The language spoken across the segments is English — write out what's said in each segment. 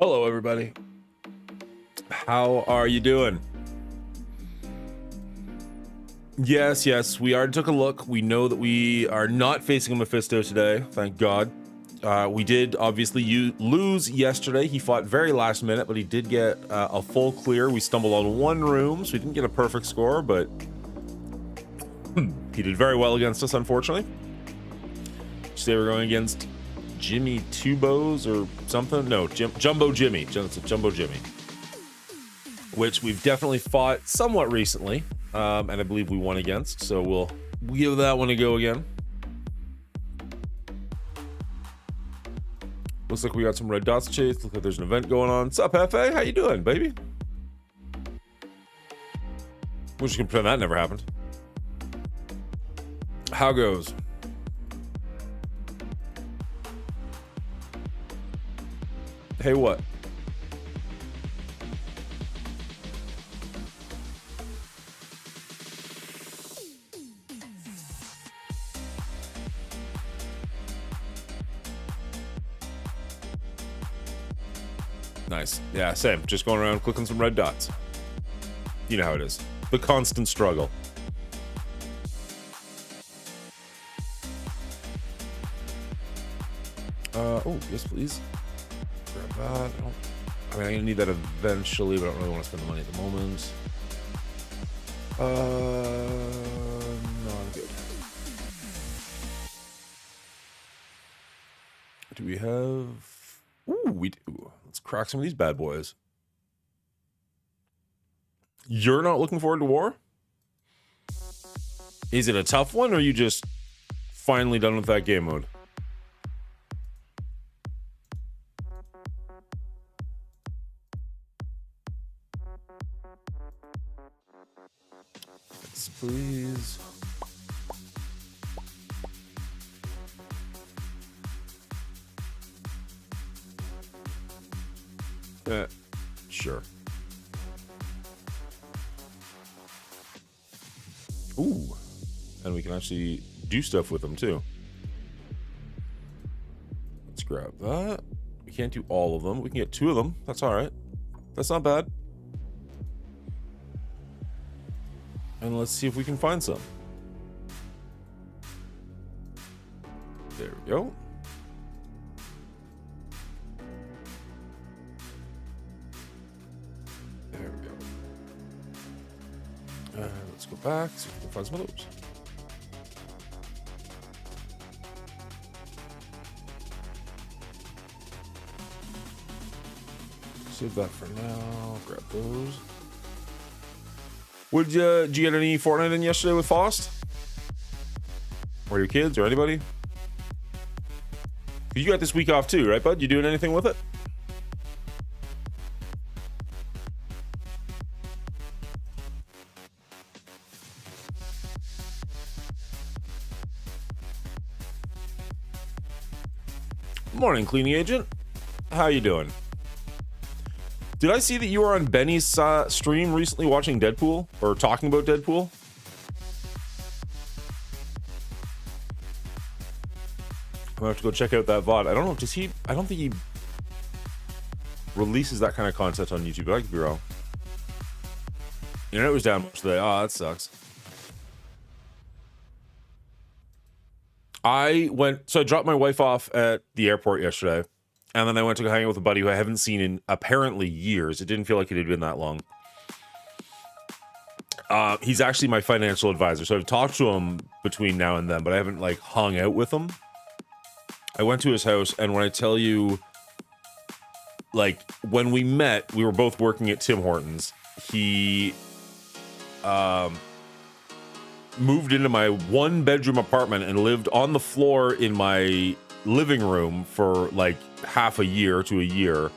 Hello, everybody. How are you doing? Yes, we already took a look. We know that we are not facing a Mephisto today, thank God. We did obviously lose yesterday. He fought very last minute, but he did get a full clear. We stumbled on one room, so we didn't get a perfect score, but he did very well against us, unfortunately. So they were going against Jimmy Tubos or something. No, Jumbo Jimmy. Jumbo Jimmy, which we've definitely fought somewhat recently, and I believe we won against. So we'll give that one a go again. Looks like we got some red dots to chase. Looks like there's an event going on. What's up, Hefe? How you doing, baby? We're just gonna pretend that never happened. How goes? Hey, what? Nice. Yeah, same. Just going around clicking some red dots. You know how it is. The constant struggle. Oh, yes, please. Grab that. I mean, I'm gonna need that eventually, but I don't really want to spend the money at the moment. No, I'm good. Do we have... Ooh, we do. Let's crack some of these bad boys. You're not looking forward to war? Is it a tough one, or are you just finally done with that game mode? Yes, please. Sure. Ooh. And we can actually do stuff with them too. Let's grab that. We can't do all of them. We can get 2 of them. That's all right. That's not bad. And let's see if we can find some. There we go. There we go. Let's go back, see if we can find some of those. Save that for now. Grab those. Did you get any Fortnite in yesterday with Faust? Or your kids or anybody? You got this week off too, right, bud? You doing anything with it? Morning, cleaning agent. How you doing? Did I see that you were on Benny's stream recently watching Deadpool or talking about Deadpool? I'm gonna have to go check out that VOD. I don't know. Does he? I don't think he releases that kind of content on YouTube, but I could be wrong. Internet was down today. Oh, that sucks. I dropped my wife off at the airport yesterday, and then I went to go hang out with a buddy who I haven't seen in apparently years. It didn't feel like it had been that long. He's actually my financial advisor, so I've talked to him between now and then, but I haven't like hung out with him. I went to his house, and when I tell you, like, when we met, we were both working at Tim Hortons. He moved into my 1-bedroom apartment and lived on the floor in my living room for like half a year to a year.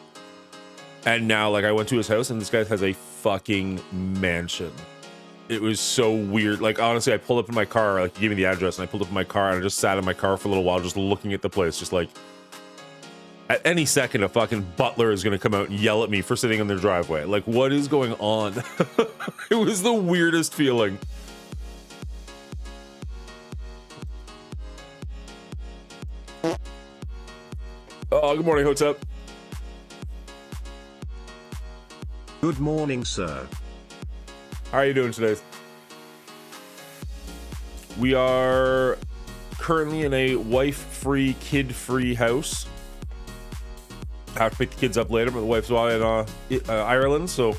And now, like, I went to his house and this guy has a fucking mansion. It was so weird. Like, honestly, I pulled up in my car, like, he gave me the address, and I pulled up in my car and I just sat in my car for a little while just looking at the place, just like, at any second, a fucking butler is gonna come out and yell at me for sitting in their driveway. Like, what is going on? It was the weirdest feeling. Oh, good morning, Hotep. Good morning, sir. How are you doing today? We are currently in a wife-free, kid-free house. I have to pick the kids up later, but the wife's out in Ireland, so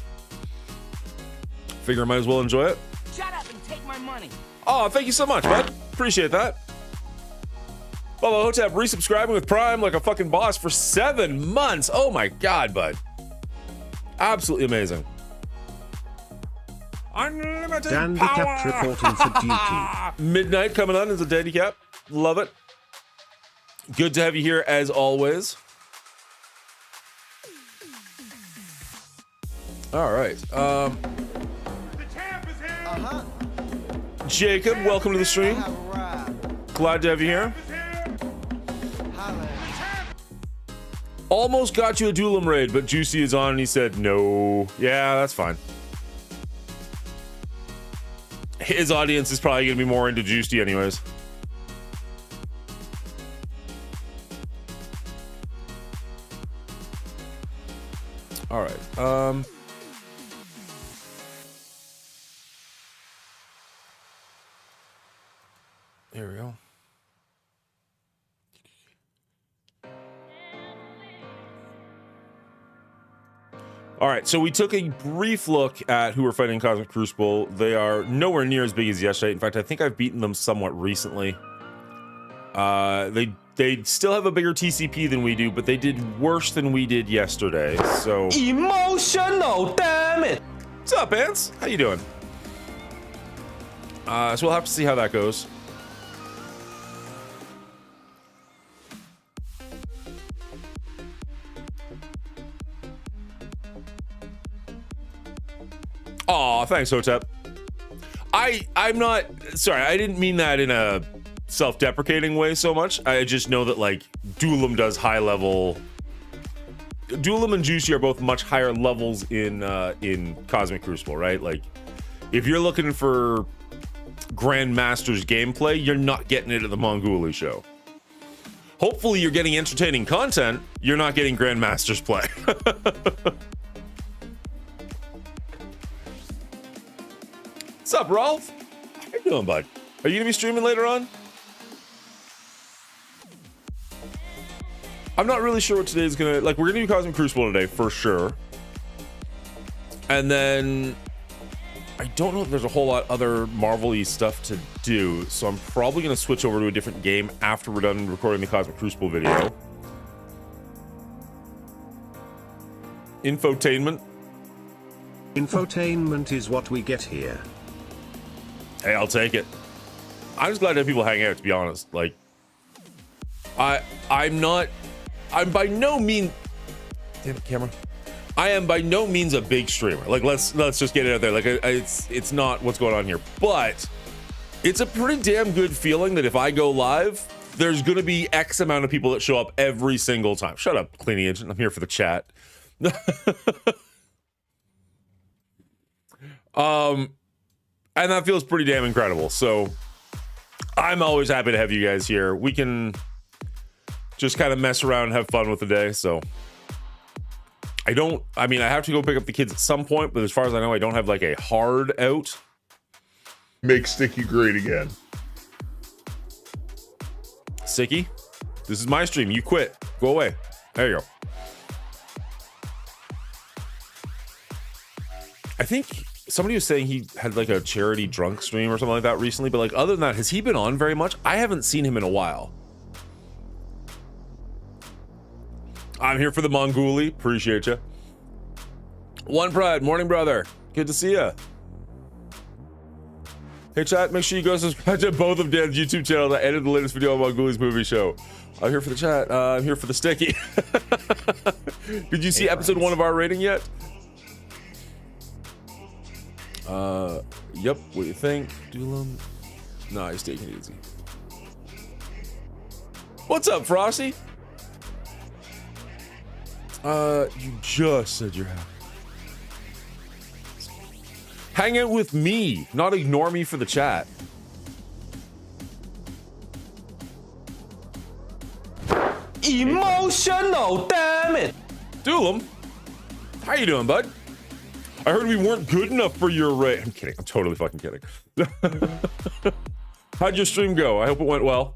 figure I might as well enjoy it. Shut up and take my money. Oh, thank you so much, bud. Appreciate that. Bubba Hotep resubscribing with Prime like a fucking boss for 7 months. Oh my god, bud. Absolutely amazing. Unlimited Dandycap reporting for duty. Midnight coming on as a Dandycap. Love it. Good to have you here as always. All right. The champ is here. Jacob, welcome to the stream. Glad to have you here. Almost got you a Duelim raid, but Juicy is on and he said no. Yeah, that's fine. His audience is probably going to be more into Juicy anyways. All right. Here we go. All right, so we took a brief look at who we're fighting in Cosmic Crucible. They are nowhere near as big as yesterday. In fact, I think I've beaten them somewhat recently. They still have a bigger TCP than we do, but they did worse than we did yesterday. So Emotional, damn it. what's up, Ants? How you doing? So we'll have to see how that goes. Aw, thanks, Hotep. I'm not sorry, I didn't mean that in a self-deprecating way so much. I just know that like Duelim does high level. Duelim and Juicy are both much higher levels in Cosmic Crucible, right? Like if you're looking for Grandmaster's gameplay, you're not getting it at the Mongoli show. Hopefully you're getting entertaining content, you're not getting Grandmaster's play. What's up, Rolf? How you doing, bud? Are you gonna be streaming later on? I'm not really sure what today's gonna like. We're gonna do Cosmic Crucible today for sure, and then I don't know if there's a whole lot other Marvel-y stuff to do, so I'm probably gonna switch over to a different game after we're done recording the Cosmic Crucible video. Infotainment. Infotainment is what we get here. Hey, I'll take it. I'm just glad to have people hang out, to be honest. Like, I'm by no means, damn it, camera. I am by no means a big streamer. Like, let's just get it out there. Like, it's not what's going on here, but it's a pretty damn good feeling that if I go live, there's gonna be X amount of people that show up every single time. Shut up, cleaning agent. I'm here for the chat. And that feels pretty damn incredible. So I'm always happy to have you guys here. We can just kind of mess around and have fun with the day. So I have to go pick up the kids at some point, but as far as I know, I don't have like a hard out. Make Sticky great again. Sticky, this is my stream. You quit. Go away. There you go. I think somebody was saying he had like a charity drunk stream or something like that recently, but like other than that, has he been on very much? I haven't seen him in a while. I'm here for the Mongoli. Appreciate you. One Pride, morning brother. Good to see you. Hey chat, make sure you go subscribe to both of Dan's YouTube channels. I edited the latest video on Ghoulies movie show. I'm here for the chat. I'm here for the sticky. Did you see episode 1 of our rating yet? Yep. What do you think? Doolum? Nah, he's taking it easy. What's up, Frosty? You just said you're happy. Hang out with me, not ignore me for the chat. Emotional, damn it! Doolum, how you doing, bud? I heard we weren't good enough for your rate. I'm kidding. I'm totally fucking kidding. How'd your stream go? I hope it went well.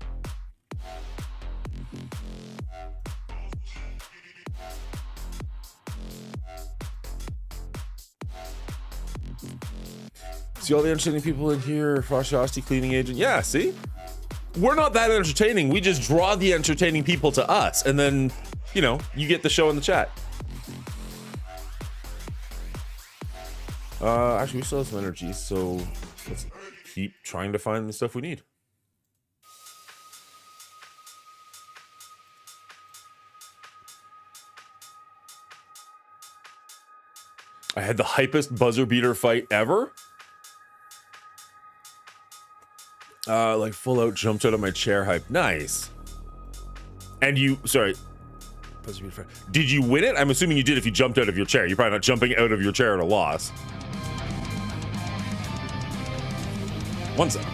See all the entertaining people in here. Frosty cleaning agent. Yeah, see? We're not that entertaining. We just draw the entertaining people to us. And then, you know, you get the show in the chat. Actually, we still have some energy, so let's keep trying to find the stuff we need. I had the hypest buzzer beater fight ever. Like full out jumped out of my chair hype. Nice. And you, sorry. Did you win it? I'm assuming you did if you jumped out of your chair. You're probably not jumping out of your chair at a loss. One second.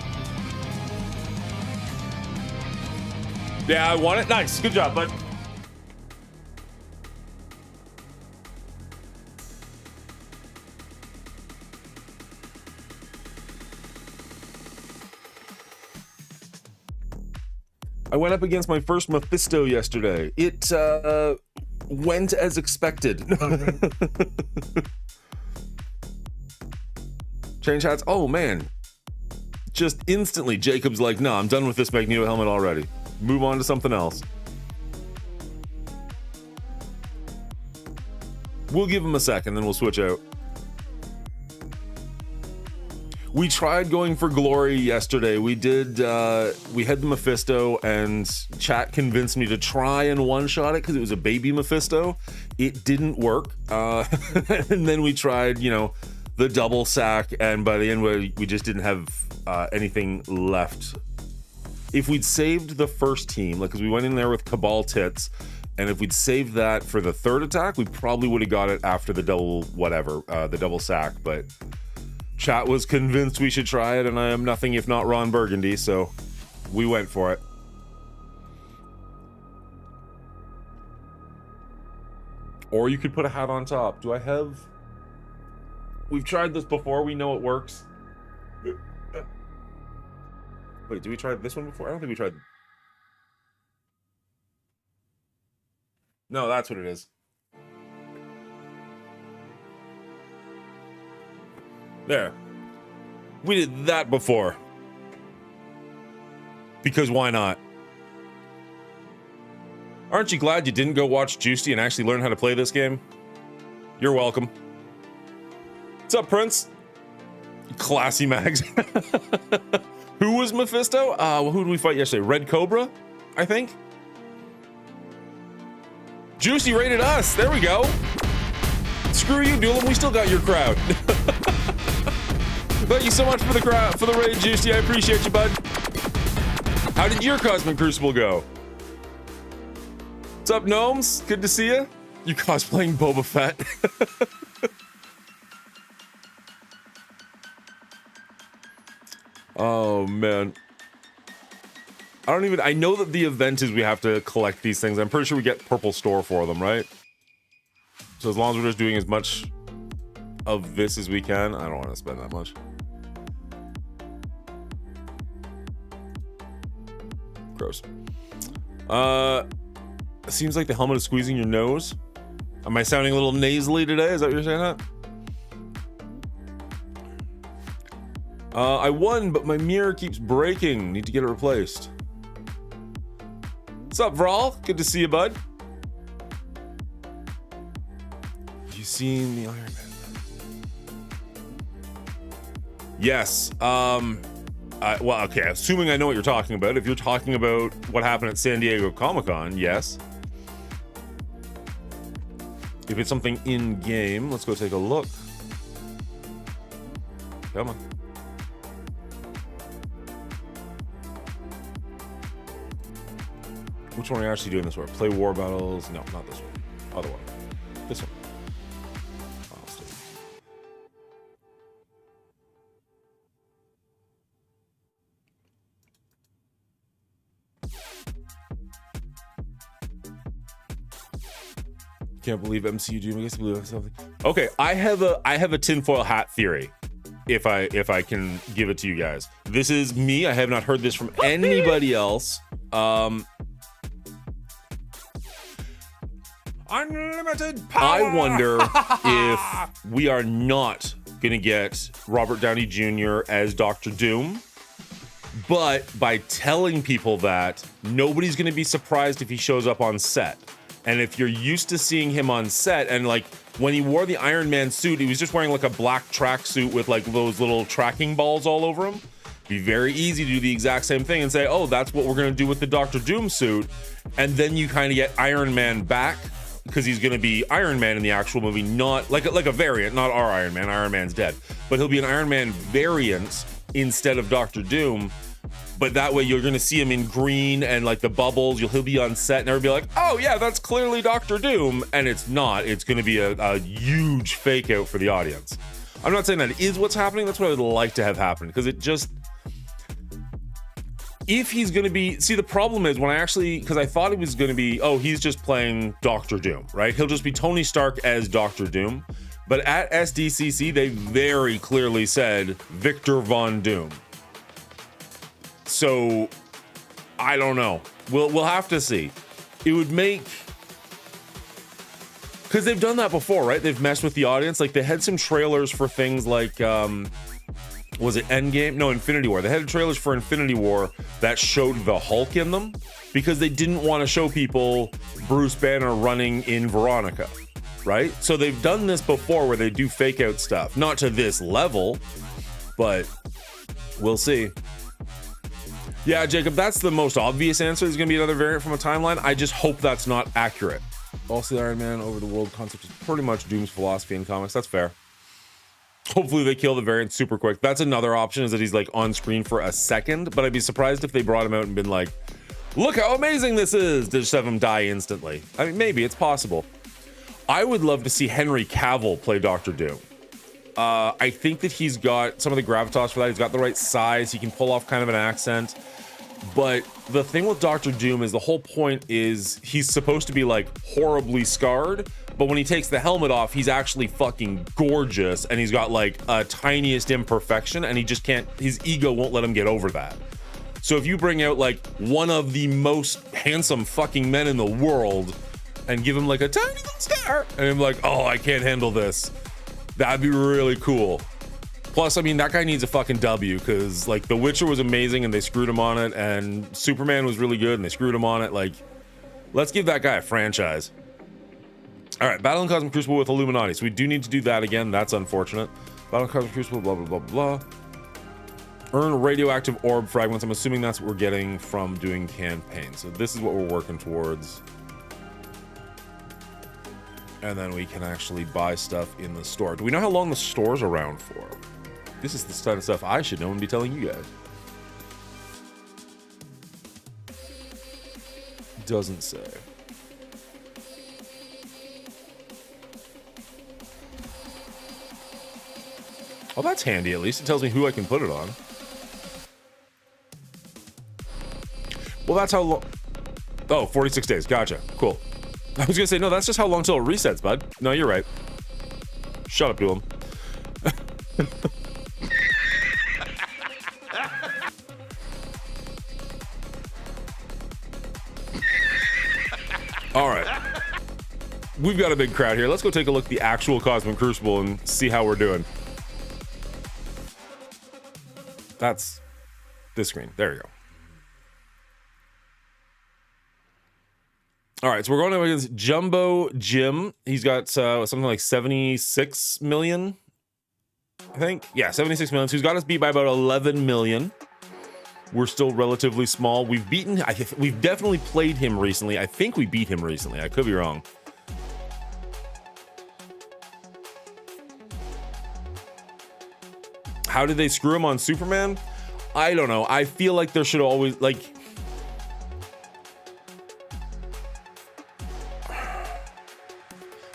Yeah, I won it. Nice. Good job, bud. I went up against my first Mephisto yesterday. It went as expected. Change hats. Oh man. Just instantly, Jacob's like, no, I'm done with this Magneto helmet already. Move on to something else. We'll give him a second, then we'll switch out. We tried going for glory yesterday. We did, we had the Mephisto, and chat convinced me to try and one-shot it because it was a baby Mephisto. It didn't work. And then we tried, you know, the double sack, and by the end we just didn't have anything left. If we'd saved the first team, like, because we went in there with Cabal Tits, and if we'd saved that for the third attack, we probably would have got it after the double whatever, the double sack, but chat was convinced we should try it, and I am nothing if not Ron Burgundy, so we went for it. Or you could put a hat on top. Do I have... We've tried this before, we know it works. Wait, did we try this one before? I don't think we tried... No, that's what it is. There. We did that before. Because why not? Aren't you glad you didn't go watch Juicy and actually learn how to play this game? You're welcome. What's up, Prince? Classy Mags. Who was Mephisto? Well, who did we fight yesterday? Red Cobra, I think? Juicy rated us. There we go. Screw you, Doolin. We still got your crowd. Thank you so much for the crowd, for the raid, Juicy. I appreciate you, bud. How did your Cosmic Crucible go? What's up, Gnomes? Good to see you. You cosplaying Boba Fett. Oh, man. I know that the event is we have to collect these things. I'm pretty sure we get purple store for them, right? So as long as we're just doing as much of this as we can, I don't want to spend that much. Gross. Seems like the helmet is squeezing your nose. Am I sounding a little nasally today? Is that what you're saying that? I won, but my mirror keeps breaking. Need to get it replaced. What's up, Vral? Good to see you, bud. You seen the Iron Man? Yes. Well, okay, assuming I know what you're talking about. If you're talking about what happened at San Diego Comic-Con, yes. If it's something in-game, let's go take a look. Come on. Which one are you actually doing this for? Play war battles? No, not this one. Other one. This one. Oh, still. Can't believe MCU Doom. I guess I believe something. Okay, I have a tinfoil hat theory. If I can give it to you guys. This is me. I have not heard this from anybody else. Unlimited power. I wonder if we are not gonna get Robert Downey Jr. as Doctor Doom, but by telling people that, nobody's gonna be surprised if he shows up on set. And if you're used to seeing him on set, and like when he wore the Iron Man suit, he was just wearing like a black tracksuit with like those little tracking balls all over him. It'd be very easy to do the exact same thing and say, oh, that's what we're gonna do with the Doctor Doom suit. And then you kind of get Iron Man back, because he's going to be Iron Man in the actual movie, not like a variant, not our Iron Man. Iron Man's dead, but he'll be an Iron Man variant instead of Doctor Doom. But that way you're going to see him in green and like the bubbles. He'll be on set and everybody be like, oh yeah, that's clearly Doctor Doom. And it's not. It's going to be a huge fake out for the audience. I'm not saying that is what's happening. That's what I would like to have happen, because it just... If he's going to be... See, the problem is when I actually... Because I thought he was going to be... Oh, he's just playing Doctor Doom, right? He'll just be Tony Stark as Doctor Doom. But at SDCC, they very clearly said Victor Von Doom. So, I don't know. We'll have to see. It would make... Because they've done that before, right? They've messed with the audience. Like, they had some trailers for things like... was it Endgame? No, Infinity War. They had trailers for Infinity War that showed the Hulk in them because they didn't want to show people Bruce Banner running in Veronica, right? So they've done this before where they do fake out stuff. Not to this level, but we'll see. Yeah, Jacob, that's the most obvious answer. There's going to be another variant from a timeline. I just hope that's not accurate. Also, the Iron Man over the world concept is pretty much Doom's philosophy in comics. That's fair. Hopefully they kill the variant super quick. That's another option, is that he's like on screen for a second, but I'd be surprised if they brought him out and been like, look how amazing this is, to just have him die instantly. I mean, maybe it's possible. I would love to see Henry Cavill play Doctor Doom. I think that he's got some of the gravitas for that. He's got the right size. He can pull off kind of an accent. But the thing with Doctor Doom is the whole point is he's supposed to be like horribly scarred, but when he takes the helmet off, he's actually fucking gorgeous, and he's got like a tiniest imperfection, and he just can't, his ego won't let him get over that. So if you bring out like one of the most handsome fucking men in the world and give him like a tiny little scar, and I'm like, oh, I can't handle this, that'd be really cool. Plus, I mean, that guy needs a fucking W, because like The Witcher was amazing and they screwed him on it, and Superman was really good and they screwed him on it. Like, let's give that guy a franchise. All right, Battle in Cosmic Crucible with Illuminati. So we do need to do that again. That's unfortunate. Battle in Cosmic Crucible, blah, blah, blah, blah. Earn radioactive orb fragments. I'm assuming that's what we're getting from doing campaign. So this is what we're working towards. And then we can actually buy stuff in the store. Do we know how long the store's around for? This is the kind of stuff I should know and be telling you guys. Doesn't say. Oh, that's handy. At least it tells me who I can put it on. Well, that's how long. Oh, 46 days. Gotcha. Cool. I was gonna say, no, that's just how long till it resets, bud. No, you're right. Shut up, Doom. All right. We've got a big crowd here. Let's go take a look at the actual Cosmic Crucible and see how we're doing. That's this screen. There you go. All right, so we're going up against Jumbo Jim. He's got something like 76 million, I think. Yeah, 76 million. So he's got us beat by about 11 million. we're still relatively small. We've definitely played him recently. I think we beat him recently. I could be wrong. How did they screw him on Superman? I don't know. I feel like there should always, like,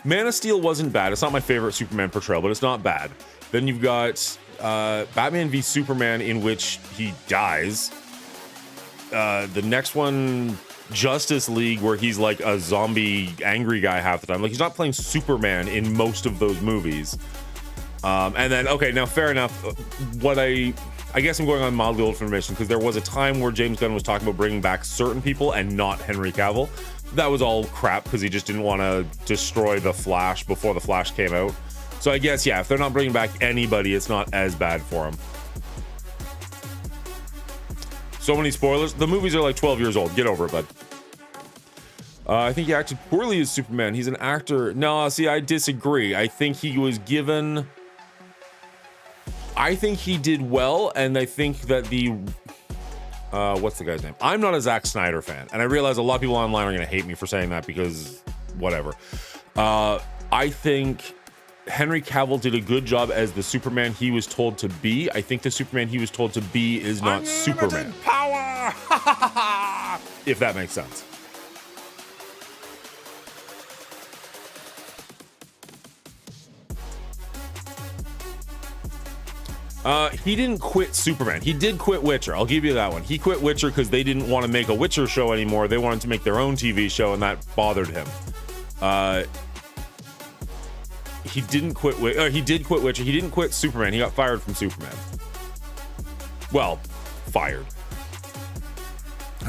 Man of Steel wasn't bad. It's not my favorite Superman portrayal, but it's not bad. Then you've got Batman v Superman, in which he dies. The next one, Justice League, where he's like a zombie angry guy half the time. Like, he's not playing Superman in most of those movies. And then, okay, now fair enough. What I guess I'm going on mildly old information, because there was a time where James Gunn was talking about bringing back certain people and not Henry Cavill. That was all crap because he just didn't want to destroy the Flash before the Flash came out. So I guess, yeah, if they're not bringing back anybody, it's not as bad for him. So many spoilers. The movies are like 12 years old. Get over it, bud. I think he acted poorly as Superman. He's an actor. No, see, I disagree. I think he was given... I think he did well, and I think that the... what's the guy's name? I'm not a Zack Snyder fan, and I realize a lot of people online are going to hate me for saying that because whatever. I think Henry Cavill did a good job as the Superman he was told to be. I think the Superman he was told to be is not Superman. Power! If that makes sense. He didn't quit Superman. He did quit Witcher. I'll give you that one. He quit Witcher because they didn't want to make a Witcher show anymore. They wanted to make their own TV show, and that bothered him. He didn't quit. He did quit Witcher. He didn't quit Superman. He got fired from Superman. Well, fired.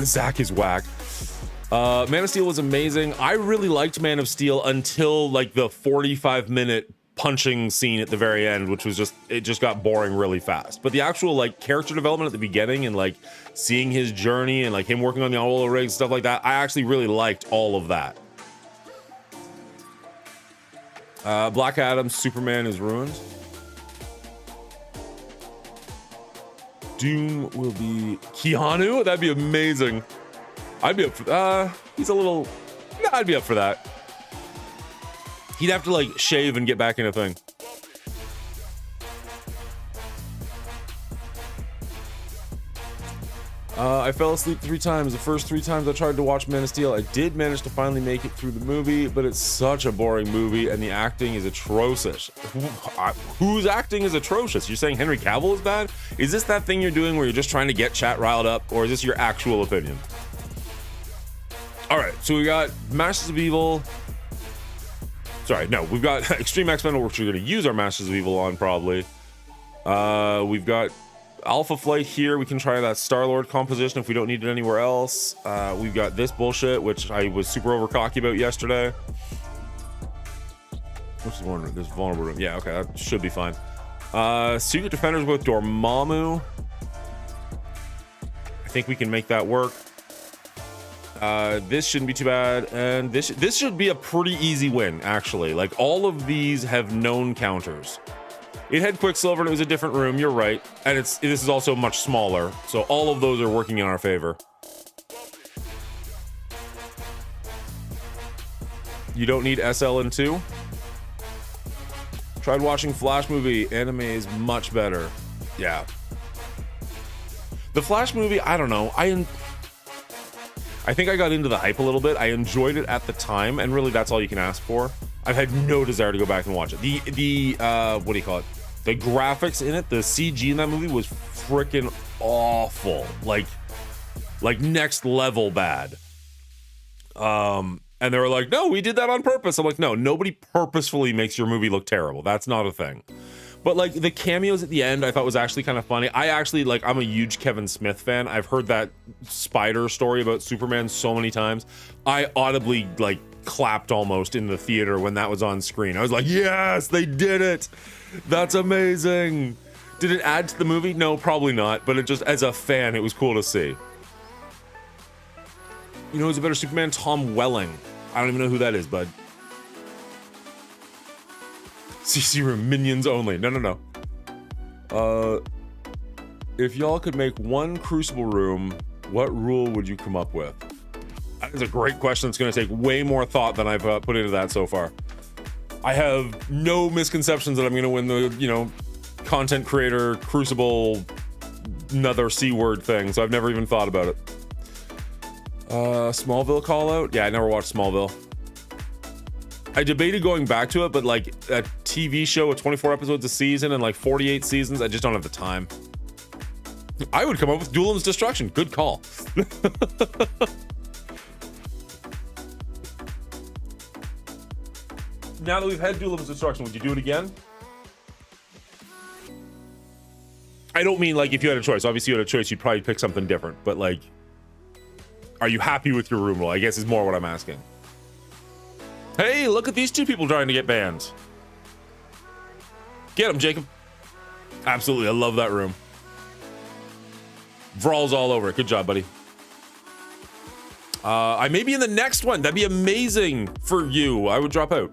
Zach is whack. Man of Steel was amazing. I really liked Man of Steel until like the 45-minute punching scene at the very end, which was just got boring really fast. But the actual like character development at the beginning and like seeing his journey and like him working on the oil rigs, stuff like that, I actually really liked all of that. Black Adam, Superman is ruined. Doom will be Keanu? That'd be amazing. I'd be up for he's a little... No, I'd be up for that. He'd have to like shave and get back in a thing. I fell asleep 3 times. The first 3 times I tried to watch Man of Steel, I did manage to finally make it through the movie, but it's such a boring movie and the acting is atrocious. Whose acting is atrocious? You're saying Henry Cavill is bad? Is this that thing you're doing where you're just trying to get chat riled up, or is this your actual opinion? All right, so we got Masters of Evil. Sorry, no, we've got Extreme X-Men, which we're going to use our Masters of Evil on probably. We've got Alpha Flight here. We can try that Star-Lord composition if we don't need it anywhere else. We've got this bullshit, which I was super over cocky about yesterday. Which is one? This vulnerable room. Yeah, okay, that should be fine. Secret Defenders with Dormammu. I think we can make that work. This shouldn't be too bad, and this should be a pretty easy win, actually. Like, all of these have known counters. It had Quicksilver and it was a different room, you're right, and this is also much smaller, so all of those are working in our favor. You don't need SL in 2? Tried watching Flash movie. Anime is much better. Yeah. The Flash movie, I don't know. I think I got into the hype a little bit. I enjoyed it at the time, and really that's all you can ask for. I've had no desire to go back and watch it. The what do you call it? The graphics in it, the CG in that movie was freaking awful. Like next level bad. And they were like, no, we did that on purpose. I'm like, no, nobody purposefully makes your movie look terrible. That's not a thing. But like the cameos at the end, I thought was actually kind of funny. I'm a huge Kevin Smith fan. I've heard that spider story about Superman so many times. I audibly like clapped almost in the theater when that was on screen. I was like, yes, they did it. That's amazing. Did it add to the movie? No, probably not. But it just, as a fan, it was cool to see. You know who's a better Superman? Tom Welling. I don't even know who that is, bud. CC room, minions only. No. If y'all could make one Crucible room, what rule would you come up with? That is a great question. It's going to take way more thought than I've put into that so far. I have no misconceptions that I'm going to win the, content creator Crucible another C word thing, so I've never even thought about it. Smallville call out? Yeah, I never watched Smallville. I debated going back to it, but like a TV show with 24 episodes a season and like 48 seasons, I just don't have the time. I would come up with Duelim's Destruction. Good call. Now that we've had Duelim's Destruction, would you do it again? I don't mean like if you had a choice. Obviously, you had a choice, you'd probably pick something different. But like, are you happy with your room rule? I guess is more what I'm asking. Hey, look at these two people trying to get banned. Get them, Jacob. Absolutely, I love that room. Vrawl's all over it. Good job, buddy. I may be in the next one. That'd be amazing for you. I would drop out.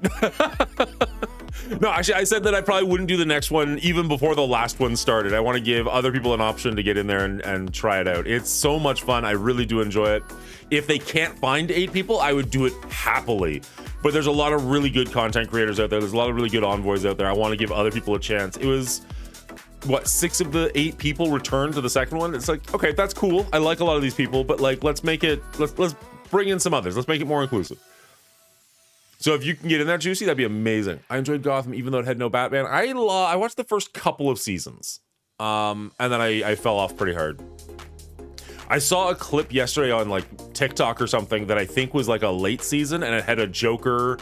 No, actually, I said that I probably wouldn't do the next one even before the last one started. I want to give other people an option to get in there and try it out. It's so much fun. I really do enjoy it. If they can't find 8 people, I would do it happily. But there's a lot of really good content creators out there. There's a lot of really good envoys out there. I want to give other people a chance. It was, what, 6 of the 8 people returned to the second one? It's like, okay, that's cool. I like a lot of these people, but like, let's make it, let's bring in some others. Let's make it more inclusive. So if you can get in there, Juicy, that'd be amazing. I enjoyed Gotham, even though it had no Batman. I watched the first couple of seasons, and then I fell off pretty hard. I saw a clip yesterday on like TikTok or something that I think was like a late season, and it had a Joker,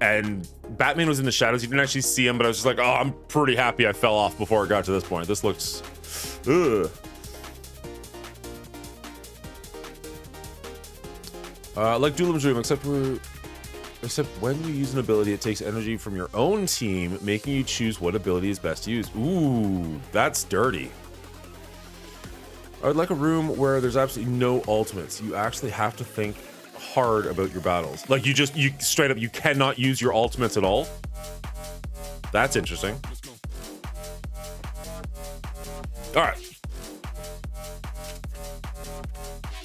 and Batman was in the shadows. You didn't actually see him, but I was just like, oh, I'm pretty happy I fell off before it got to this point. This looks, ugh. Like Duelim's Room, except when you use an ability, it takes energy from your own team, making you choose what ability is best to use. Ooh, that's dirty. I would like a room where there's absolutely no ultimates. You actually have to think hard about your battles. Like you straight up, you cannot use your ultimates at all. That's interesting. All right.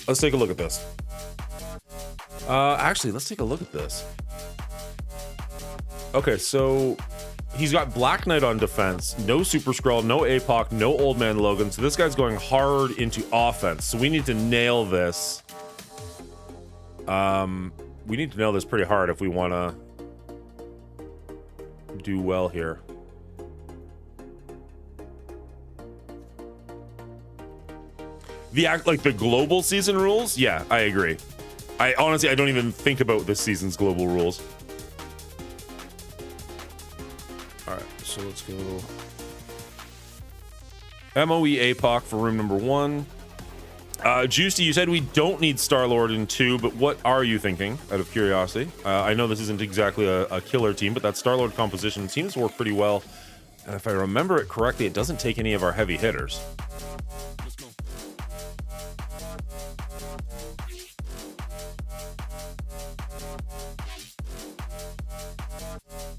Let's take a look at this. Actually, let's take a look at this. Okay, so he's got Black Knight on defense, no Super Skrull, no APOC, no Old Man Logan. So this guy's going hard into offense. So we need to nail this. We need to nail this pretty hard if we want to do well here. The global season rules? Yeah, I agree. I honestly don't even think about this season's global rules. All right, so let's go MOE APOC for room number 1. Juicy, you said we don't need Star-Lord in 2, but what are you thinking, out of curiosity? I know this isn't exactly a killer team, but that Star-Lord composition seems to work pretty well. And if I remember it correctly, it doesn't take any of our heavy hitters.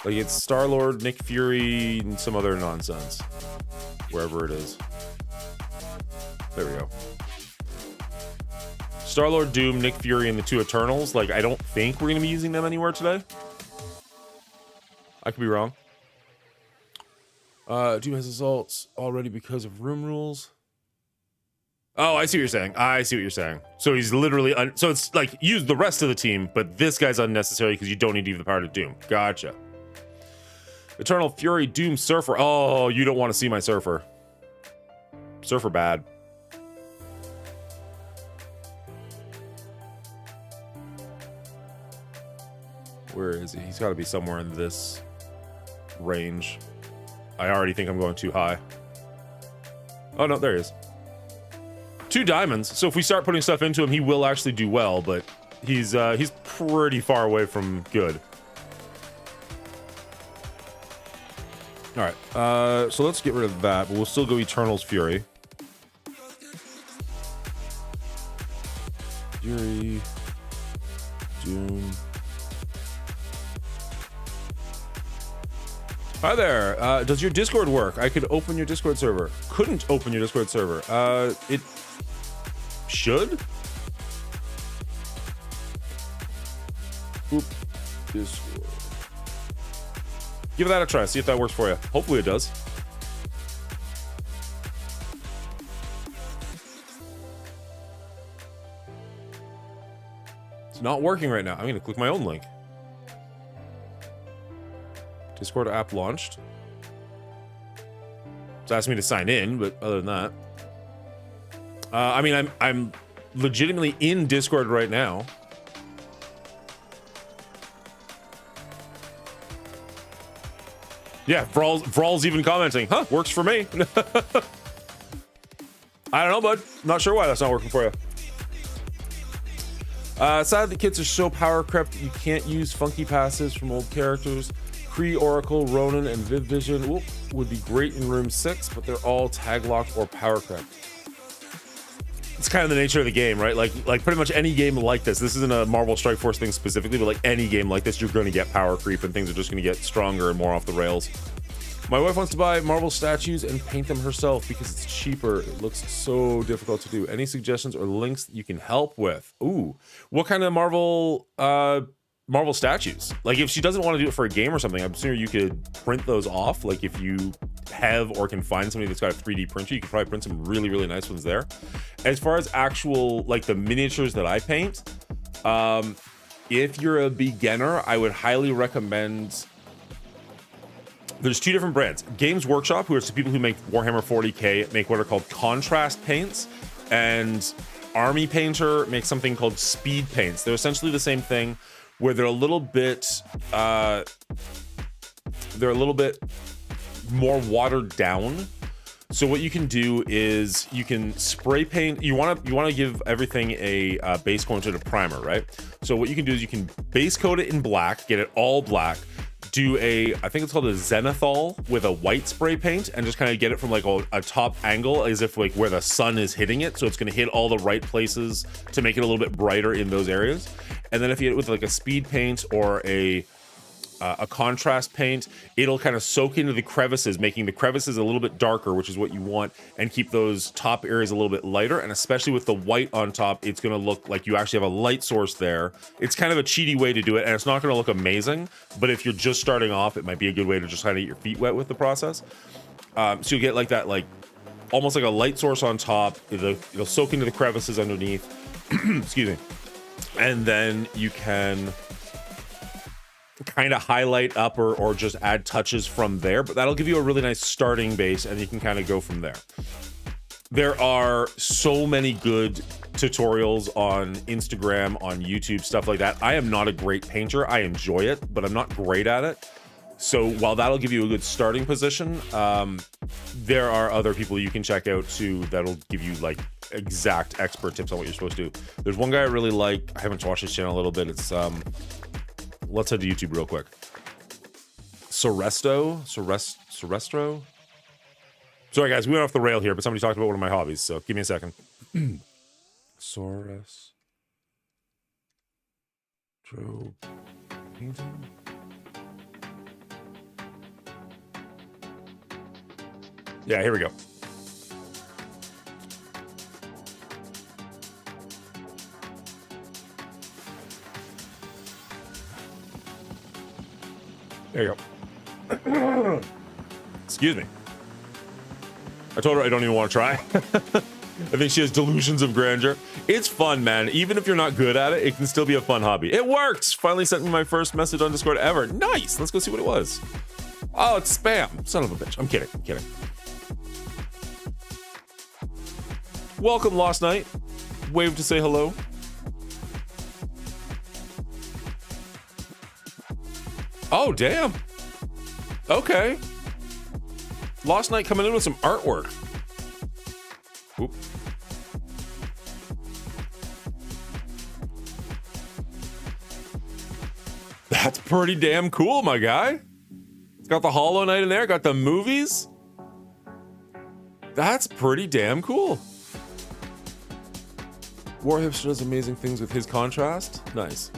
Like it's Star-Lord, Nick Fury, and some other nonsense. Wherever it is. There we go. Star-Lord, Doom, Nick Fury, and the 2 Eternals. Like, I don't think we're going to be using them anywhere today. I could be wrong. Doom has assaults already because of room rules. Oh, I see what you're saying. I see what you're saying. So he's literally... so it's like, use the rest of the team, but this guy's unnecessary because you don't need to give the power to Doom. Gotcha. Eternal Fury, Doom, Surfer. Oh, you don't want to see my Surfer. Surfer bad. Where is he? He's got to be somewhere in this range. I already think I'm going too high. Oh, no, there he is. 2 diamonds. So if we start putting stuff into him, he will actually do well, but he's pretty far away from good. All right, so let's get rid of that, but we'll still go Eternal's Fury. Fury, Doom. Hi there. Does your Discord work? I could open your Discord server. Couldn't open your Discord server. It should. Oop. Discord. Give that a try. See if that works for you. Hopefully it does. It's not working right now. I'm going to click my own link. Discord app launched. It's asking me to sign in, but other than that, I mean, I'm legitimately in Discord right now. Yeah, Vral's even commenting. Huh, works for me. I don't know, bud. Not sure why that's not working for you. Sad the kits are so power crept you can't use funky passes from old characters. Kree, Oracle, Ronin, and Viv Vision would be great in room 6, but they're all tag locked or power crept. It's kind of the nature of the game, right? Like pretty much any game like this. This isn't a Marvel Strike Force thing specifically, but like any game like this, you're going to get power creep and things are just going to get stronger and more off the rails. My wife wants to buy Marvel statues and paint them herself because it's cheaper. It looks so difficult to do. Any suggestions or links that you can help with? Ooh, what kind of Marvel statues? Like if she doesn't want to do it for a game or something, I'm sure you could print those off. Like if you have or can find somebody that's got a 3D printer, you could probably print some really, really nice ones there. As far as actual, like the miniatures that I paint, if you're a beginner, I would highly recommend, there's 2 different brands. Games Workshop, who are people who make Warhammer 40K, make what are called contrast paints, and Army Painter makes something called speed paints. They're essentially the same thing, where they're a little bit more watered down. So what you can do is you can spray paint. You want to give everything a base coat and a primer, right? So what you can do is you can base coat it in black, get it all black. Do I think it's called a zenithal with a white spray paint, and just kind of get it from like a top angle as if like where the sun is hitting it, so it's going to hit all the right places to make it a little bit brighter in those areas. And then if you hit it with like a speed paint or a contrast paint, it'll kind of soak into the crevices, making the crevices a little bit darker, which is what you want, and keep those top areas a little bit lighter. And especially with the white on top, it's going to look like you actually have a light source there. It's kind of a cheaty way to do it, and it's not going to look amazing, but if you're just starting off, it might be a good way to just kind of get your feet wet with the process. So you'll get like that, like almost like a light source on top. It'll soak into the crevices underneath. Excuse me. And then you can kind of highlight up or just add touches from there, but that'll give you a really nice starting base, and you can kind of go from there. There are so many good tutorials on Instagram, on YouTube, stuff like that. I am not a great painter. I enjoy it, but I'm not great at it. So while that'll give you a good starting position, there are other people you can check out too that'll give you like exact expert tips on what you're supposed to do. There's one guy I really like. I haven't watched his channel a little bit. It's let's head to YouTube real quick. Sorestro. Sorry guys, we went off the rail here, but somebody talked about one of my hobbies, so give me a second. Sorestro painting. Yeah, here we go. There you go. Excuse me. I told her I don't even want to try. I think she has delusions of grandeur. It's fun, man. Even if you're not good at it, it can still be a fun hobby. It worked! Finally sent me my first message on Discord ever. Nice! Let's go see what it was. Oh, it's spam. Son of a bitch. I'm kidding. I'm kidding. Welcome, Lost Knight. Wave to say hello. Oh, damn. Okay. Lost Knight coming in with some artwork. Oop. That's pretty damn cool, my guy. It's got the Hollow Knight in there, got the movies. That's pretty damn cool. Warhipster does amazing things with his contrast. Nice.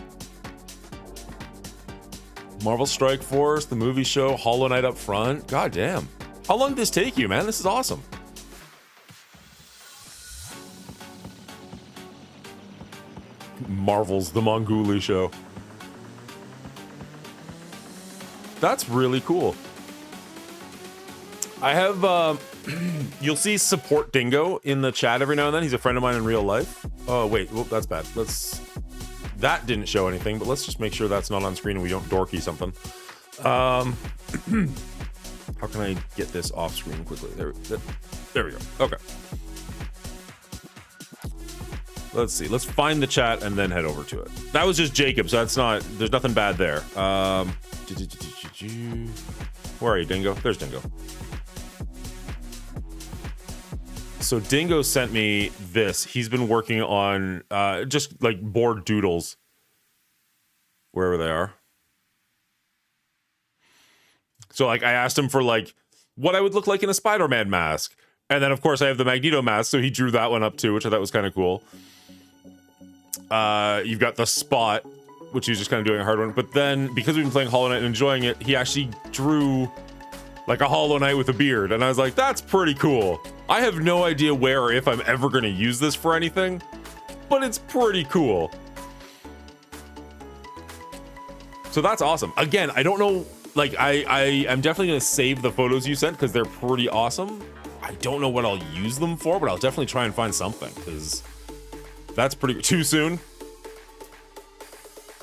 Marvel Strike Force, the movie show, Hollow Knight up front. God damn. How long did this take you, man? This is awesome. Marvel's The Monguli Show. That's really cool. I have, you'll see Support Dingo in the chat every now and then. He's a friend of mine in real life. Oh, wait, whoop, that's bad. That didn't show anything, but let's just make sure that's not on screen and we don't dorky something. How can I get this off screen quickly? There we go. Okay. Let's see. Let's find the chat and then head over to it. That was just Jacob, so that's not, there's nothing bad there. Where are you, Dingo? There's Dingo. So Dingo sent me this. He's been working on just like board doodles, wherever they are. So like I asked him for like what I would look like in a Spider-Man mask. And then of course I have the Magneto mask, so he drew that one up too, which I thought was kind of cool. You've got the Spot, which he's just kind of doing a hard one. But then because we've been playing Hollow Knight and enjoying it, he actually drew like a Hollow Knight with a beard. And I was like, that's pretty cool. I have no idea where or if I'm ever going to use this for anything, but it's pretty cool. So that's awesome. Again, I don't know, like I'm definitely going to save the photos you sent because they're pretty awesome. I don't know what I'll use them for, but I'll definitely try and find something because that's pretty too soon.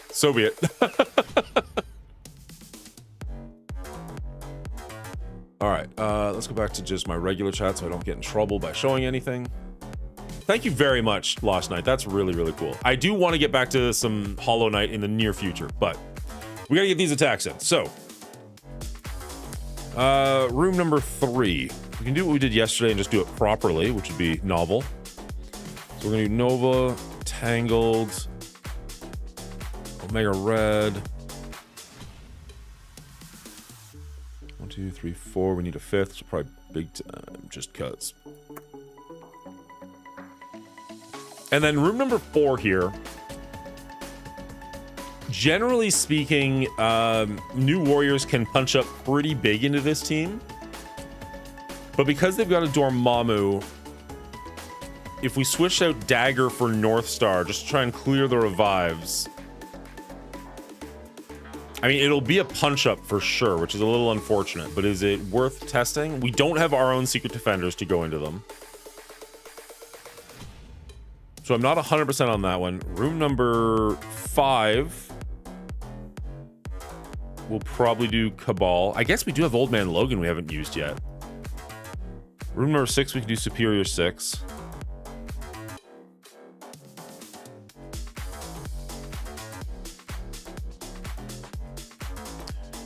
So be it. All right, let's go back to just my regular chat so I don't get in trouble by showing anything. Thank you very much, Lost Knight. That's really, really cool. I do want to get back to some Hollow Knight in the near future, but we got to get these attacks in. So, room number 3. We can do what we did yesterday and just do it properly, which would be novel. So we're going to do Nova, Tangled, Omega Red. 1, 2, 3, 4. We need a 5th, so probably big time, just cuts. And then room number 4 here. Generally speaking, new warriors can punch up pretty big into this team. But because they've got a Dormammu, if we switch out Dagger for North Star, just to try and clear the revives, I mean, it'll be a punch-up for sure, which is a little unfortunate, but is it worth testing? We don't have our own Secret Defenders to go into them. So I'm not 100% on that one. Room number 5, we'll probably do Cabal. I guess we do have Old Man Logan we haven't used yet. Room number 6, we can do Superior 6.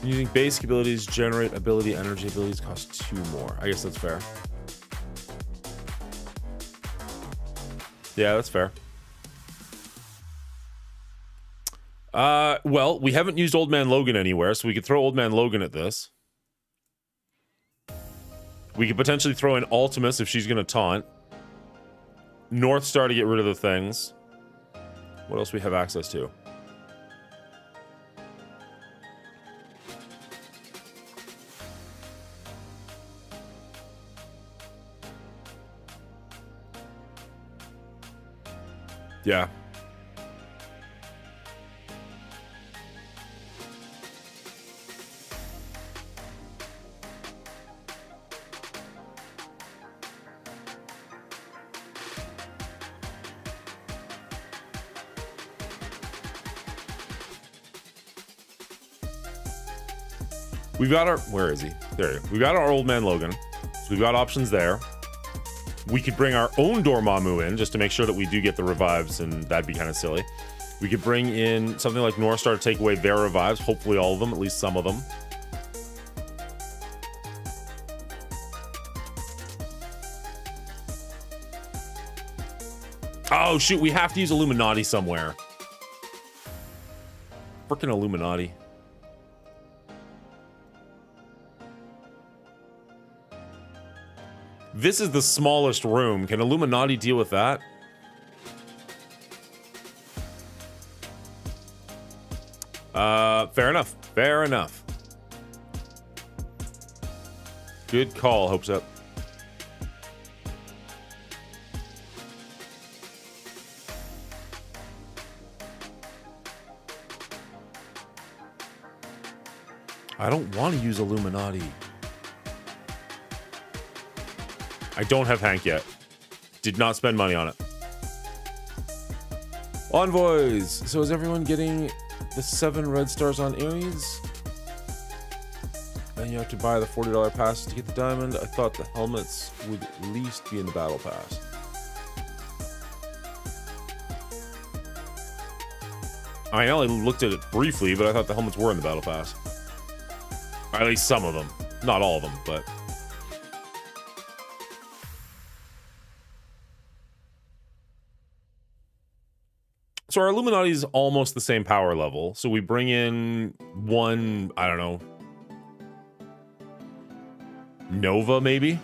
Using basic abilities, generate ability, energy abilities cost 2 more. I guess that's fair. Yeah, that's fair. Well, we haven't used Old Man Logan anywhere, so we could throw Old Man Logan at this. We could potentially throw in Ultimus if she's going to taunt. North Star to get rid of the things. What else we have access to? Yeah. We've got our, where is he? There you go. We got our Old Man Logan. So we've got options there. We could bring our own Dormammu in just to make sure that we do get the revives, and that'd be kind of silly. We could bring in something like North Star to take away their revives, hopefully all of them, at least some of them. Oh shoot, we have to use Illuminati somewhere. Frickin' Illuminati. This is the smallest room. Can Illuminati deal with that? Fair enough. Fair enough. Good call, Hopes Up. I don't want to use Illuminati. I don't have Hank yet. Did not spend money on it. Envoys. So is everyone getting the 7 red stars on Ares? And you have to buy the $40 pass to get the diamond. I thought the helmets would at least be in the battle pass. I only looked at it briefly, but I thought the helmets were in the battle pass. Or at least some of them. Not all of them, but... So our Illuminati is almost the same power level. So we bring in one, I don't know, Nova maybe?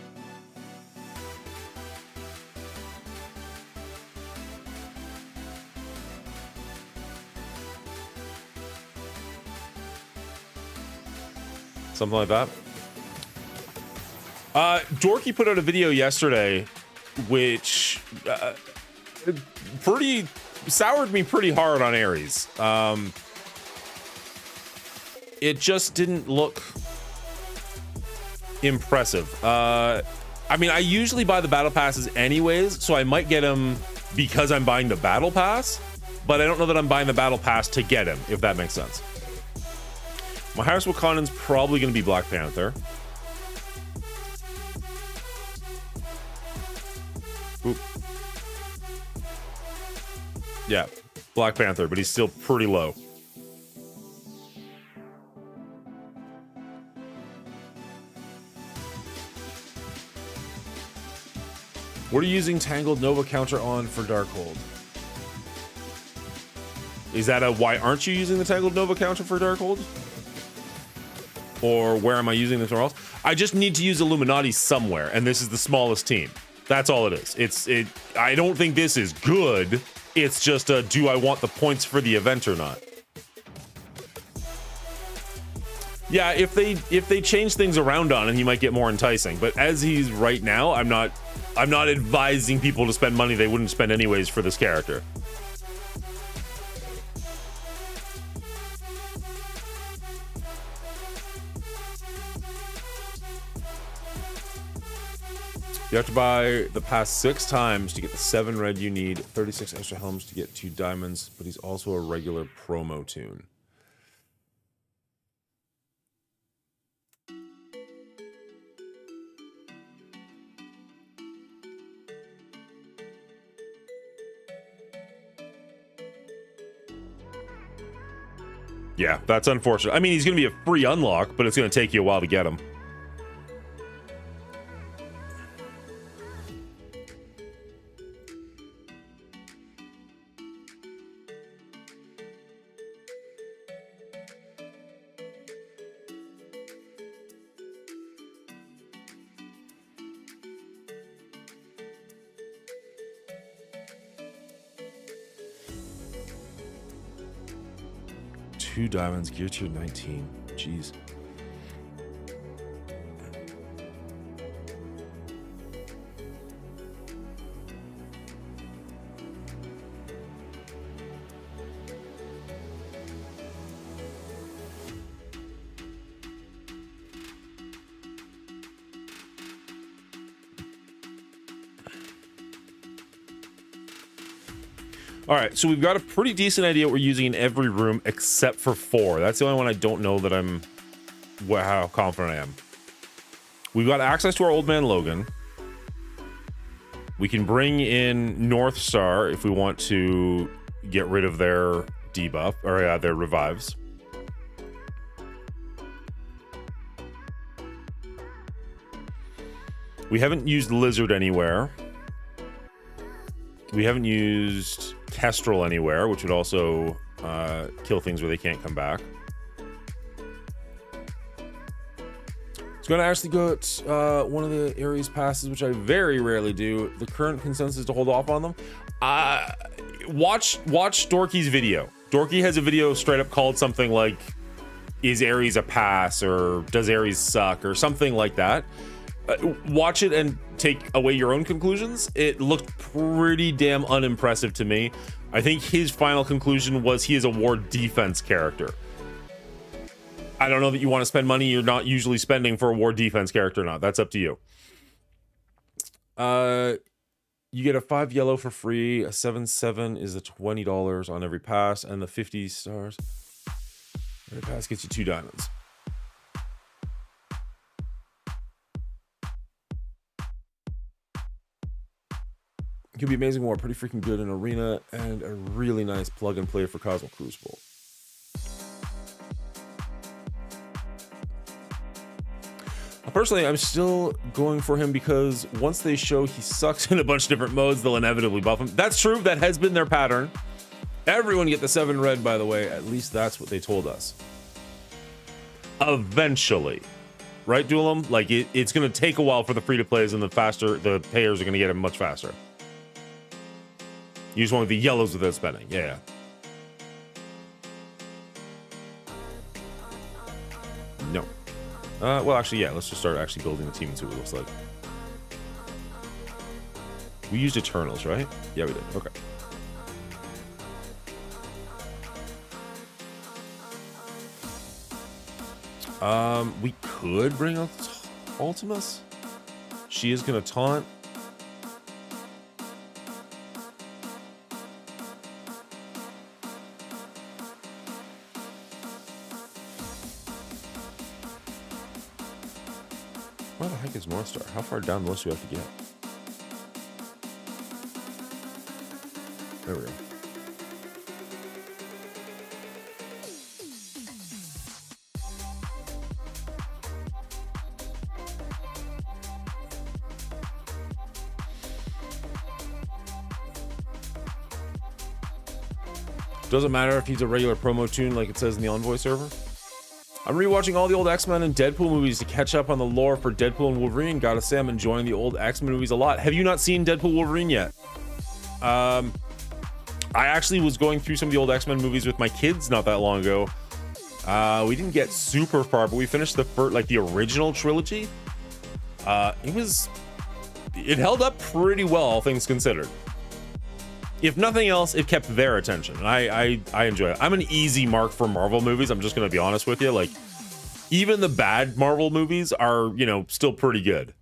Something like that. Dorky put out a video yesterday, which pretty soured me pretty hard on Ares. It just didn't look impressive. I mean, I usually buy the battle passes anyways, so I might get him because I'm buying the battle pass, but I don't know that I'm buying the battle pass to get him, if that makes sense. My highest Wakandan's probably going to be Black Panther. Oop. Yeah, Black Panther, but he's still pretty low. What are you using Tangled Nova counter on for Darkhold? Is that a why aren't you using the Tangled Nova counter for Darkhold? Or where am I using this or else? I just need to use Illuminati somewhere, and this is the smallest team. That's all it is. I don't think this is good. It's just a, do I want the points for the event or not? Yeah, if they change things around on him, he might get more enticing. But as he's right now, I'm not advising people to spend money they wouldn't spend anyways for this character. You have to buy the pass 6 times to get the 7 red you need, 36 extra helms to get 2 diamonds, but he's also a regular promo tune. Yeah, that's unfortunate. I mean, he's going to be a free unlock, but it's going to take you a while to get him. Two diamonds, gear tier 19. Jeez. All right, so we've got a pretty decent idea what we're using in every room except for 4. That's the only one I don't know that how confident I am. We've got access to our old man Logan. We can bring in North Star if we want to get rid of their debuff, or their revives. We haven't used Lizard anywhere. We haven't used Kestrel anywhere, which would also kill things where they can't come back. It's going to actually go one of the Ares passes, which I very rarely do. The current consensus is to hold off on them. Watch Dorky's video. Dorky has a video straight up called something like, is Ares a pass, or does Ares suck, or something like that. Watch it and take away your own conclusions. It looked pretty damn unimpressive to me. I think his final conclusion was he is a war defense character. I don't know that you want to spend money you're not usually spending for a war defense character or not. That's up to you. You get a 5 yellow for free. A 7/7 is the $20 on every pass, and the 50 stars. Every pass gets you 2 diamonds. It could be amazing war, pretty freaking good in arena, and a really nice plug and play for Cosmo Crucible. Personally, I'm still going for him because once they show he sucks in a bunch of different modes, they'll inevitably buff him. That's true. That has been their pattern. Everyone get the 7 red, by the way. At least that's what they told us. Eventually. Right, Duelim? Like, it's going to take a while for the free-to-plays, and the payers are going to get him much faster. You just want the yellows without spending. Yeah. No. Well, actually, yeah. Let's just start actually building the team and see what it looks like. We used Eternals, right? Yeah, we did. Okay. We could bring up Ultimus. She is gonna taunt. Where the heck is North Star? How far down the list do we have to get? There we go. Doesn't matter if he's a regular promo tune like it says in the Envoy server. I'm rewatching all the old X-Men and Deadpool movies to catch up on the lore for Deadpool and Wolverine. Gotta say, I'm enjoying the old X-Men movies a lot. Have you not seen Deadpool Wolverine yet? I actually was going through some of the old X-Men movies with my kids not that long ago. We didn't get super far, but we finished the original trilogy. It held up pretty well, all things considered. If nothing else, it kept their attention. I enjoy it. I'm an easy mark for Marvel movies. I'm just gonna be honest with you. Like, even the bad Marvel movies are, still pretty good.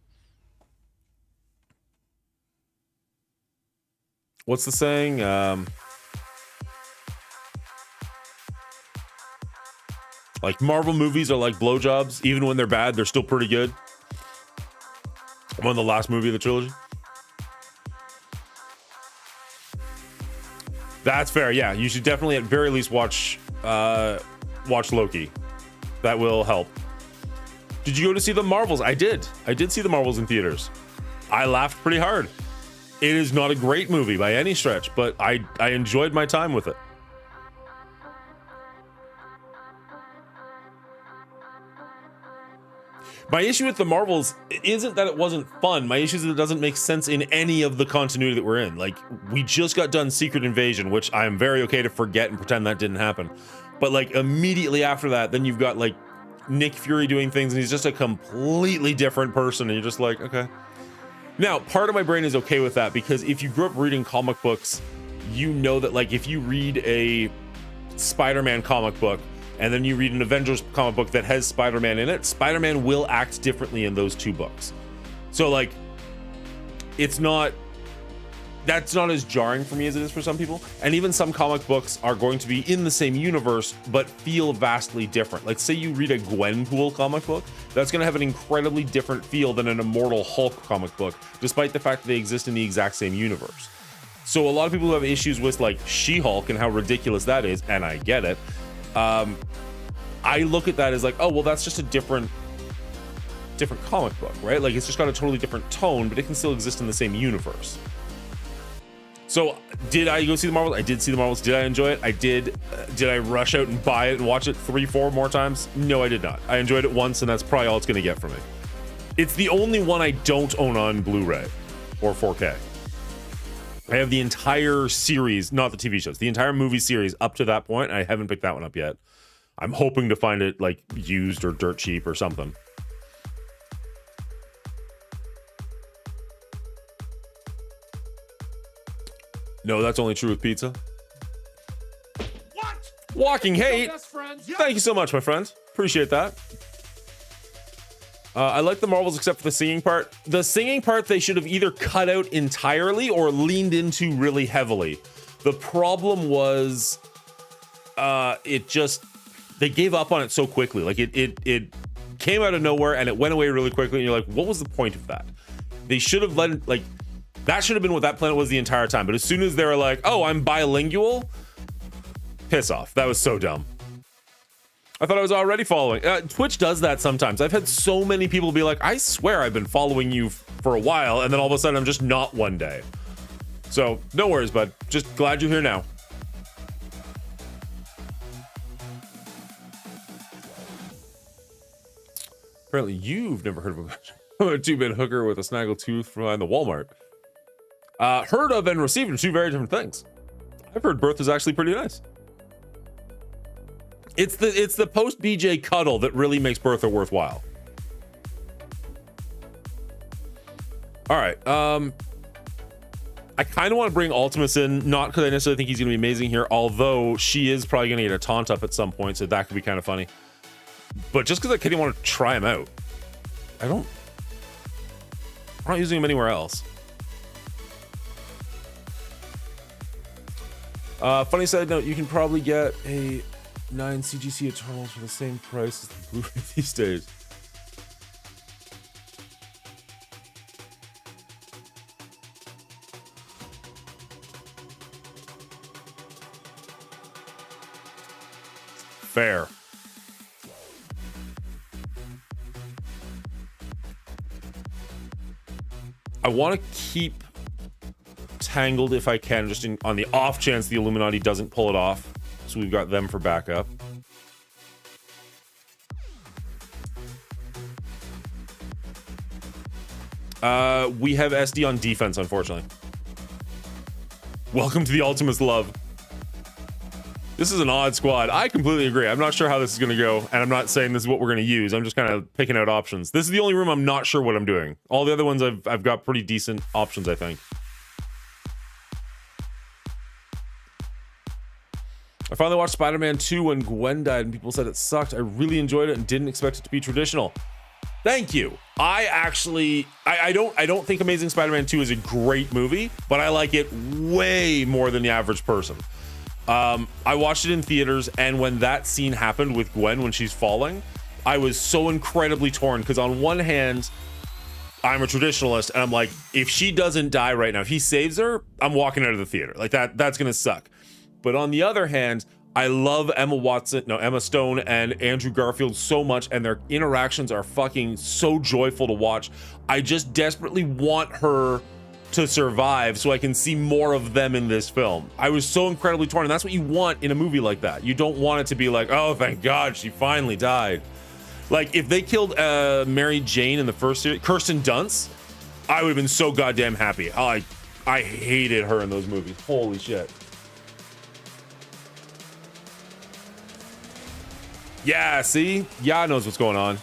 What's the saying? Like, Marvel movies are like blowjobs. Even when they're bad, they're still pretty good. One of the last movie of the trilogy. That's fair. Yeah, you should definitely at very least watch Loki. That will help. Did you go to see the Marvels? I did see the Marvels in theaters. I laughed pretty hard. It is not a great movie by any stretch, but I enjoyed my time with it. My issue with the Marvels isn't that it wasn't fun. My issue is that it doesn't make sense in any of the continuity that we're in. Like, we just got done Secret Invasion, which I am very okay to forget and pretend that didn't happen. But like immediately after that, then you've got like Nick Fury doing things and he's just a completely different person. And you're just like, okay. Now, part of my brain is okay with that because if you grew up reading comic books, you know that like if you read a Spider-Man comic book, and then you read an Avengers comic book that has Spider-Man in it, Spider-Man will act differently in those two books. So like, that's not as jarring for me as it is for some people. And even some comic books are going to be in the same universe, but feel vastly different. Like, say you read a Gwenpool comic book, that's gonna have an incredibly different feel than an Immortal Hulk comic book, despite the fact that they exist in the exact same universe. So a lot of people who have issues with like She-Hulk and how ridiculous that is, and I get it, I look at that as like, oh, well, that's just a different comic book, right? Like, it's just got a totally different tone, but it can still exist in the same universe. So did I go see the Marvels? I did see the Marvels. Did I enjoy it? I did. Did I rush out and buy it and watch it 3-4 more times? No, I did not. I enjoyed it once, and that's probably all it's going to get from me. It's the only one I don't own on Blu-ray or 4K. I have the entire series, not the TV shows, the entire movie series up to that point. I haven't picked that one up yet. I'm hoping to find it like used or dirt cheap or something. No, that's only true with pizza. What? Walking hate. Best friends. Yeah. Thank you so much, my friend. Appreciate that. I like the Marvels except for the singing part. The singing part they should have either cut out entirely or leaned into really heavily. The problem was they gave up on it so quickly. Like it came out of nowhere and it went away really quickly, and you're like, what was the point of that? They should have let it, like, that should have been what that planet was the entire time. But as soon as they were like, oh, I'm bilingual, piss off. That was so dumb. I thought I was already following. Twitch does that sometimes. I've had so many people be like, I swear I've been following you for a while, and then all of a sudden I'm just not one day. So no worries, bud. Just glad you're here now. Apparently you've never heard of a 2-bit hooker with a snaggle tooth behind the Walmart. Heard of and received are two very different things. I've heard birth is actually pretty nice. It's the post BJ cuddle that really makes Bertha worthwhile. All right. I kind of want to bring Ultimus in, not because I necessarily think he's going to be amazing here, although she is probably going to get a taunt up at some point, so that could be kind of funny. But just because I kind of want to try him out. I'm not using him anywhere else. Funny side note, you can probably get a 9 CGC Eternals for the same price as the Blu-ray these days. Fair. I want to keep Tangled if I can, just on the off chance the Illuminati doesn't pull it off. So we've got them for backup. We have SD on defense, unfortunately. Welcome to the Ultimus love. This is an odd squad. I completely agree. I'm not sure how this is going to go, and I'm not saying this is what we're going to use. I'm just kind of picking out options. This is the only room I'm not sure what I'm doing. All the other ones I've got pretty decent options, I think. I finally watched Spider-Man 2 when Gwen died and people said it sucked. I really enjoyed it and didn't expect it to be traditional. Thank you. I don't think Amazing Spider-Man 2 is a great movie, but I like it way more than the average person. I watched it in theaters, and when that scene happened with Gwen when she's falling, I was so incredibly torn, because on one hand, I'm a traditionalist, and I'm like, if she doesn't die right now, if he saves her, I'm walking out of the theater. Like that's gonna suck. But on the other hand, I love Emma Stone and Andrew Garfield so much, and their interactions are fucking so joyful to watch. I just desperately want her to survive so I can see more of them in this film. I was so incredibly torn, and that's what you want in a movie like that. You don't want it to be like, oh, thank God she finally died. Like, if they killed Mary Jane in the first series, Kirsten Dunst, I would have been so goddamn happy. I hated her in those movies. Holy shit. Yeah, see? Yeah, knows what's going on.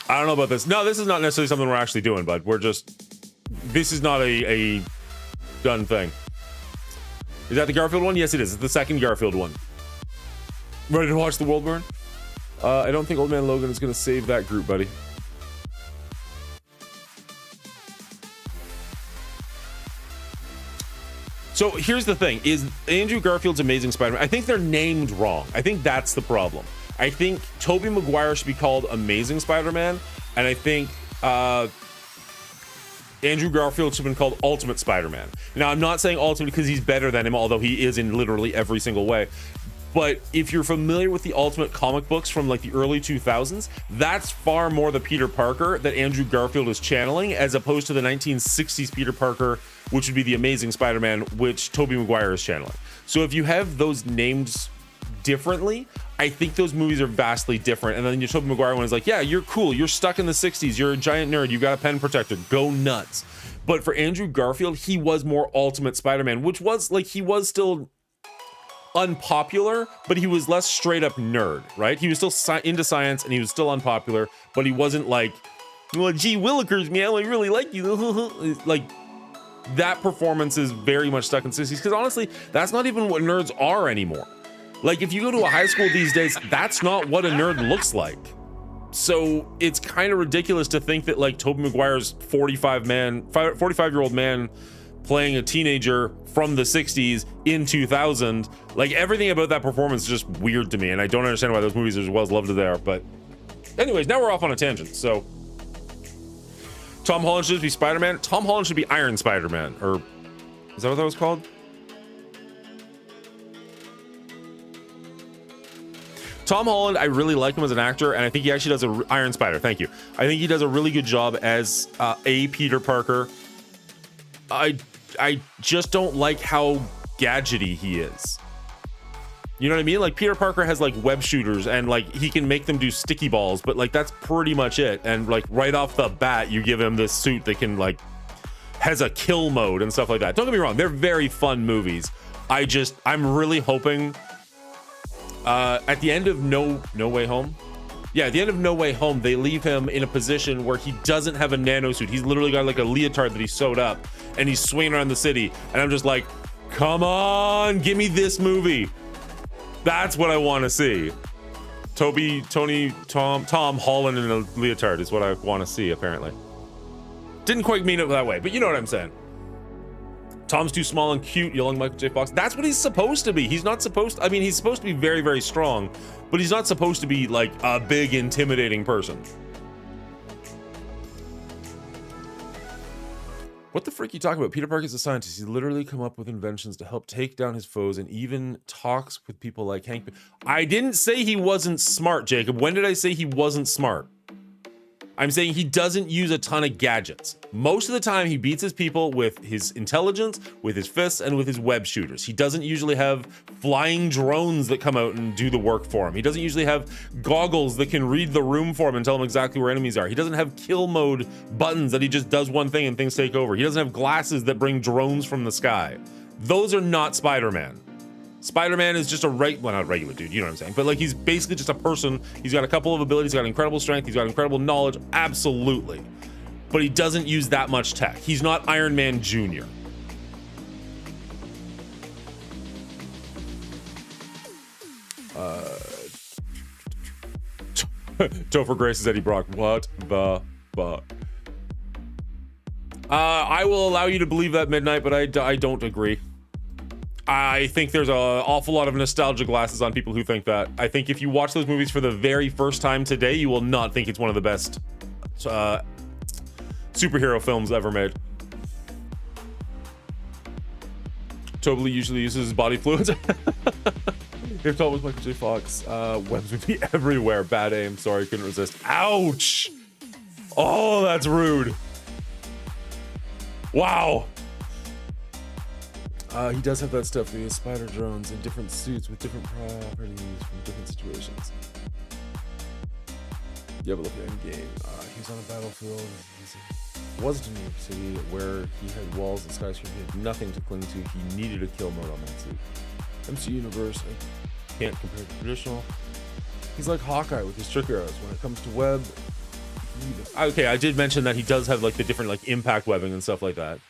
I don't know about this. No, this is not necessarily something we're actually doing, but this is not a done thing. Is that the Garfield one? Yes, it is. It's the second Garfield one. Ready to watch the world burn? I don't think Old Man Logan is going to save that group, buddy. So here's the thing, is Andrew Garfield's Amazing Spider-Man, I think they're named wrong. I think that's the problem. I think Tobey Maguire should be called Amazing Spider-Man, and I think Andrew Garfield should have been called Ultimate Spider-Man. Now, I'm not saying Ultimate because he's better than him, although he is in literally every single way. But if you're familiar with the Ultimate comic books from like the early 2000s, that's far more the Peter Parker that Andrew Garfield is channeling, as opposed to the 1960s Peter Parker, which would be the Amazing Spider-Man, which Tobey Maguire is channeling. So if you have those named differently, I think those movies are vastly different. And then your Tobey Maguire one is like, yeah, you're cool, you're stuck in the 60s, you're a giant nerd, you got a pen protector, go nuts. But for Andrew Garfield, he was more Ultimate Spider-Man, which was like, he was still unpopular, but he was less straight up nerd, right? He was still into science and he was still unpopular, but he wasn't like, well, gee willikers, man, I really like you. Like, that performance is very much stuck in 60s, because honestly, that's not even what nerds are anymore. Like, if you go to a high school these days, that's not what a nerd looks like. So it's kind of ridiculous to think that like Tobey Maguire's 45-year-old man playing a teenager from the 60s in 2000, like everything about that performance is just weird to me, and I don't understand why those movies are as well as loved there. But anyways, now we're off on a tangent. So Tom Holland should be Spider-Man. Tom Holland should be Iron Spider-Man, or is that what that was called? Tom Holland, I really like him as an actor, and I think he actually does Iron Spider. Thank you. I think he does a really good job as a Peter Parker. I just don't like how gadgety he is. You know what I mean? Like, Peter Parker has like web shooters and like he can make them do sticky balls, but like that's pretty much it. And like right off the bat, you give him this suit that can like has a kill mode and stuff like that. Don't get me wrong, they're very fun movies. I'm really hoping at the end of No Way Home. Yeah, at the end of No Way Home, they leave him in a position where he doesn't have a nano suit. He's literally got like a leotard that he sewed up, and he's swinging around the city. And I'm just like, come on, give me this movie. That's what I want to see. Tom Holland in a leotard is what I want to see, apparently. Didn't quite mean it that way, but you know what I'm saying. Tom's too small and cute, yelling Michael J. Fox. That's what he's supposed to be. He's not supposed to, I mean, he's supposed to be very, very strong, but he's not supposed to be like a big, intimidating person. What the frick are you talking about? Peter Parker's a scientist. He's literally come up with inventions to help take down his foes and even talks with people like Hank. I didn't say he wasn't smart, Jacob. When did I say he wasn't smart? I'm saying he doesn't use a ton of gadgets. Most of the time, he beats his people with his intelligence, with his fists, and with his web shooters. He doesn't usually have flying drones that come out and do the work for him. He doesn't usually have goggles that can read the room for him and tell him exactly where enemies are. He doesn't have kill mode buttons that he just does one thing and things take over. He doesn't have glasses that bring drones from the sky. Those are not Spider-Man. Spider-Man is just well, not regular dude, you know what I'm saying, but like he's basically just a person. He's got a couple of abilities, he's got incredible strength, he's got incredible knowledge, absolutely. But he doesn't use that much tech. He's not Iron Man Jr. Topher Grace is Eddie Brock. What the fuck? I will allow you to believe that, Midnight, but I don't agree. I think there's an awful lot of nostalgia glasses on people who think that. I think if you watch those movies for the very first time today, you will not think it's one of the best superhero films ever made. Totally usually uses his body fluids. If Tom was Michael J. Fox, webs would be everywhere. Bad aim. Sorry, couldn't resist. Ouch! Oh, that's rude. Wow. He does have that stuff. He has spider drones in different suits with different properties from different situations. Yeah, but look at Endgame. He was on a battlefield. He wasn't in New York City where he had walls and skyscrapers. He had nothing to cling to. He needed a kill mode on that suit. MC Universe, I can't compare to traditional. He's like Hawkeye with his trick arrows. When it comes to web, okay, I did mention that he does have like the different like impact webbing and stuff like that.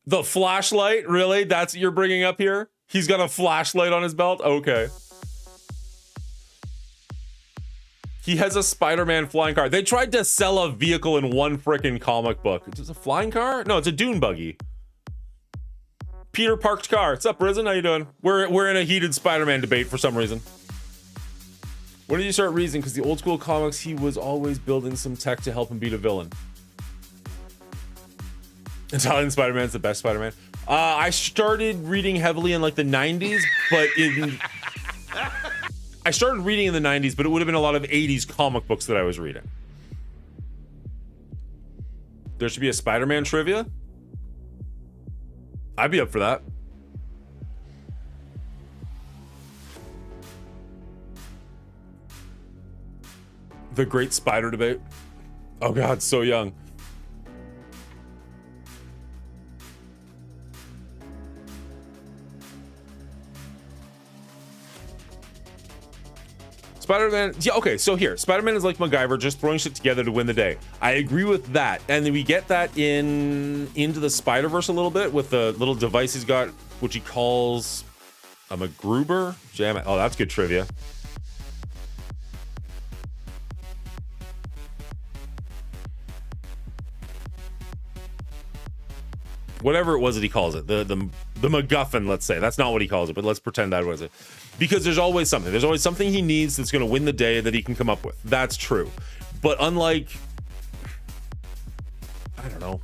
The flashlight, really? That's what you're bringing up here? He's got a flashlight on his belt? Okay. He has a Spider-Man flying car. They tried to sell a vehicle in one freaking comic book. It's a flying car? No, it's a dune buggy. Peter parked car. What's up, Risen? How you doing? We're in a heated Spider-Man debate for some reason. When did you start reasoning? Because the old school comics, he was always building some tech to help him beat a villain. Italian Spider-Man's the best Spider-Man. I started reading heavily in like the 90s, but I started reading in the 90s, but it would have been a lot of 80s comic books that I was reading. There should be a Spider-Man trivia. I'd be up for that. The great spider debate. Oh god, so young. Spider-Man, yeah, okay, so here, Spider-Man is like MacGyver, just throwing shit together to win the day. I agree with that, and then we get that into the Spider-Verse a little bit with the little device he's got, which he calls a MacGruber. Jam it. Oh, that's good trivia. Whatever it was that he calls it, the MacGuffin, let's say. That's not what he calls it, but let's pretend that was it. Because there's always something. There's always something he needs that's going to win the day that he can come up with. That's true. But unlike, I don't know.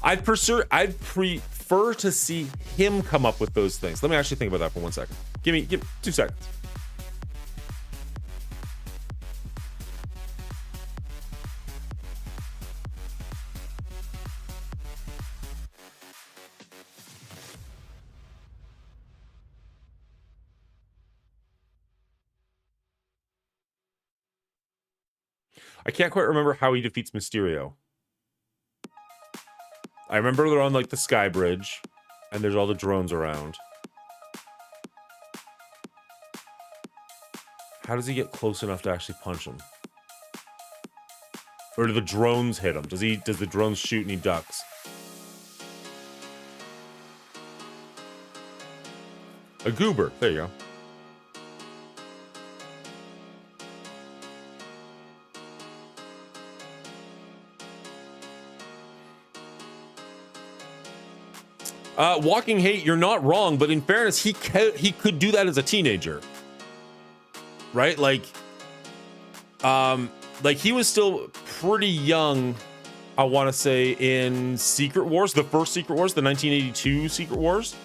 I'd prefer to see him come up with those things. Let me actually think about that for 1 second. Give 2 seconds. I can't quite remember how he defeats Mysterio. I remember they're on like the sky bridge and there's all the drones around. How does he get close enough to actually punch him? Or do the drones hit him? Does the drones shoot and he ducks? A goober. There you go. Walking Hate, you're not wrong, but in fairness, he could do that as a teenager, right? Like he was still pretty young, I want to say, in Secret Wars, the first Secret Wars, the 1982 Secret Wars,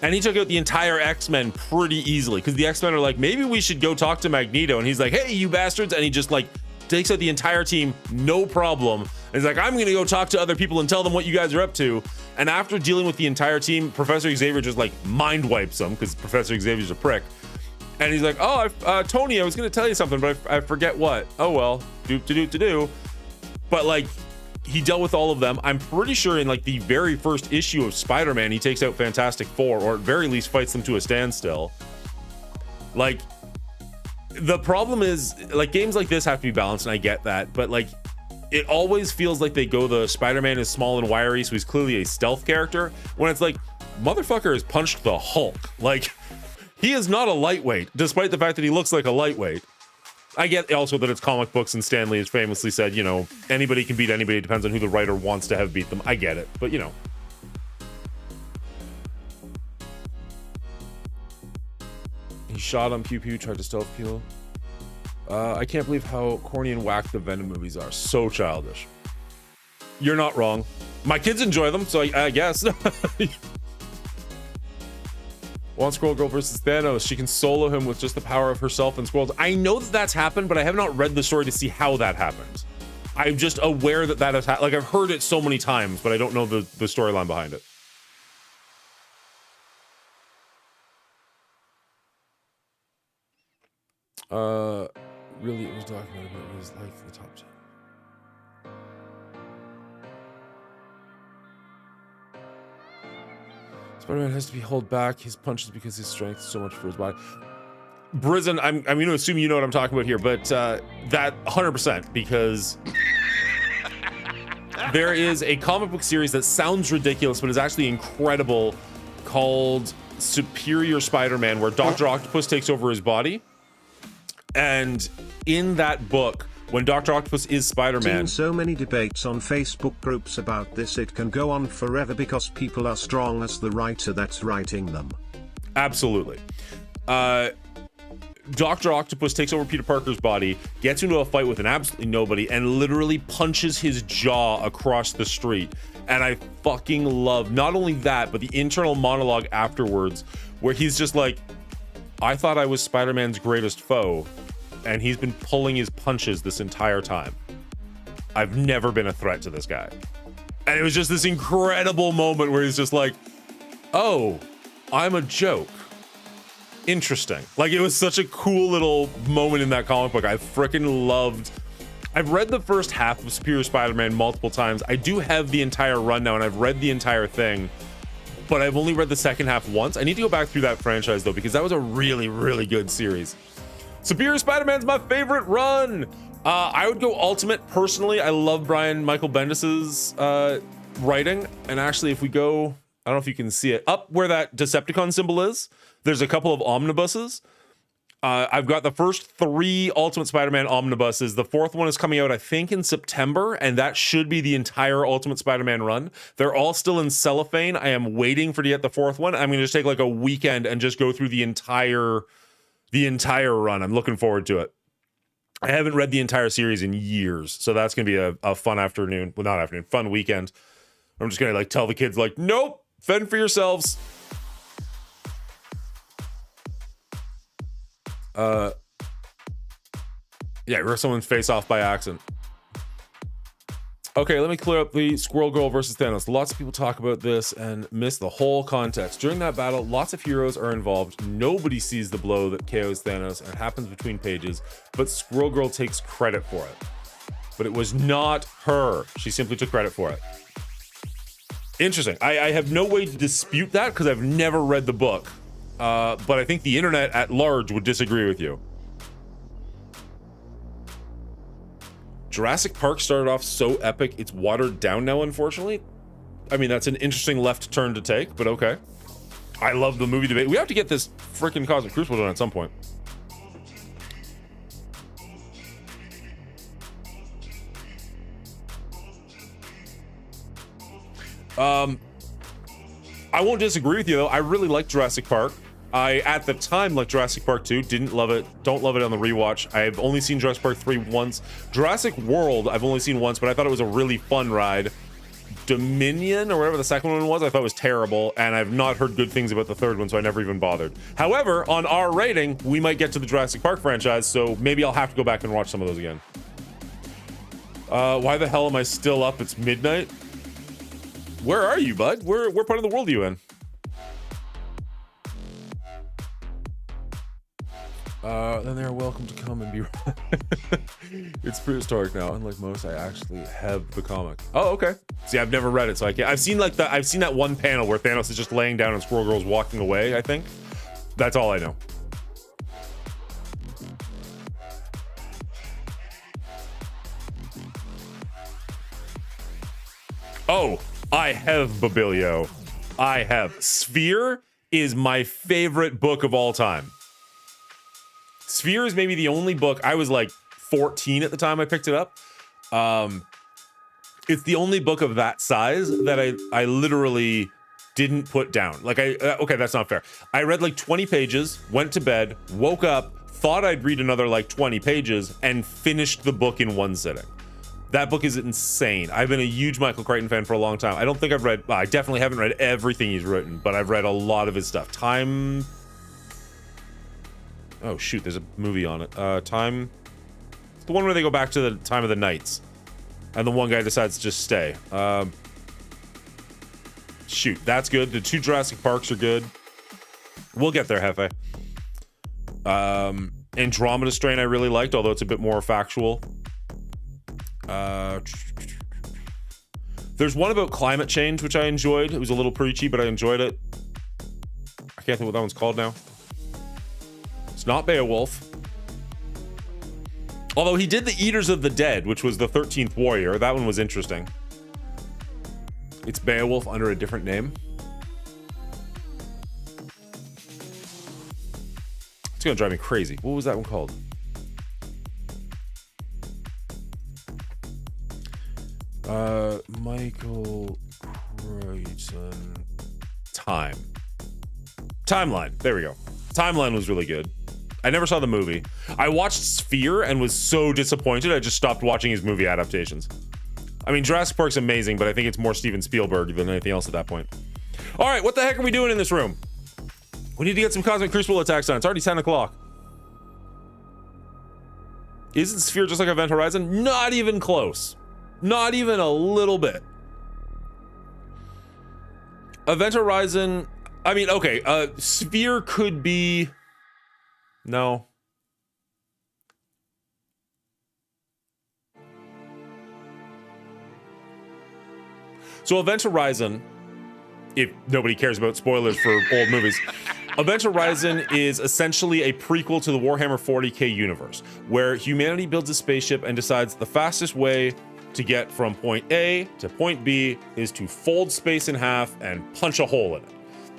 and he took out the entire X-Men pretty easily, because the X-Men are like, maybe we should go talk to Magneto, and he's like, hey, you bastards, and he just like takes out the entire team, no problem. And he's like, I'm gonna go talk to other people and tell them what you guys are up to. And after dealing with the entire team, Professor Xavier just like mind wipes them, because Professor Xavier's a prick. And he's like, oh, Tony, I was gonna tell you something, but I forget what. Oh well, do. But like, he dealt with all of them. I'm pretty sure in like the very first issue of Spider-Man, he takes out Fantastic Four, or at very least fights them to a standstill. Like, the problem is, like, games like this have to be balanced, and I get that, but like, it always feels like they go the Spider-Man is small and wiry, so he's clearly a stealth character, when it's like, motherfucker has punched the Hulk. Like, he is not a lightweight, despite the fact that he looks like a lightweight. I get also that it's comic books, and Stan Lee has famously said, you know, anybody can beat anybody, it depends on who the writer wants to have beat them. I get it, but you know. He shot on Pew Pew, tried to stealth kill. I can't believe how corny and whack the Venom movies are. So childish. You're not wrong. My kids enjoy them, so I guess. One Squirrel Girl versus Thanos. She can solo him with just the power of herself and squirrels. I know that that's happened, but I have not read the story to see how that happened. I'm just aware that has happened. Like, I've heard it so many times, but I don't know the storyline behind it. Really, it was documented, but it was like the top 10. Spider-Man has to be held back his punches because his strength is so much for his body. Brizen, I'm going to assume you know what I'm talking about here, but that 100%, because there is a comic book series that sounds ridiculous, but is actually incredible, called Superior Spider-Man, where Dr. Octopus takes over his body. And in that book, when Dr. Octopus is Spider-Man... Seen so many debates on Facebook groups about this, it can go on forever because people are strong as the writer that's writing them. Absolutely. Dr. Octopus takes over Peter Parker's body, gets into a fight with an absolutely nobody, and literally punches his jaw across the street. And I fucking love not only that, but the internal monologue afterwards, where he's just like, I thought I was Spider-Man's greatest foe, and he's been pulling his punches this entire time. I've never been a threat to this guy. And it was just this incredible moment where he's just like, oh, I'm a joke. Interesting. Like, it was such a cool little moment in that comic book. I freaking loved. I've read the first half of Superior Spider-Man multiple times. I do have the entire run now, and I've read the entire thing, but I've only read the second half once. I need to go back through that franchise, though, because that was a really, really good series. Superior Spider-Man's my favorite run. I would go Ultimate personally. I love Brian Michael Bendis's writing. And actually, if we go, I don't know if you can see it, up where that Decepticon symbol is, there's a couple of omnibuses. I've got the first 3 Ultimate Spider-Man omnibuses. The 4th one is coming out, I think, in September, and that should be the entire Ultimate Spider-Man run. They're all still in cellophane. I am waiting to get the 4th one. I'm going to just take like a weekend and just go through the entire run. I'm looking forward to it. I haven't read the entire series in years, so that's going to be a fun afternoon. Well, not afternoon, fun weekend. I'm just going to like tell the kids like, nope, fend for yourselves. Yeah, rip someone's face off by accident. Okay, let me clear up the Squirrel Girl versus Thanos. Lots of people talk about this and miss the whole context. During that battle, lots of heroes are involved. Nobody sees the blow that KOs Thanos, and it happens between pages, but Squirrel Girl takes credit for it. But it was not her. She simply took credit for it. Interesting. I have no way to dispute that because I've never read the book. But I think the internet at large would disagree with you. Jurassic Park started off so epic, it's watered down now, unfortunately. I mean, that's an interesting left turn to take, but okay. I love the movie debate. We have to get this freaking Cosmic Crucible done at some point. I won't disagree with you, though. I really like Jurassic Park. I, at the time, liked Jurassic Park 2. Didn't love it. Don't love it on the rewatch. I've only seen Jurassic Park 3 once. Jurassic World, I've only seen once, but I thought it was a really fun ride. Dominion, or whatever the second one was, I thought was terrible, and I've not heard good things about the third one, so I never even bothered. However, on our rating, we might get to the Jurassic Park franchise, so maybe I'll have to go back and watch some of those again. Why the hell am I still up? It's midnight. Where are you, bud? Where part of the world are you in? Then they're welcome to come and be. It's prehistoric now. Unlike most, I actually have the comic. Oh, okay. See, I've never read it, so I can't. I've seen that one panel where Thanos is just laying down and Squirrel Girl's walking away. I think that's all I know. Oh, I have Babilio. I have. Sphere is my favorite book of all time. Sphere is maybe the only book. I was like 14 at the time I picked it up. It's the only book of that size that I literally didn't put down. Like okay, that's not fair. I read like 20 pages, went to bed, woke up, thought I'd read another like 20 pages, and finished the book in one sitting. That book is insane. I've been a huge Michael Crichton fan for a long time. I don't think I've read, I definitely haven't read everything he's written, but I've read a lot of his stuff. Oh shoot, there's a movie on it. Time, it's the one where they go back to the time of the Knights, and the one guy decides to just stay. Shoot, that's good. The 2 Jurassic Parks are good. We'll get there, Hefe. Andromeda Strain I really liked, although it's a bit more factual. There's one about climate change which I enjoyed. It was a little preachy, but I enjoyed it. I can't think what that one's called now. It's not Beowulf. Although he did the Eaters of the Dead, which was the 13th Warrior. That one was interesting. It's Beowulf under a different name. It's gonna drive me crazy. What was that one called? Michael Crichton. Timeline. There we go. Timeline was really good. I never saw the movie. I watched Sphere and was so disappointed I just stopped watching his movie adaptations. I mean, Jurassic Park's amazing, but I think it's more Steven Spielberg than anything else at that point. All right, what the heck are we doing in this room? We need to get some Cosmic Crucible attacks done. It's already 10 o'clock. Isn't Sphere just like Event Horizon? Not even close. Not even a little bit. Event Horizon, I mean, okay, Sphere could be, no. So Event Horizon, if nobody cares about spoilers for old movies, Event Horizon is essentially a prequel to the Warhammer 40k universe, where humanity builds a spaceship and decides the fastest way to get from point A to point B is to fold space in half and punch a hole in it.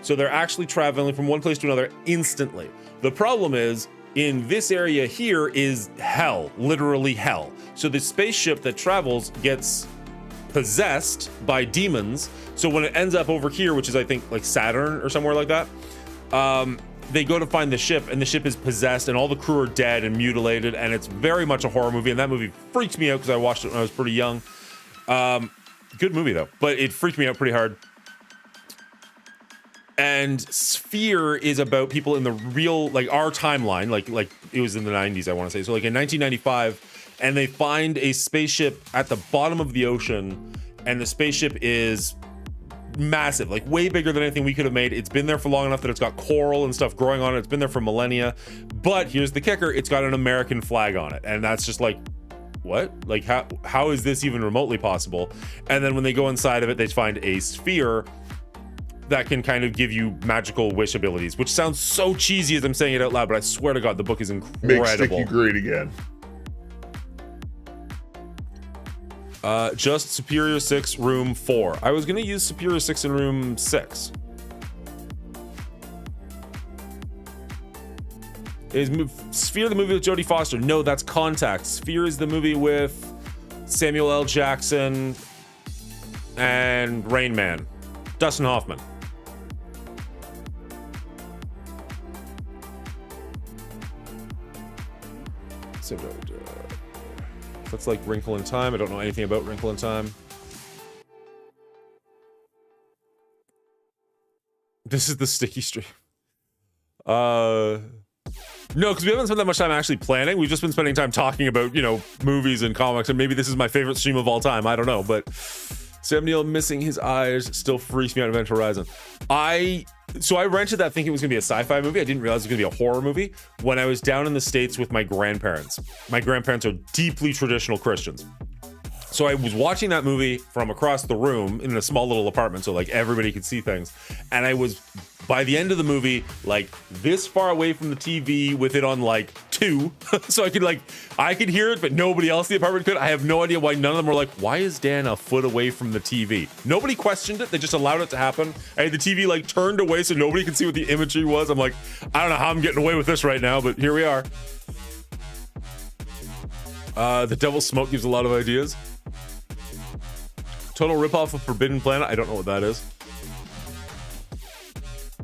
So they're actually traveling from one place to another instantly. The problem is, in this area here is hell, literally hell. So the spaceship that travels gets possessed by demons. So when it ends up over here, which is I think like Saturn or somewhere like that, they go to find the ship, and the ship is possessed, and all the crew are dead and mutilated, and it's very much a horror movie. And that movie freaks me out because I watched it when I was pretty young. Good movie though, but it freaked me out pretty hard. And Sphere is about people in the real, like our timeline, like it was in the 90s, I want to say. So like in 1995, and they find a spaceship at the bottom of the ocean, and the spaceship is massive, like way bigger than anything we could have made. It's been there for long enough that it's got coral and stuff growing on it. It's been there for millennia. But here's the kicker, it's got an American flag on it. And that's just like, what? Like how is this even remotely possible? And then when they go inside of it, they find a sphere that can kind of give you magical wish abilities, which sounds so cheesy as I'm saying it out loud, but I swear to God, the book is incredible. Make Sticky great again. Just Superior 6, Room 4. I was gonna use Superior 6 in Room 6. Is Sphere the movie with Jodie Foster? No, that's Contact. Sphere is the movie with Samuel L. Jackson and Rain Man. Dustin Hoffman. So that's like Wrinkle in Time. I don't know anything about Wrinkle in Time. This is the sticky stream. No, because we haven't spent that much time actually planning. We've just been spending time talking about, you know, movies and comics, and maybe this is my favorite stream of all time. I don't know, but Sam Neill missing his eyes still freaks me out. Event Horizon. So I rented that thinking it was gonna be a sci-fi movie. I didn't realize it was gonna be a horror movie when I was down in the States with my grandparents. My grandparents are deeply traditional Christians. So I was watching that movie from across the room in a small little apartment, so like everybody could see things. And I was, by the end of the movie, like this far away from the TV with it on like 2. So I could hear it, but nobody else in the apartment could. I have no idea why none of them were like, why is Dan a foot away from the TV? Nobody questioned it. They just allowed it to happen. I had the TV like turned away so nobody could see what the imagery was. I'm like, I don't know how I'm getting away with this right now, but here we are. The Devil's Smoke gives a lot of ideas. Total ripoff of Forbidden Planet. I don't know what that is.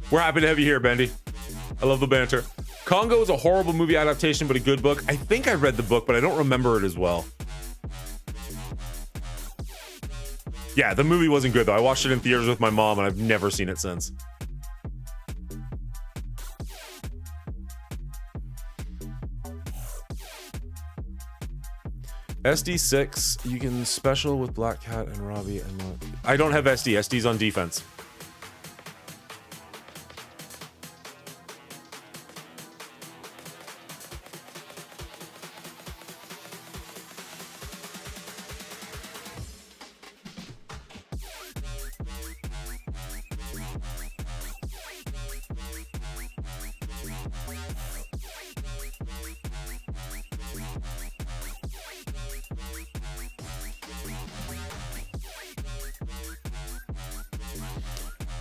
We're happy to have you here, Bendy. I love the banter. Congo is a horrible movie adaptation, but a good book. I think I read the book, but I don't remember it as well. Yeah, the movie wasn't good, though. I watched it in theaters with my mom, and I've never seen it since. SD6, you can special with Black Cat and Robbie and I don't have SD. SD's on defense.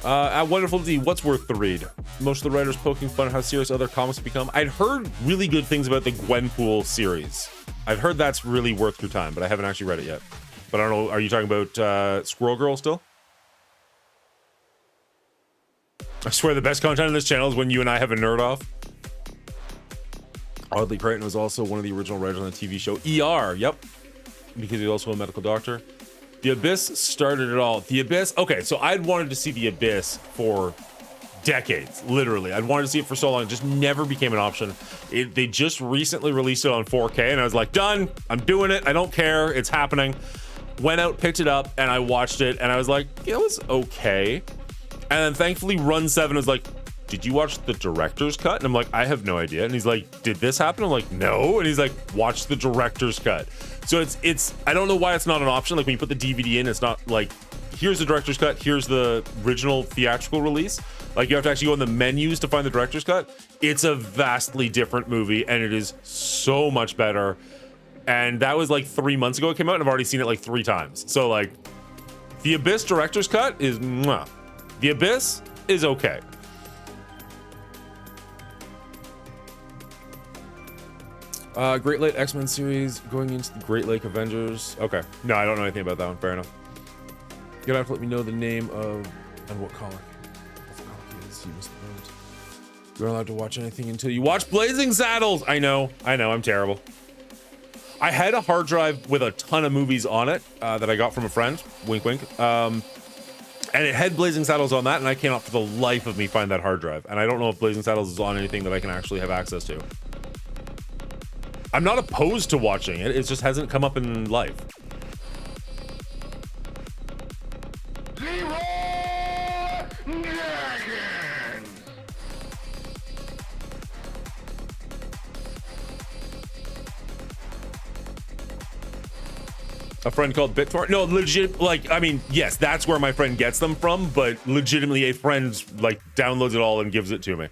At Wonderful D, what's worth the read? Most of the writers poking fun at how serious other comics become. I'd heard really good things about the Gwenpool series. I've heard that's really worth your time, but I haven't actually read it yet. But I don't know, are you talking about Squirrel Girl still? I swear the best content on this channel is when you and I have a nerd off. Audley Creighton was also one of the original writers on the TV show ER, yep. Because he's also a medical doctor. The Abyss started it all. The Abyss, okay, so I'd wanted to see The Abyss for decades, literally. I'd wanted to see it for so long, it just never became an option. They just recently released it on 4K, and I was like, done, I'm doing it, I don't care, it's happening. Went out, picked it up, and I watched it, and I was like, it was okay. And then thankfully Run 7 is like, did you watch the director's cut? And I'm like, I have no idea. And he's like, did this happen? I'm like, no. And he's like, watch the director's cut. So it's I don't know why it's not an option. Like when you put the DVD in, it's not like, here's the director's cut, here's the original theatrical release. Like you have to actually go in the menus to find the director's cut. It's a vastly different movie and it is so much better. And that was like 3 months ago it came out and I've already seen it like 3 times. So like the Abyss director's cut is mwah. The Abyss is okay. Great Lake X-Men series going into the Great Lake Avengers. Okay. No, I don't know anything about that one. Fair enough. You're gonna have to let me know the name of and what comic. What the comic is. You missed the boat. You're not allowed to watch anything until you watch Blazing Saddles. I know. I'm terrible. I had a hard drive with a ton of movies on it that I got from a friend. Wink, wink. And it had Blazing Saddles on that, and I cannot for the life of me find that hard drive. And I don't know if Blazing Saddles is on anything that I can actually have access to. I'm not opposed to watching it. It just hasn't come up in life. A friend called BitTorrent? No, legit, like, I mean, yes, that's where my friend gets them from, but legitimately a friend, like, downloads it all and gives it to me.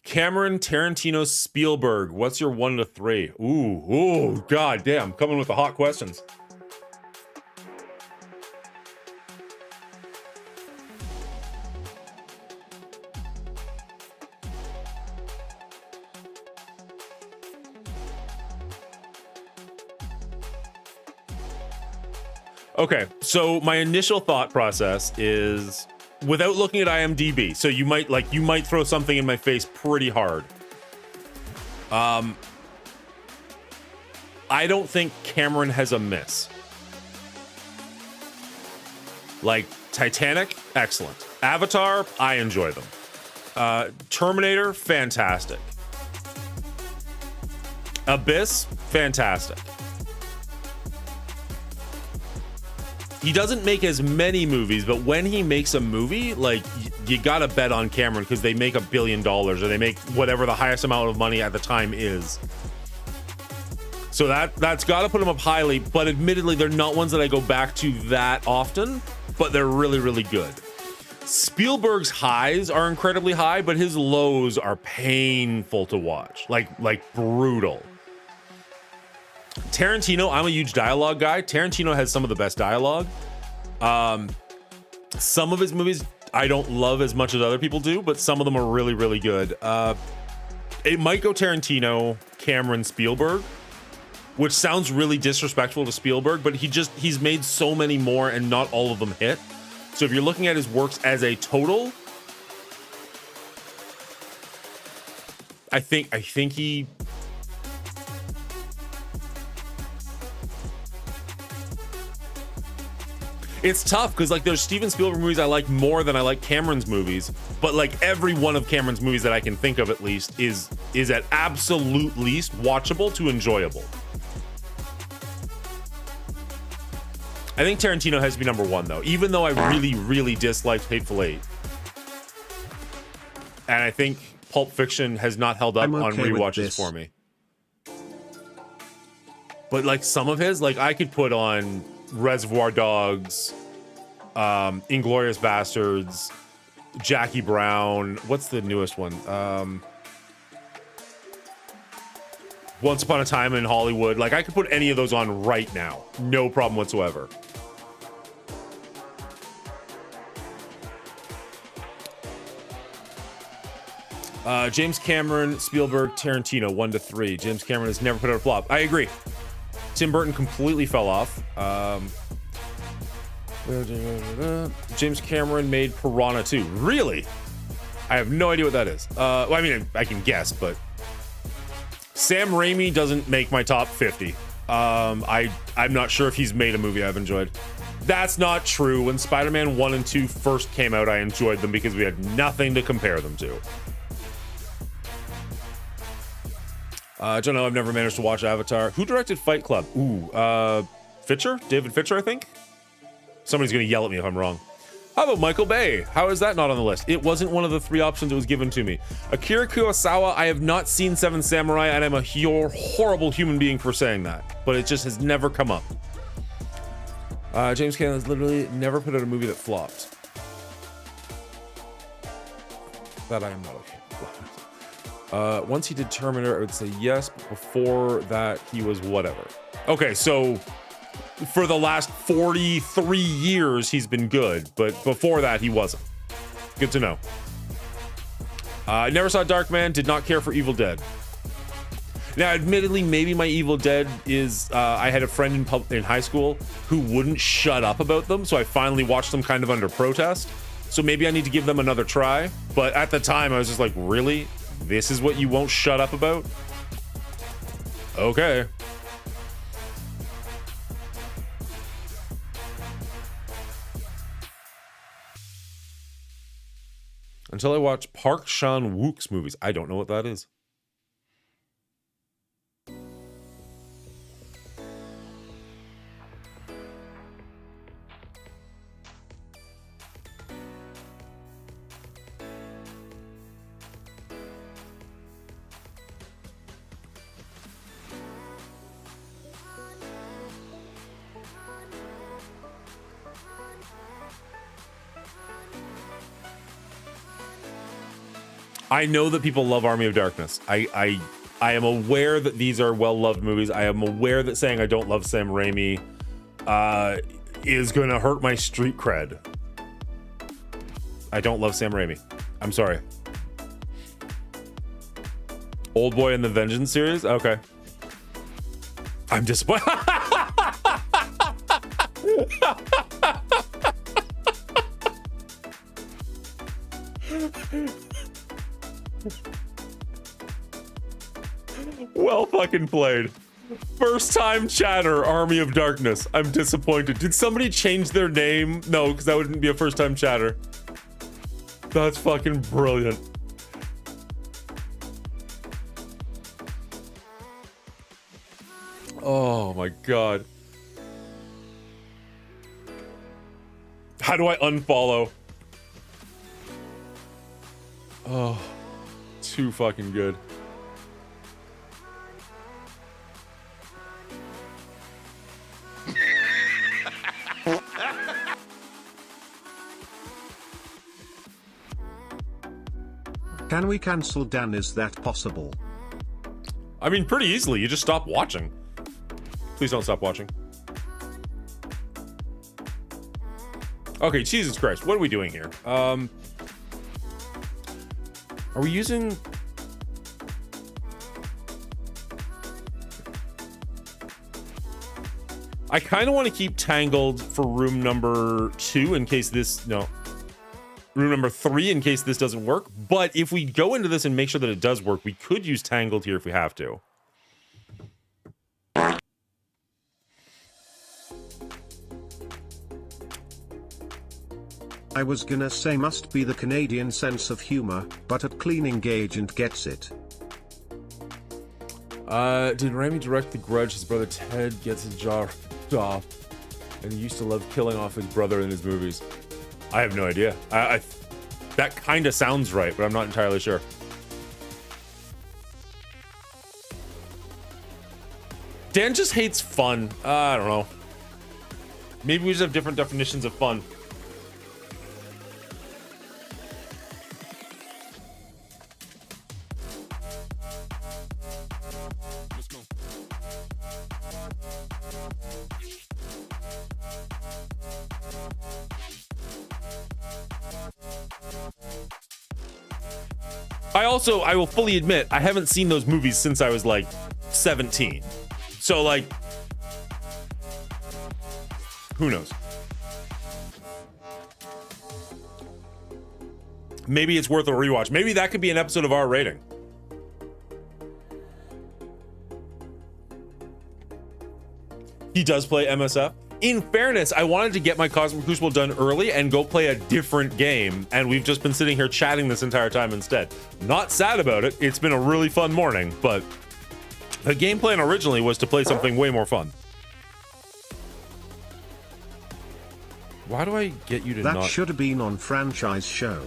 Cameron, Tarantino, Spielberg. What's your 1 to 3? Ooh, god damn, coming with the hot questions. Okay, so my initial thought process is without looking at IMDb. So you might throw something in my face pretty hard. I don't think Cameron has a miss. Like Titanic, excellent. Avatar, I enjoy them. Terminator, fantastic. Abyss, fantastic. He doesn't make as many movies, but when he makes a movie, like, you gotta bet on Cameron because they make $1 billion or they make whatever the highest amount of money at the time is. So that's gotta put him up highly, but admittedly, they're not ones that I go back to that often, but they're really, really good. Spielberg's highs are incredibly high, but his lows are painful to watch, like brutal. Tarantino, I'm a huge dialogue guy. Tarantino has some of the best dialogue. Some of his movies I don't love as much as other people do, but some of them are really, really good. It might go Tarantino, Cameron, Spielberg, which sounds really disrespectful to Spielberg, but he's made so many more and not all of them hit. So if you're looking at his works as a total, I think he... It's tough because like there's Steven Spielberg movies I like more than I like Cameron's movies, but like every one of Cameron's movies that I can think of at least is at absolute least watchable to enjoyable. I think Tarantino has to be number 1 though, even though I really, really disliked Hateful Eight. And I think Pulp Fiction has not held up on rewatches for me. But like some of his, like I could put on Reservoir Dogs, Inglourious Bastards, Jackie Brown. What's the newest one? Once Upon a Time in Hollywood. Like I could put any of those on right now. No problem whatsoever. James Cameron, Spielberg, Tarantino, 1 to 3. James Cameron has never put out a flop. I agree. Tim Burton completely fell off. James Cameron made Piranha 2. Really? I have no idea what that is. Well, I mean, I can guess, but Sam Raimi doesn't make my top 50. I'm not sure if he's made a movie I've enjoyed. That's not true. When Spider-Man 1 and 2 first came out, I enjoyed them because we had nothing to compare them to. I don't know. I've never managed to watch Avatar. Who directed Fight Club? Ooh, Fincher? David Fincher, I think? Somebody's going to yell at me if I'm wrong. How about Michael Bay? How is that not on the list? It wasn't one of the 3 options that was given to me. Akira Kurosawa, I have not seen Seven Samurai, and I'm a horrible human being for saying that, but it just has never come up. James Cameron has literally never put out a movie that flopped. That I am not okay. Once he did Terminator, I would say yes, but before that, he was whatever. Okay, so for the last 43 years, he's been good, but before that, he wasn't. Good to know. I never saw Darkman, did not care for Evil Dead. Now, admittedly, maybe my Evil Dead is, I had a friend in high school who wouldn't shut up about them, so I finally watched them kind of under protest. So maybe I need to give them another try. But at the time, I was just like, really? This is what you won't shut up about? Okay. Until I watch Park Chan-wook's movies. I don't know what that is. I know that people love Army of Darkness. I am aware that these are well-loved movies. I am aware that saying I don't love Sam Raimi is going to hurt my street cred. I don't love Sam Raimi. I'm sorry. Old Boy and the Vengeance series? Okay. I'm disappointed. Well fucking played. First time chatter, Army of Darkness. I'm disappointed. Did somebody change their name? No, because that wouldn't be a first time chatter. That's fucking brilliant. Oh my god. How do I unfollow? Oh, too fucking good. Can we cancel Dan? Is that possible? I mean, pretty easily. You just stop watching. Please don't stop watching. Okay, Jesus Christ. What are we doing here? Are we using... I kind of want to keep Tangled for room number 2 in case this... No. Room number 3 in case this doesn't work. But if we go into this and make sure that it does work, we could use Tangled here if we have to. I was gonna say must be the Canadian sense of humor, but at cleaning agent gets it. Did Raimi direct The Grudge? His brother Ted gets a job off, and he used to love killing off his brother in his movies. I have no idea. That kind of sounds right, but I'm not entirely sure. Dan just hates fun. I don't know. Maybe we just have different definitions of fun. I will fully admit, I haven't seen those movies since I was like 17. So like, who knows? Maybe it's worth a rewatch. Maybe that could be an episode of our rating. He does play MSF. In fairness, I wanted to get my Cosmic Crucible done early and go play a different game, and we've just been sitting here chatting this entire time instead. Not sad about it. It's been a really fun morning, but the game plan originally was to play something way more fun. Why do I get you to That not? should have been on franchise show.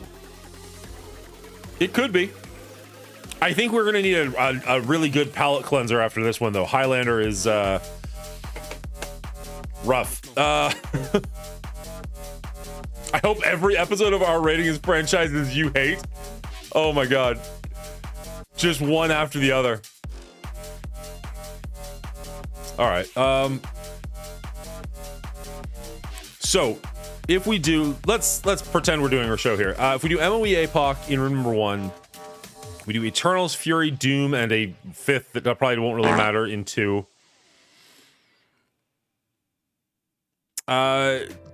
It could be. I think we're gonna need a really good palate cleanser after this one, though. Highlander is rough. I hope every episode of our rating is franchises you hate. Oh my god. Just one after the other. All right. So if we do, let's pretend we're doing our show here. If we do MOE APOC in room number 1, we do Eternals, Fury, Doom, and a 5th that probably won't really matter in 2.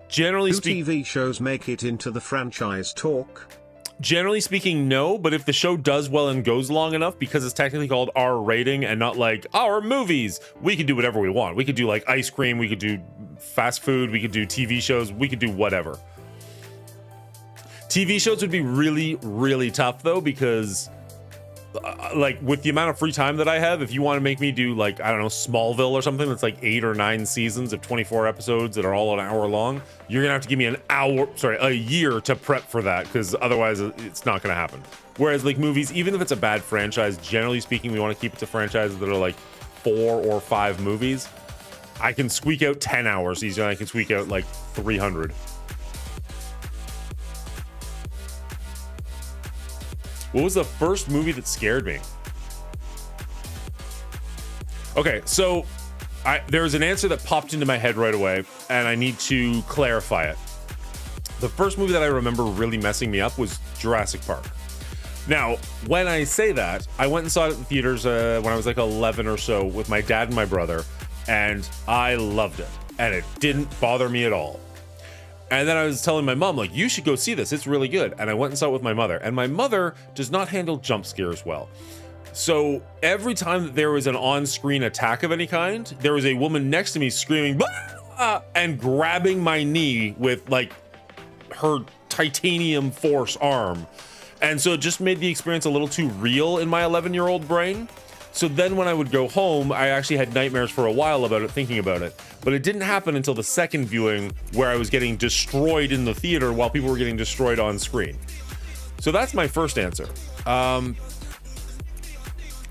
Generally Do speaking, TV shows make it into the franchise talk? generally speaking, no. But if the show does well and goes long enough, because it's technically called R rating and not like our movies, we can do whatever we want. We could do like ice cream, we could do fast food, we could do TV shows, we could do whatever. TV shows would be really, really tough though, because like with the amount of free time that I have, if you want to make me do like, I don't know, Smallville or something that's like 8 or 9 seasons of 24 episodes that are all an hour long, you're gonna have to give me a year to prep for that, because otherwise it's not gonna happen. Whereas like movies, even if it's a bad franchise, generally speaking, we want to keep it to franchises that are like 4 or 5 movies. I can squeak out 10 hours easier than I can squeak out like 300. What was the first movie that scared me? Okay, so there was an answer that popped into my head right away, and I need to clarify it. The first movie that I remember really messing me up was Jurassic Park. Now, when I say that, I went and saw it at the theaters when I was like 11 or so with my dad and my brother, and I loved it, and it didn't bother me at all. And then I was telling my mom, like, you should go see this. It's really good. And I went and saw it with my mother. And my mother does not handle jump scares well. So every time that there was an on-screen attack of any kind, there was a woman next to me screaming, "Bah!" and grabbing my knee with like her titanium force arm. And so it just made the experience a little too real in my 11-year-old brain. So then when I would go home, I actually had nightmares for a while about it, thinking about it. But it didn't happen until the second viewing, where I was getting destroyed in the theater while people were getting destroyed on screen. So that's my first answer. I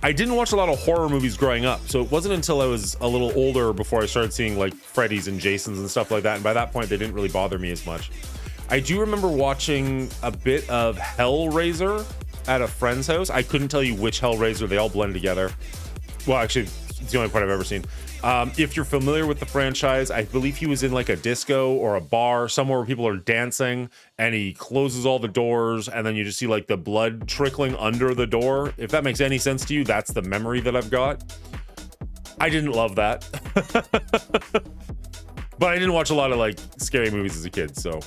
didn't watch a lot of horror movies growing up, so it wasn't until I was a little older before I started seeing like Freddy's and Jason's and stuff like that. And by that point, they didn't really bother me as much. I do remember watching a bit of Hellraiser at a friend's house. I couldn't tell you which Hellraiser, they all blend together. Well, actually, it's the only part I've ever seen. If you're familiar with the franchise, I believe he was in like a disco or a bar somewhere where people are dancing, and he closes all the doors, and then you just see like the blood trickling under the door. If that makes any sense to you, that's the memory that I've got. I didn't love that. But I didn't watch a lot of like scary movies as a kid, so.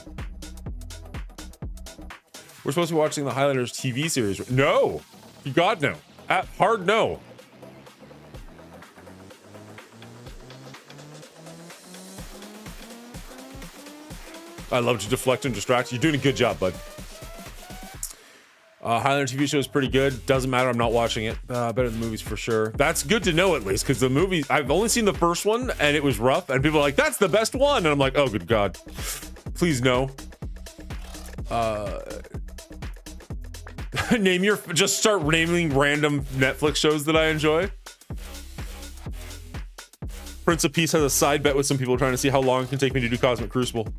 We're supposed to be watching the Highlanders TV series. No! God, no. Hard no. I love to deflect and distract. You're doing a good job, bud. Highlander TV show is pretty good. Doesn't matter. I'm not watching it. Better than the movies for sure. That's good to know, at least, because the movies, I've only seen the first one and it was rough, and people are like, that's the best one. And I'm like, oh, good God. Please no. Just start naming random Netflix shows that I enjoy. Prince of Peace has a side bet with some people trying to see how long it can take me to do Cosmic Crucible.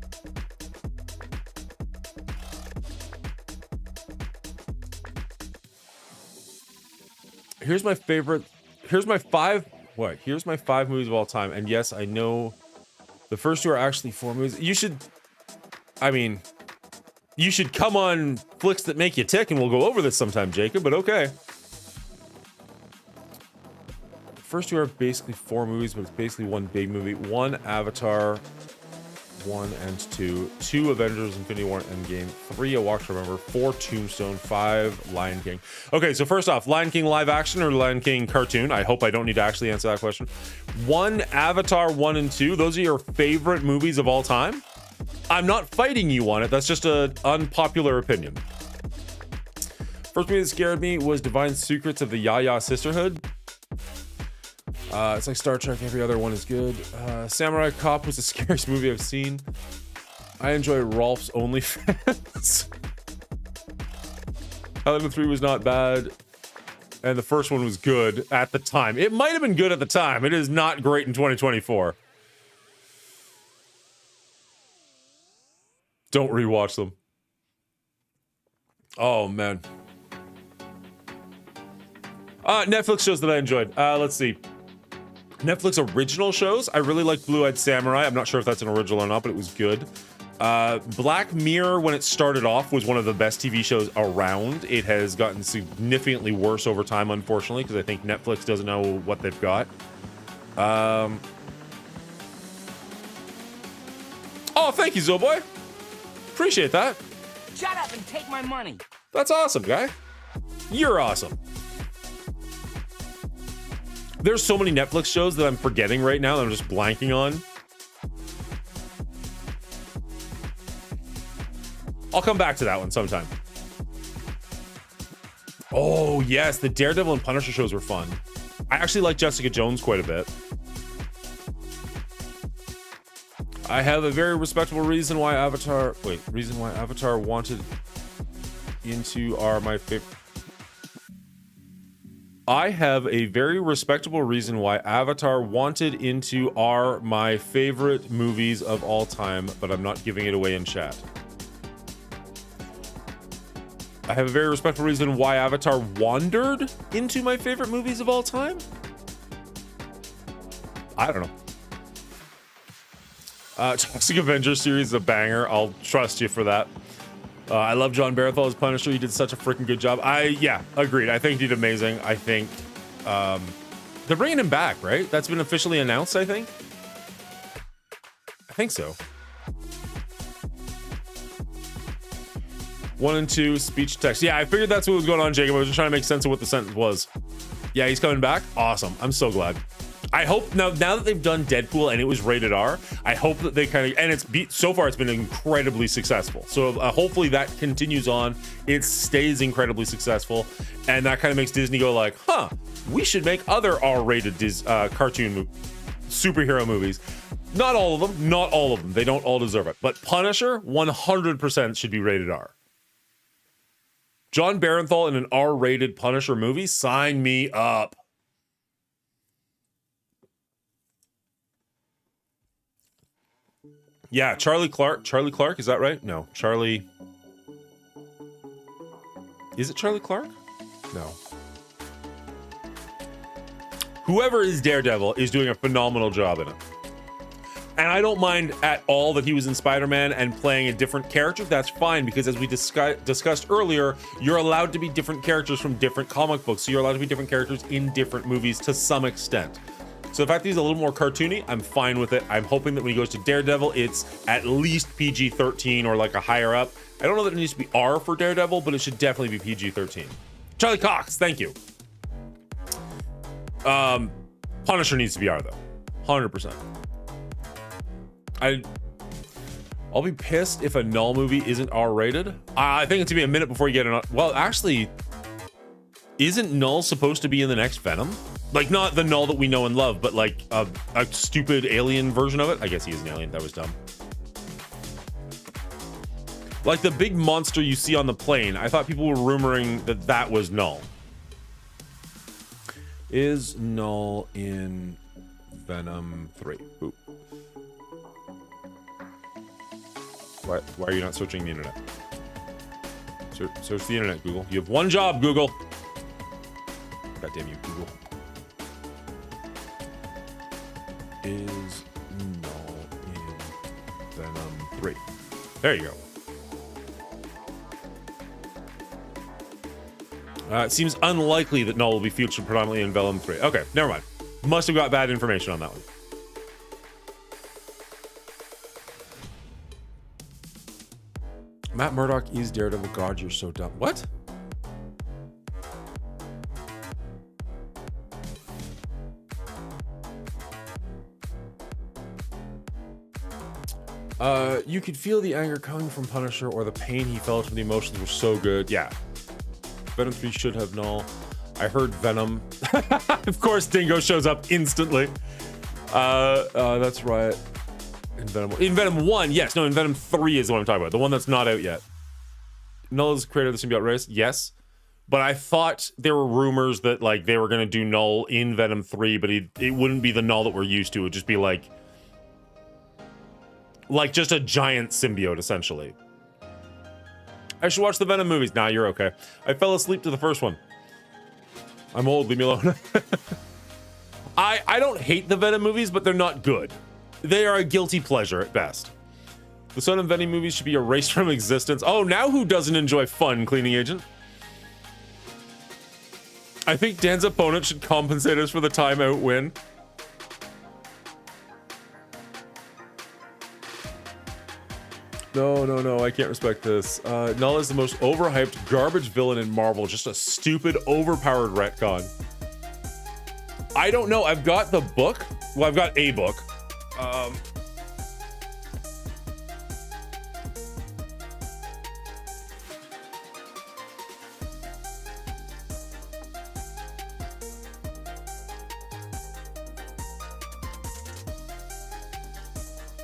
Here's my 5 movies of all time. And yes, I know the first 2 are actually 4 movies. You should come on Flicks That Make You Tick and we'll go over this sometime, Jacob, but okay. The first 2 are basically 4 movies, but it's basically one big movie. 1 Avatar, 1 and 2. 2 Avengers Infinity War Endgame. 3 A Walk to Remember. 4 Tombstone. 5 Lion King. Okay, so first off, Lion King live action or Lion King cartoon? I hope I don't need to actually answer that question. 1 Avatar 1 and 2. Those are your favorite movies of all time? I'm not fighting you on it. That's just an unpopular opinion. First movie that scared me was Divine Secrets of the Yaya Sisterhood. It's like Star Trek. Every other one is good. Samurai Cop was the scariest movie I've seen. I enjoy Rolf's OnlyFans. Highlander 3 was not bad, and the first one was good at the time. It might have been good at the time. It is not great in 2024. Don't rewatch them. Oh, man. Netflix shows that I enjoyed. Let's see. Netflix original shows. I really liked Blue-Eyed Samurai. I'm not sure if that's an original or not, but it was good. Black Mirror, when it started off, was one of the best TV shows around. It has gotten significantly worse over time, unfortunately, because I think Netflix doesn't know what they've got. Oh, thank you, Zoboy. Appreciate that. Shut up and take my money. That's awesome, guy. You're awesome. There's so many Netflix shows that I'm forgetting right now that I'm just blanking on. I'll come back to that one sometime. Oh, yes. The Daredevil and Punisher shows were fun. I actually like Jessica Jones quite a bit. I have a very respectable reason why Avatar... Wait, reason why Avatar wanted into are my favorite... I have a very respectable reason why Avatar wanted into are my favorite movies of all time, but I'm not giving it away in chat. I have a very respectful reason why Avatar wandered into my favorite movies of all time. I don't know. Toxic Avenger series is a banger. I'll trust you for that. I love John Barathol as Punisher. He did such a freaking good job. Yeah, agreed. I think he did amazing. I think they're bringing him back, right? That's been officially announced, I think. I think so. 1 and 2, speech text. Yeah, I figured that's what was going on, Jacob. I was just trying to make sense of what the sentence was. Yeah, he's coming back. Awesome. I'm so glad. I hope now that they've done Deadpool and it was rated R, I hope that they kind of, and so far it's been incredibly successful. So hopefully that continues on. It stays incredibly successful, and that kind of makes Disney go like, huh, we should make other R-rated cartoon superhero movies. Not all of them, not all of them. They don't all deserve it. But Punisher, 100% should be rated R. John Barathol in an R-rated Punisher movie? Sign me up. Yeah, Charlie Clark, is that right? No, Charlie... Is it Charlie Clark? No. Whoever is Daredevil is doing a phenomenal job in it. And I don't mind at all that he was in Spider-Man and playing a different character. That's fine, because as we discussed earlier, you're allowed to be different characters from different comic books. So you're allowed to be different characters in different movies to some extent. So the fact that he's a little more cartoony, I'm fine with it. I'm hoping that when he goes to Daredevil, it's at least PG-13 or like a higher up. I don't know that it needs to be R for Daredevil, but it should definitely be PG-13. Charlie Cox, thank you. Punisher needs to be R though, 100%. I'll be pissed if a Null movie isn't R-rated. I think it's gonna be a minute before you get an... Well, actually, isn't Null supposed to be in the next Venom? Like, not the Null that we know and love, but like a stupid alien version of it. I guess he is an alien. That was dumb. Like the big monster you see on the plane. I thought people were rumoring that that was Null. Is Null in Venom 3? Boop. Why are you not searching the internet? Search the internet, Google. You have one job, Google. God damn you, Google. Is Null in Venom 3? There you go. It seems unlikely that Null will be featured predominantly in Venom 3. Okay, never mind. Must have got bad information on that one. Matt Murdock is Daredevil. God, you're so dumb. What? You could feel the anger coming from Punisher, or the pain he felt from the emotions were so good. Yeah. Venom 3 should have Null. I heard Venom. Of course, Dingo shows up instantly. That's right. In Venom 1, yes. No, in Venom 3 is the one I'm talking about. The one that's not out yet. Null is the creator of the symbiote race, yes. But I thought there were rumors that like they were going to do Null in Venom 3, but it wouldn't be the Null that we're used to. It would just be like just a giant symbiote, essentially. I should watch the Venom movies. Nah, you're okay. I fell asleep to the first one. I'm old, leave me alone. I don't hate the Venom movies, but they're not good. They are a guilty pleasure at best. The Son of Venom movies should be erased from existence. Oh, now who doesn't enjoy fun, Cleaning Agent? I think Dan's opponent should compensate us for the timeout win. No, I can't respect this. Null is the most overhyped garbage villain in Marvel. Just a stupid, overpowered retcon. I don't know. I've got the book. Well, I've got a book.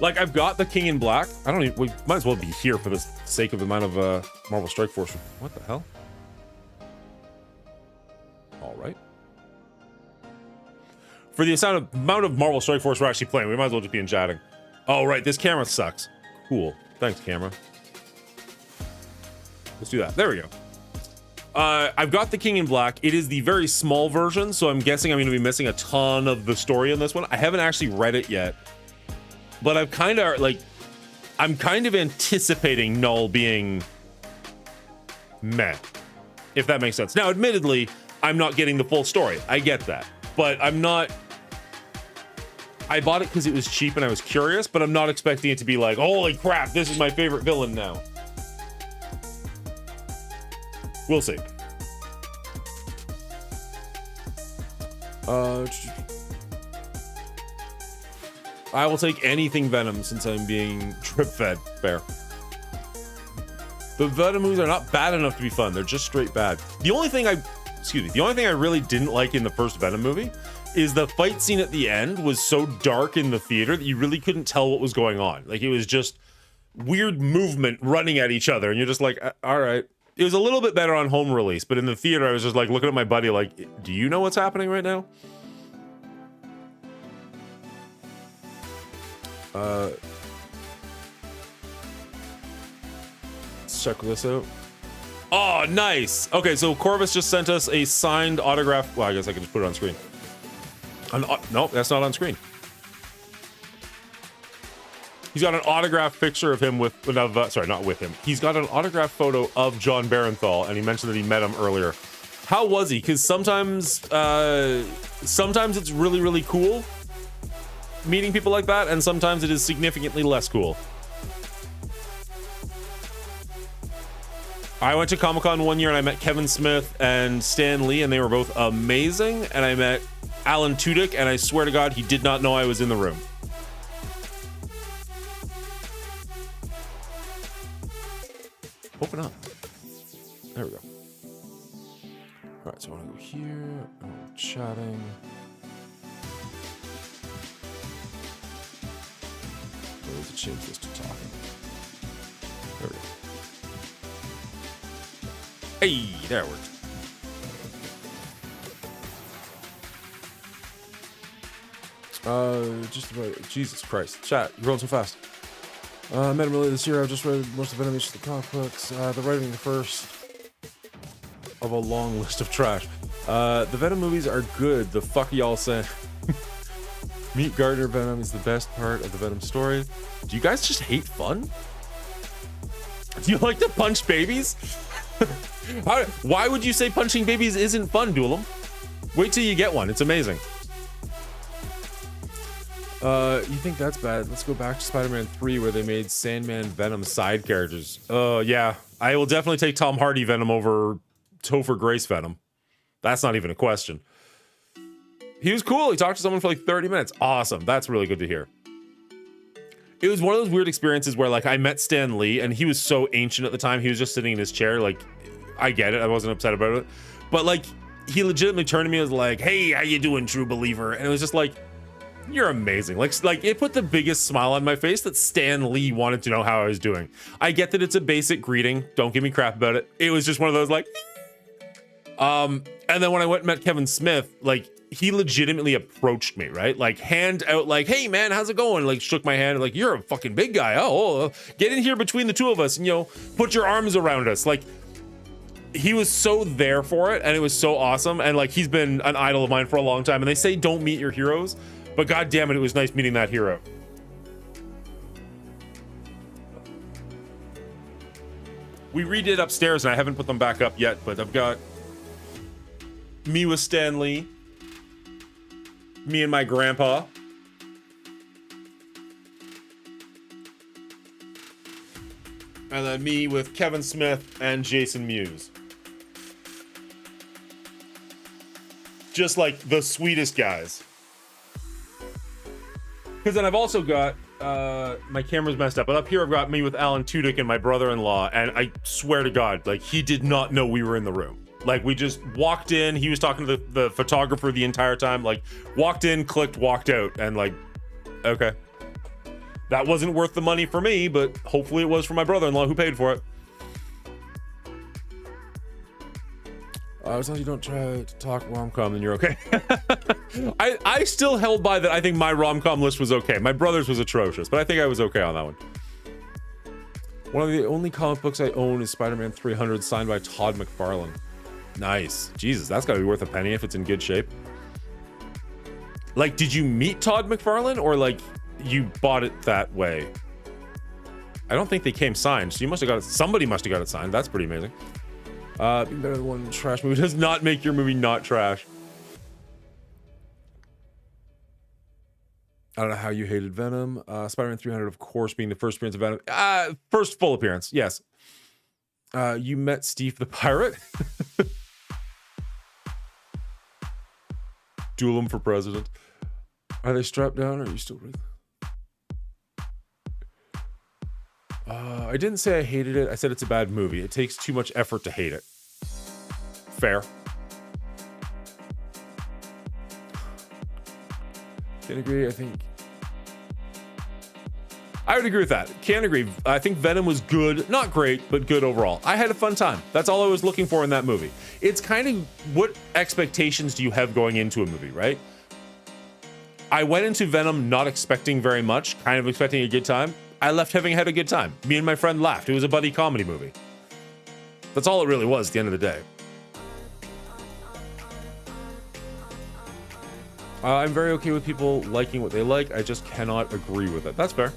Like, I've got the King in Black. I don't even, we might as well be here for the sake of the amount of Marvel Strike Force. What the hell? All right. For the amount of Marvel Strike Force we're actually playing, we might as well just be in chatting. Oh, right, this camera sucks. Cool. Thanks, camera. Let's do that. There we go. I've got the King in Black. It is the very small version, so I'm guessing I'm going to be missing a ton of the story in this one. I haven't actually read it yet. But I'm kind of anticipating Null being meh, if that makes sense. Now, admittedly, I'm not getting the full story. I get that. But I'm not... I bought it because it was cheap and I was curious, but I'm not expecting it to be like, holy crap, this is my favorite villain now. We'll see. I will take anything Venom since I'm being drip-fed. Fair. The Venom movies are not bad enough to be fun. They're just straight bad. The only thing I really didn't like in the first Venom movie is the fight scene at the end was so dark in the theater that you really couldn't tell what was going on. Like, it was just weird movement running at each other, and you're just like, all right. It was a little bit better on home release, but in the theater, I was just like looking at my buddy like, do you know what's happening right now? Let's check this out. Oh, nice. Okay, so Corvus just sent us a signed autograph. Well, I guess I can just put it on screen. Nope, that's not on screen. He's got an autograph picture of him with, sorry, not with him. He's got an autograph photo of John Barenthal, and he mentioned that he met him earlier. How was he? Because sometimes it's really, really cool meeting people like that, and sometimes it is significantly less cool. I went to Comic-Con one year and I met Kevin Smith and Stan Lee, and they were both amazing. And I met Alan Tudyk, and I swear to God, he did not know I was in the room. Open up. There we go. All right, so I want to go here. I'm chatting. To change this to talking. There we go. Hey, there it worked. Just about, Jesus Christ. Chat, you're growing so fast. I met him earlier this year. I've just read most of Venom of the comic books. The writing the first of a long list of trash. The Venom movies are good. The fuck y'all saying? Meet Gardner Venom is the best part of the Venom story. Do you guys just hate fun? Do you like to punch babies? Why would you say punching babies isn't fun, Duelam? Wait till you get one. It's amazing. You think that's bad? Let's go back to Spider-Man 3 where they made Sandman Venom side characters. Yeah. I will definitely take Tom Hardy Venom over Topher Grace Venom. That's not even a question. He was cool. He talked to someone for like 30 minutes. Awesome. That's really good to hear. It was one of those weird experiences where like I met Stan Lee and he was so ancient at the time. He was just sitting in his chair. Like, I get it. I wasn't upset about it. But like, he legitimately turned to me and was like, hey, how you doing, true believer? And it was just like, You're amazing. Like it put the biggest smile on my face that Stan Lee wanted to know how I was doing. I get that it's a basic greeting. Don't give me crap about it. It was just one of those like, and then when I went and met Kevin Smith, like he legitimately approached me, right? Like hand out, like, hey man, how's it going? Like shook my hand, like you're a fucking big guy. Oh, get in here between the two of us and, you know, put your arms around us. Like he was so there for it and it was so awesome. And like, he's been an idol of mine for a long time. And they say, don't meet your heroes, but God damn it, it was nice meeting that hero. We redid upstairs and I haven't put them back up yet, but I've got me with Stan Lee, me and my grandpa, and then me with Kevin Smith and Jason Mewes. Just like the sweetest guys. Because then I've also got, my camera's messed up, but up here I've got me with Alan Tudyk and my brother-in-law, and I swear to God, like he did not know we were in the room. Like we just walked in, he was talking to the photographer the entire time, like walked in, clicked, walked out, and like, okay. That wasn't worth the money for me, but hopefully it was for my brother-in-law who paid for it. As long as you don't try to talk rom-com, then you're okay. I still held by that. I think my rom-com list was okay. My brother's was atrocious, but I think I was okay on that one. One of the only comic books I own is Spider-Man 300, signed by Todd McFarlane. Nice. Jesus, that's gotta be worth a penny if it's in good shape. Like, did you meet Todd McFarlane, or like you bought it that way? I don't think they came signed, so you must have got it. Somebody must have got it signed. That's pretty amazing. Being better than one trash movie does not make your movie not trash. I don't know how you hated Venom. Spider-Man 300, of course, being the first appearance of Venom. First full appearance, yes. You met Steve the Pirate. Duel him for president. Are they strapped down, or are you still breathing? I didn't say I hated it. I said it's a bad movie. It takes too much effort to hate it. Fair. Can agree. I think I would agree with that. Can't agree. I think Venom was good, not great, but good overall. I had a fun time. That's all I was looking for in that movie. It's kind of, what expectations do you have going into a movie, right? I went into Venom not expecting very much, kind of expecting a good time. I left having had a good time. Me and my friend laughed. It was a buddy comedy movie. That's all it really was at the end of the day. I'm very okay with people liking what they like. I just cannot agree with it. That's fair.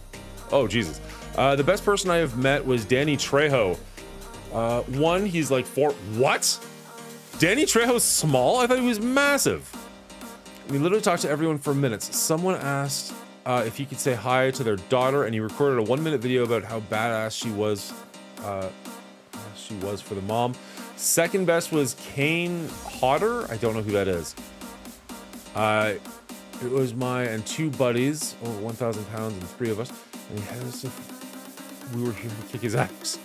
Oh, Jesus. The best person I have met was Danny Trejo. One, he's like 4. What? Danny Trejo's small? I thought he was massive. We literally talked to everyone for minutes. Someone asked if he could say hi to their daughter, and he recorded a 1-minute video about how badass she was for the mom. Second best was Kane Hodder. I don't know who that is. It was and 2 buddies, over 1,000 pounds, and 3 of us. And he had us, we were here to kick his ass.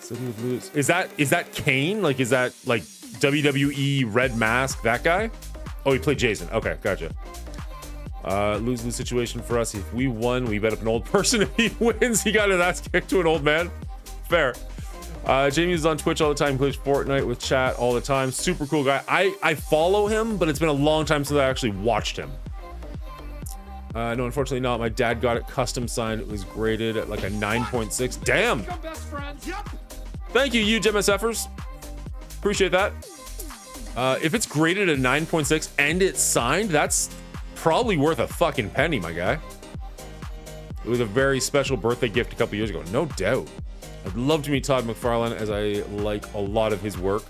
So he would lose. Is that Kane? Like, is that like WWE Red Mask, that guy? Oh, he played Jason. Okay, gotcha. Lose-lose situation for us. If we won, we bet up an old person. If he wins, he got his ass kicked to an old man. Fair. Jamie is on Twitch all the time, plays Fortnite with chat all the time. Super cool guy. I follow him, but it's been a long time since I actually watched him. No, unfortunately not. My dad got it custom signed. It was graded at like a 9.6. Damn. Best friends. Yep. Thank you, MSFers. Appreciate that. If it's graded at 9.6 and it's signed, that's probably worth a fucking penny, my guy. It was a very special birthday gift a couple years ago, no doubt. I'd love to meet Todd McFarlane, as I like a lot of his work.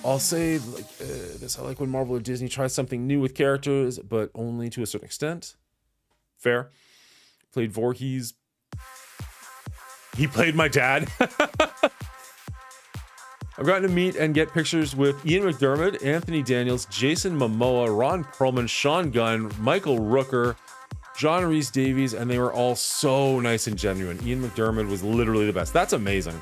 I'll say like this: I like when Marvel or Disney tries something new with characters, but only to a certain extent. Fair. Played Voorhees. He played my dad. I've gotten to meet and get pictures with Ian McDermott, Anthony Daniels, Jason Momoa, Ron Perlman, Sean Gunn, Michael Rooker, John Rhys Davies, and they were all so nice and genuine. Ian McDermott was literally the best. That's amazing.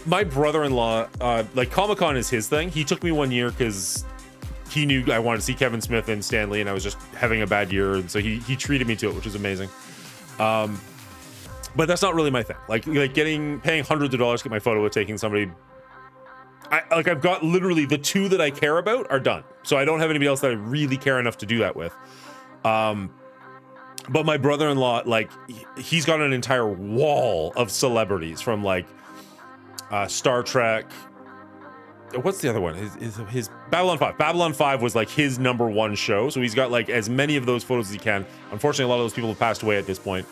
My brother-in-law, like Comic-Con is his thing. He took me one year because he knew I wanted to see Kevin Smith and Stan Lee, and I was just having a bad year, and so he treated me to it, which was amazing. But that's not really my thing. Like paying hundreds of dollars to get my photo with taking somebody. I've got literally the two that I care about are done, so I don't have anybody else that I really care enough to do that with. But my brother-in-law, like, he's got an entire wall of celebrities from like Star Trek. What's the other one? His Babylon 5. Babylon 5 was like his #1 show, so he's got like as many of those photos as he can. Unfortunately, a lot of those people have passed away at this point.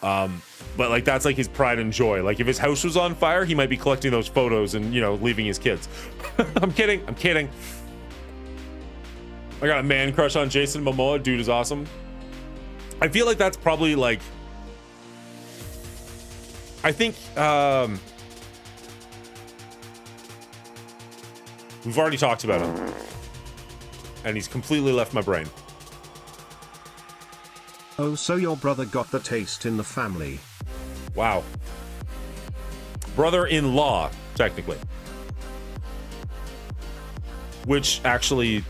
But like that's like his pride and joy. Like if his house was on fire, he might be collecting those photos and, you know, leaving his kids. I'm kidding. I got a man crush on Jason Momoa. Dude is awesome. I feel like that's probably like, I think we've already talked about him, and he's completely left my brain. Oh, so your brother got the taste in the family. Wow. Brother-in-law, technically. Which actually,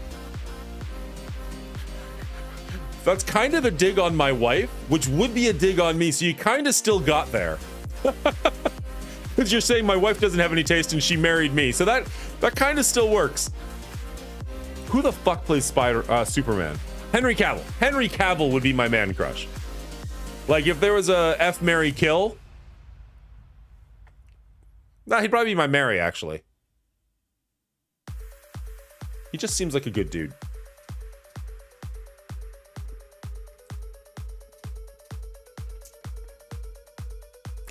that's kind of a dig on my wife, which would be a dig on me, so you kind of still got there. Because you're saying my wife doesn't have any taste and she married me, so that kind of still works. Who the fuck plays Superman? Henry Cavill. Henry Cavill would be my man crush. Like if there was a F, marry, kill. Nah, he'd probably be my Mary, actually. He just seems like a good dude.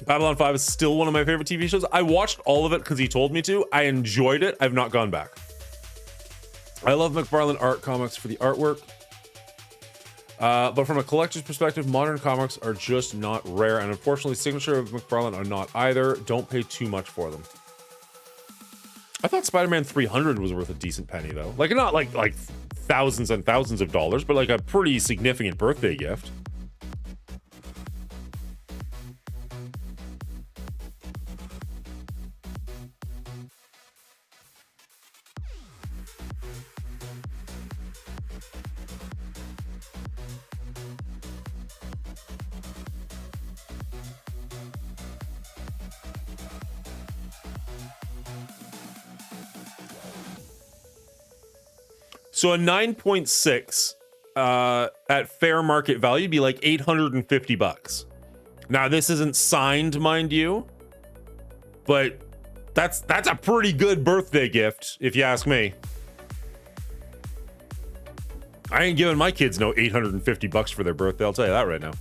Babylon 5 is still one of my favorite TV shows. I watched all of it because he told me to. I enjoyed it. I've not gone back. I love McFarlane art comics for the artwork. But from a collector's perspective, modern comics are just not rare. And unfortunately, signature of McFarlane are not either. Don't pay too much for them. I thought Spider-Man 300 was worth a decent penny, though. Like, not like thousands and thousands of dollars, but like a pretty significant birthday gift. So a 9.6 at fair market value would be like $850. Now this isn't signed, mind you, but that's a pretty good birthday gift, if you ask me. I ain't giving my kids no $850 for their birthday, I'll tell you that right now.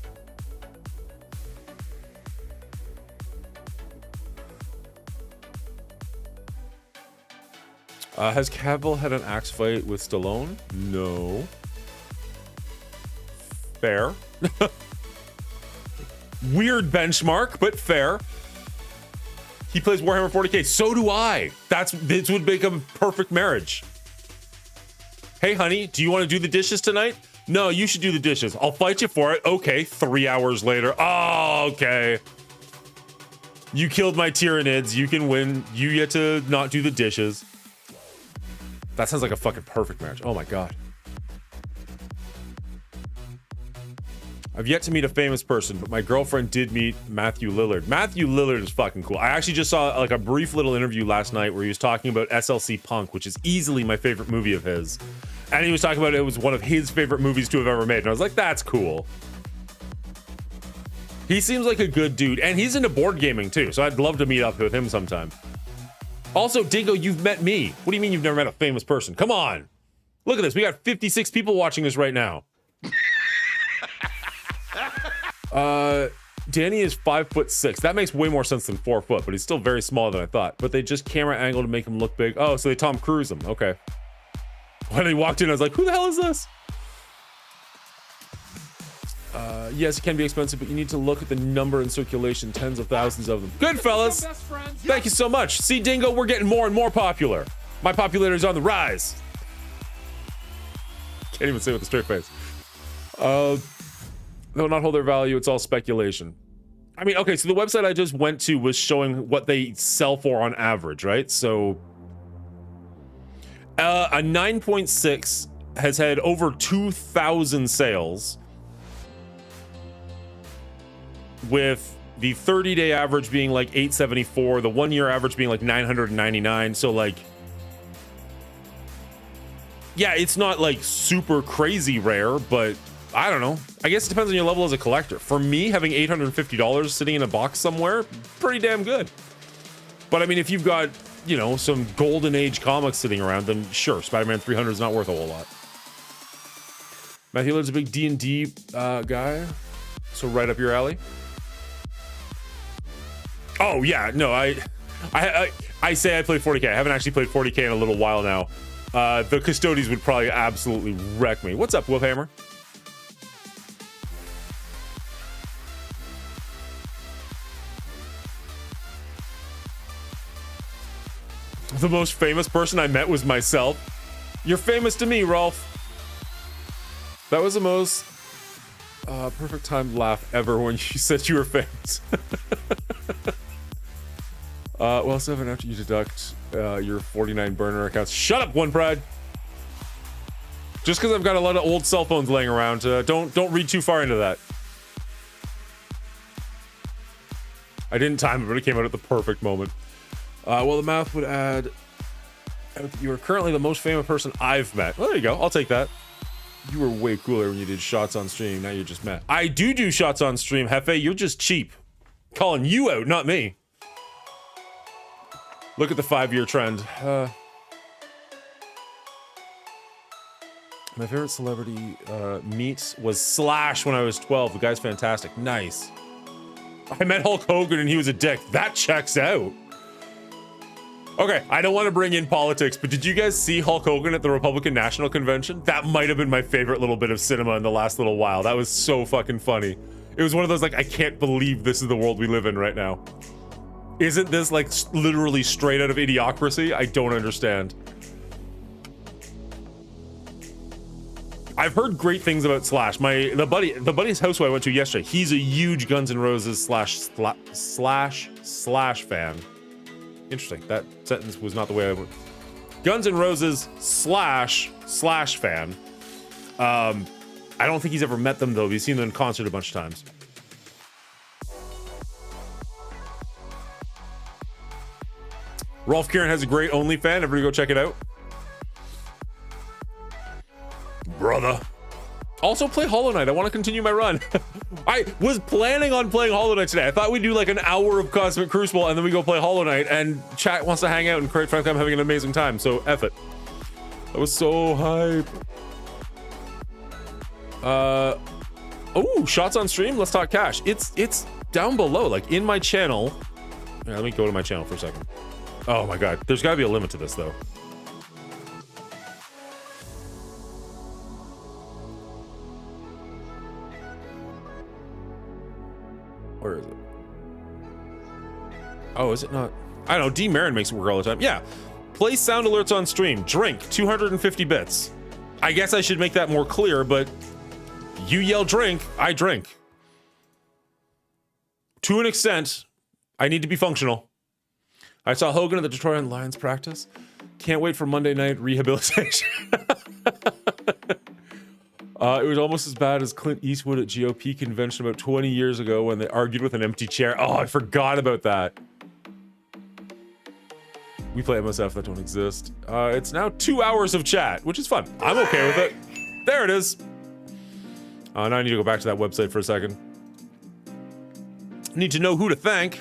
Has Cavill had an axe fight with Stallone? No. Fair. Weird benchmark, but fair. He plays Warhammer 40k. So do I. This would make a perfect marriage. Hey, honey, do you want to do the dishes tonight? No, you should do the dishes. I'll fight you for it. Okay, 3 hours later. Oh, okay. You killed my Tyranids. You can win. You get to not do the dishes. That sounds like a fucking perfect marriage. Oh my god. I've yet to meet a famous person, but my girlfriend did meet Matthew Lillard. Matthew Lillard is fucking cool. I actually just saw like a brief little interview last night where he was talking about SLC Punk, which is easily my favorite movie of his. And he was talking about it was one of his favorite movies to have ever made. And I was like, that's cool. He seems like a good dude. And he's into board gaming too. So I'd love to meet up with him sometime. Also, Dingo, you've met me. What do you mean you've never met a famous person? Come on. Look at this. We got 56 people watching this right now. Danny is 5'6". That makes way more sense than 4 foot, but he's still very small than I thought. But they just camera angle to make him look big. Oh, so they Tom Cruise him. Okay. When he walked in, I was like, who the hell is this? Yes, it can be expensive, but you need to look at the number in circulation, tens of thousands of them. Good, fellas. Thank you so much. See, Dingo, we're getting more and more popular. My popularity is on the rise. Can't even say it with a straight face. They'll not hold their value. It's all speculation. I mean, okay, so the website I just went to was showing what they sell for on average, right? So A 9.6 has had over 2,000 sales, with the 30-day average being like 874, the 1-year average being like 999. So like, yeah, it's not like super crazy rare, but I don't know. I guess it depends on your level as a collector. For me, having $850 sitting in a box somewhere, pretty damn good. But I mean, if you've got, you know, some golden age comics sitting around, then sure, Spider-Man 300 is not worth a whole lot. Matthew Lillard's a big D&D guy, so right up your alley. Oh yeah, no, I say I played 40K. I haven't actually played 40K in a little while now. The Custodies would probably absolutely wreck me. What's up, Wolfhammer? The most famous person I met was myself. You're famous to me, Rolf. That was the most perfect time laugh ever when you said you were famous. Well, 7 after you deduct your 49 burner accounts. Shut up, One Pride. Just because I've got a lot of old cell phones laying around, don't read too far into that. I didn't time it, but it came out at the perfect moment. Well, the math would add. You are currently the most famous person I've met. Well, there you go. I'll take that. You were way cooler when you did shots on stream. Now you're just mad. I do shots on stream, Hefe. You're just cheap. Calling you out, not me. Look at the 5-year trend. My favorite celebrity meet was Slash when I was 12. The guy's fantastic. Nice. I met Hulk Hogan and he was a dick. That checks out. Okay, I don't want to bring in politics, but did you guys see Hulk Hogan at the Republican National Convention? That might have been my favorite little bit of cinema in the last little while. That was so fucking funny. It was one of those, like, I can't believe this is the world we live in right now. Isn't this, like, literally straight out of Idiocracy? I don't understand. I've heard great things about Slash. The buddy's house who I went to yesterday, he's a huge Guns N' Roses slash fan. Interesting. That sentence was not the way I would. Guns N' Roses slash fan. I don't think he's ever met them though. He's seen them in concert a bunch of times. Rolf Kieran has a great OnlyFans. Everybody go check it out. Brother. Also play Hollow Knight. I want to continue my run. I was planning on playing Hollow Knight today. I thought we'd do like an hour of Cosmic Crucible and then we go play Hollow Knight, and chat wants to hang out, and quite frankly I'm having an amazing time, so F it. I was so hype. Oh, shots on stream. Let's talk cash. It's down below, like in my channel. Yeah, let me go to my channel for a second. Oh my god, there's gotta be a limit to this though. Where is it? Oh, is it not? I don't know. D Marin makes it work all the time. Yeah. Play sound alerts on stream. Drink 250 bits. I guess I should make that more clear, but you yell drink, I drink. To an extent, I need to be functional. I saw Hogan at the Detroit Lions practice. Can't wait for Monday night rehabilitation. It was almost as bad as Clint Eastwood at GOP convention about 20 years ago when they argued with an empty chair. Oh, I forgot about that. We play MSF that don't exist. It's now 2 hours of chat, which is fun. I'm okay with it. There it is. Now I need to go back to that website for a second. Need to know who to thank.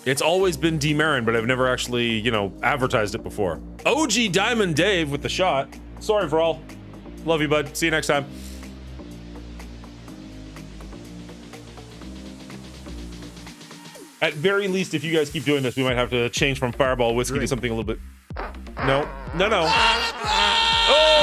It's always been D Marin, but I've never actually, you know, advertised it before. OG Diamond Dave with the shot. Sorry for all. Love you, bud. See you next time. At very least, if you guys keep doing this, we might have to change from Fireball Whiskey to something a little bit. No. Oh!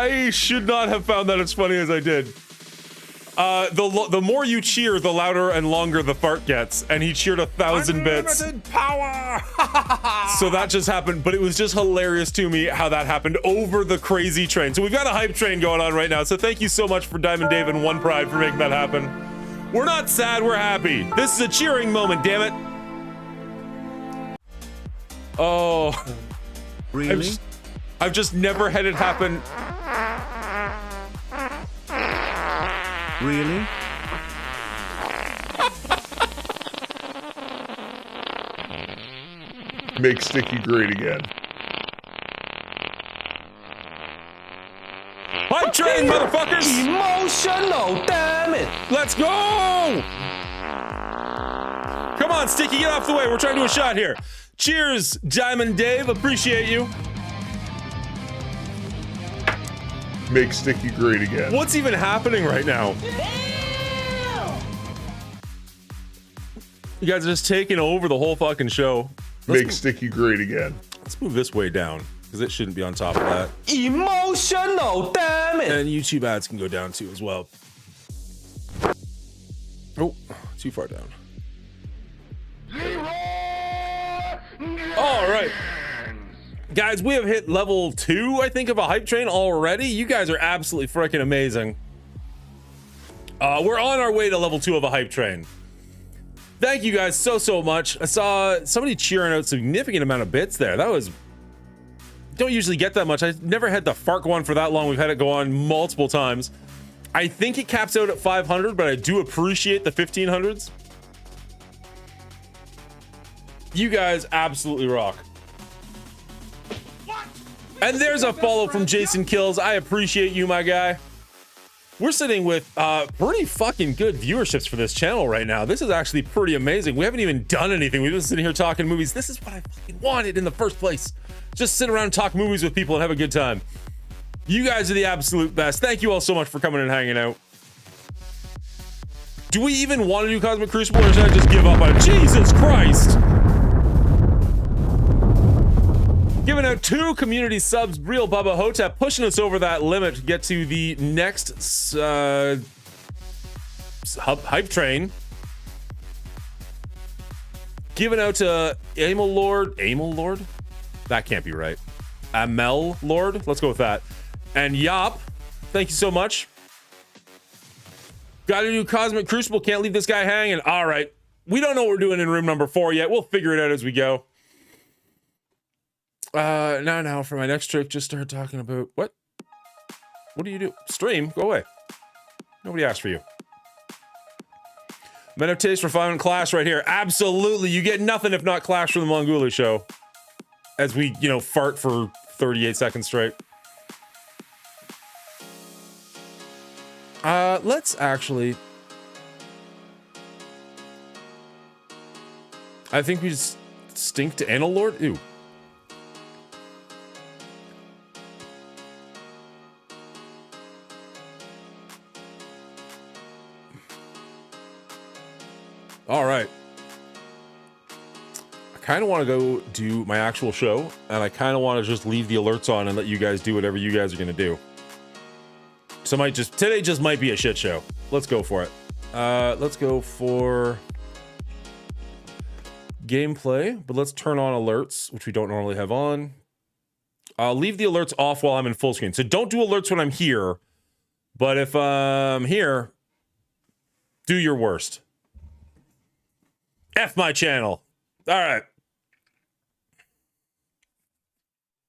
I should not have found that as funny as I did. The more you cheer, the louder and longer the fart gets, and he cheered 1,000 bits. Power! So that just happened, but it was just hilarious to me how that happened over the crazy train. So we've got a hype train going on right now. So thank you so much for Diamond Dave and One Pride for making that happen. We're not sad, we're happy. This is a cheering moment, damn it. Oh. Really? I've just never had it happen. Really? Make Sticky great again. Hype train, motherfuckers! Emotional, damn it! Let's go! Come on, Sticky, get off the way. We're trying to do a shot here. Cheers, Diamond Dave. Appreciate you. Make Sticky great again. What's even happening right now? You guys are just taking over the whole fucking show. Make Sticky great again. Let's move this way down, because it shouldn't be on top of that. Emotional, damn it! And YouTube ads can go down too as well. Oh, too far down. All right. Guys, we have hit level 2, I think, of a hype train already. You guys are absolutely freaking amazing. We're on our way to level 2 of a hype train. Thank you guys so much. I saw somebody cheering out a significant amount of bits there. That was... Don't usually get that much. I never had the fart go on for that long. We've had it go on multiple times. I think it caps out at 500, but I do appreciate the 1500s. You guys absolutely rock. And there's a follow from Jason Kills. I appreciate you, my guy. We're sitting with pretty fucking good viewerships for this channel right now. This is actually pretty amazing. We haven't even done anything. We've been sitting here talking movies. This is what I fucking wanted in the first place. Just sit around and talk movies with people and have a good time. You guys are the absolute best. Thank you all so much for coming and hanging out. Do we even want to do Cosmic Crucible, or should I just give up on it? Jesus Christ! Giving out 2 community subs, Real Bubba Hotep, pushing us over that limit to get to the next hype train. Giving out to Amel Lord? That can't be right. Amel Lord? Let's go with that. And Yop, thank you so much. Gotta do Cosmic Crucible, can't leave this guy hanging. All right. We don't know what we're doing in room number 4 yet. We'll figure it out as we go. Now for my next trick, just start talking about what do you do? Stream? Go away. Nobody asked for you. Men of Taste, Refinement, Clash right here. Absolutely. You get nothing if not Clash from the Monguli show. As we, fart for 38 seconds straight. Let's actually... I think we just stink to Anal Lord? Ew. All right. I kind of want to go do my actual show, and I kind of want to just leave the alerts on and let you guys do whatever you guys are going to do. So today just might be a shit show. Let's go for it. Let's go for gameplay, but let's turn on alerts, which we don't normally have on. I'll leave the alerts off while I'm in full screen. So don't do alerts when I'm here, but if I'm here, do your worst. F my channel. All right.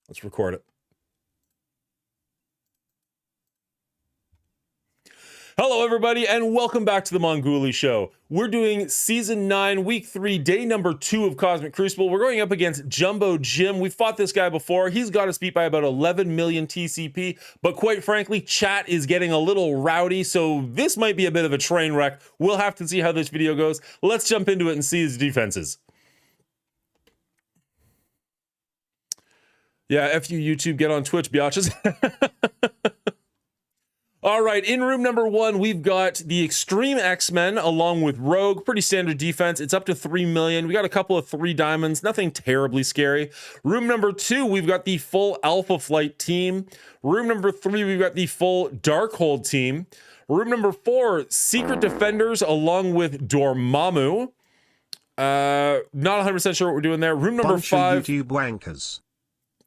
Let's record it. Hello, everybody, and welcome back to the Monguli Show. We're doing Season 9, Week 3, Day number 2 of Cosmic Crucible. We're going up against Jumbo Jim. We've fought this guy before. He's got us beat by about 11 million TCP, but quite frankly, chat is getting a little rowdy, so this might be a bit of a train wreck. We'll have to see how this video goes. Let's jump into it and see his defenses. Yeah, F you, YouTube. Get on Twitch, biatches. All right, in room number 1, we've got the Extreme X-Men along with Rogue. Pretty standard defense. It's up to 3 million. We got a couple of 3 diamonds. Nothing terribly scary. Room number 2, we've got the full Alpha Flight team. Room number 3, we've got the full Darkhold team. Room number 4, Secret Defenders along with Dormammu. Not 100% sure what we're doing there. Room number 5. YouTube wankers.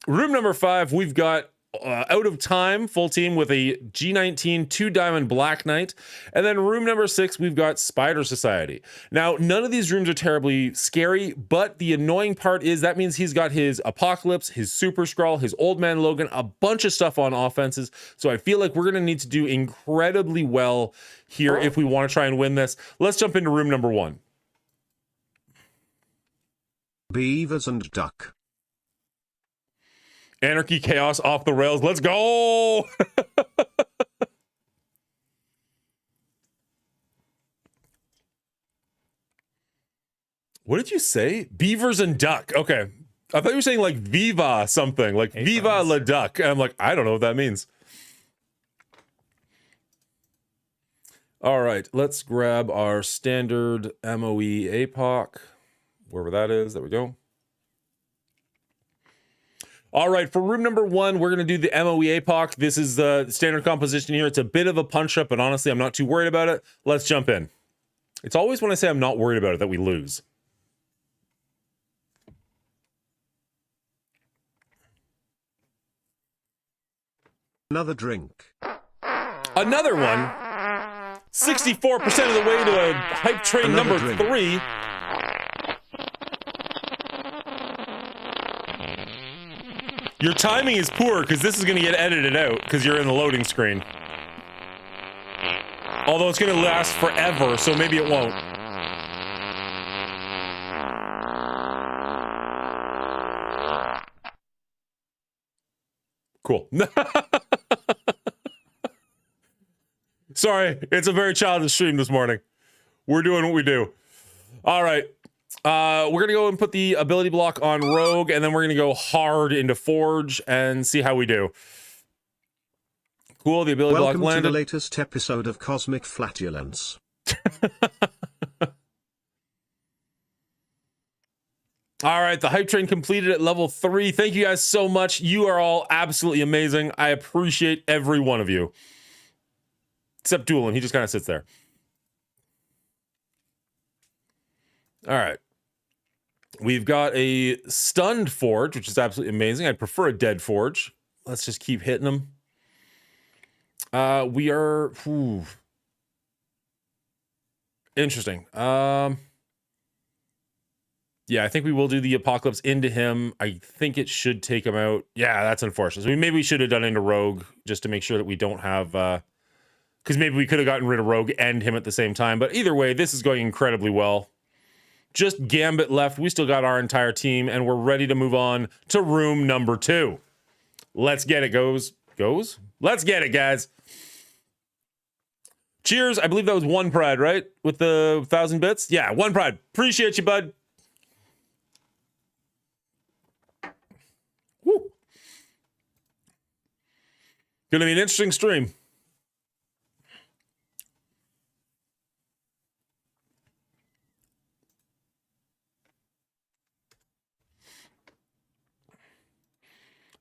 Room number 5, we've got Out of Time, full team with a G19 2-diamond Black Knight. And then room number 6, we've got Spider Society. Now, none of these rooms are terribly scary, but the annoying part is that means he's got his Apocalypse, his Super Skrull, his Old Man Logan, a bunch of stuff on offenses. So I feel like we're going to need to do incredibly well here if we want to try and win this. Let's jump into room number 1. Beavers and Duck. Anarchy, chaos, off the rails. Let's go! What did you say? Beavers and Duck. Okay. I thought you were saying like Viva something, like hey, Viva friends. La Duck. And I'm like, I don't know what that means. All right, let's grab our standard MOE APOC, wherever that is. There we go. All right, for room number 1, we're going to do the MOE APOC. This is the standard composition here. It's a bit of a punch-up, but honestly, I'm not too worried about it. Let's jump in. It's always when I say I'm not worried about it that we lose. Another drink. Another one? 64% of the way to a hype train number 3. Your timing is poor because this is going to get edited out because you're in the loading screen. Although it's going to last forever, so maybe it won't. Cool. Sorry, it's a very childish stream this morning. We're doing what we do. All right. We're going to go and put the ability block on Rogue, and then we're going to go hard into Forge and see how we do. Cool, the ability block landed. Welcome to the latest episode of Cosmic Flatulence. All right, the hype train completed at level 3. Thank you guys so much. You are all absolutely amazing. I appreciate every one of you. Except Doolin, he just kind of sits there. All right. We've got a stunned Forge, which is absolutely amazing. I'd prefer a dead Forge. Let's just keep hitting them. We are... Interesting. Yeah, I think we will do the Apocalypse into him. I think it should take him out. Yeah, that's unfortunate. So maybe we should have done into Rogue just to make sure that we don't have... Because maybe we could have gotten rid of Rogue and him at the same time. But either way, this is going incredibly well. Just Gambit left. We still got our entire team, and we're ready to move on to room number 2. Let's get it, goes. Let's get it, guys. Cheers. I believe that was One Pride, right? With the 1,000 bits? Yeah, One Pride. Appreciate you, bud. Woo. Gonna be an interesting stream.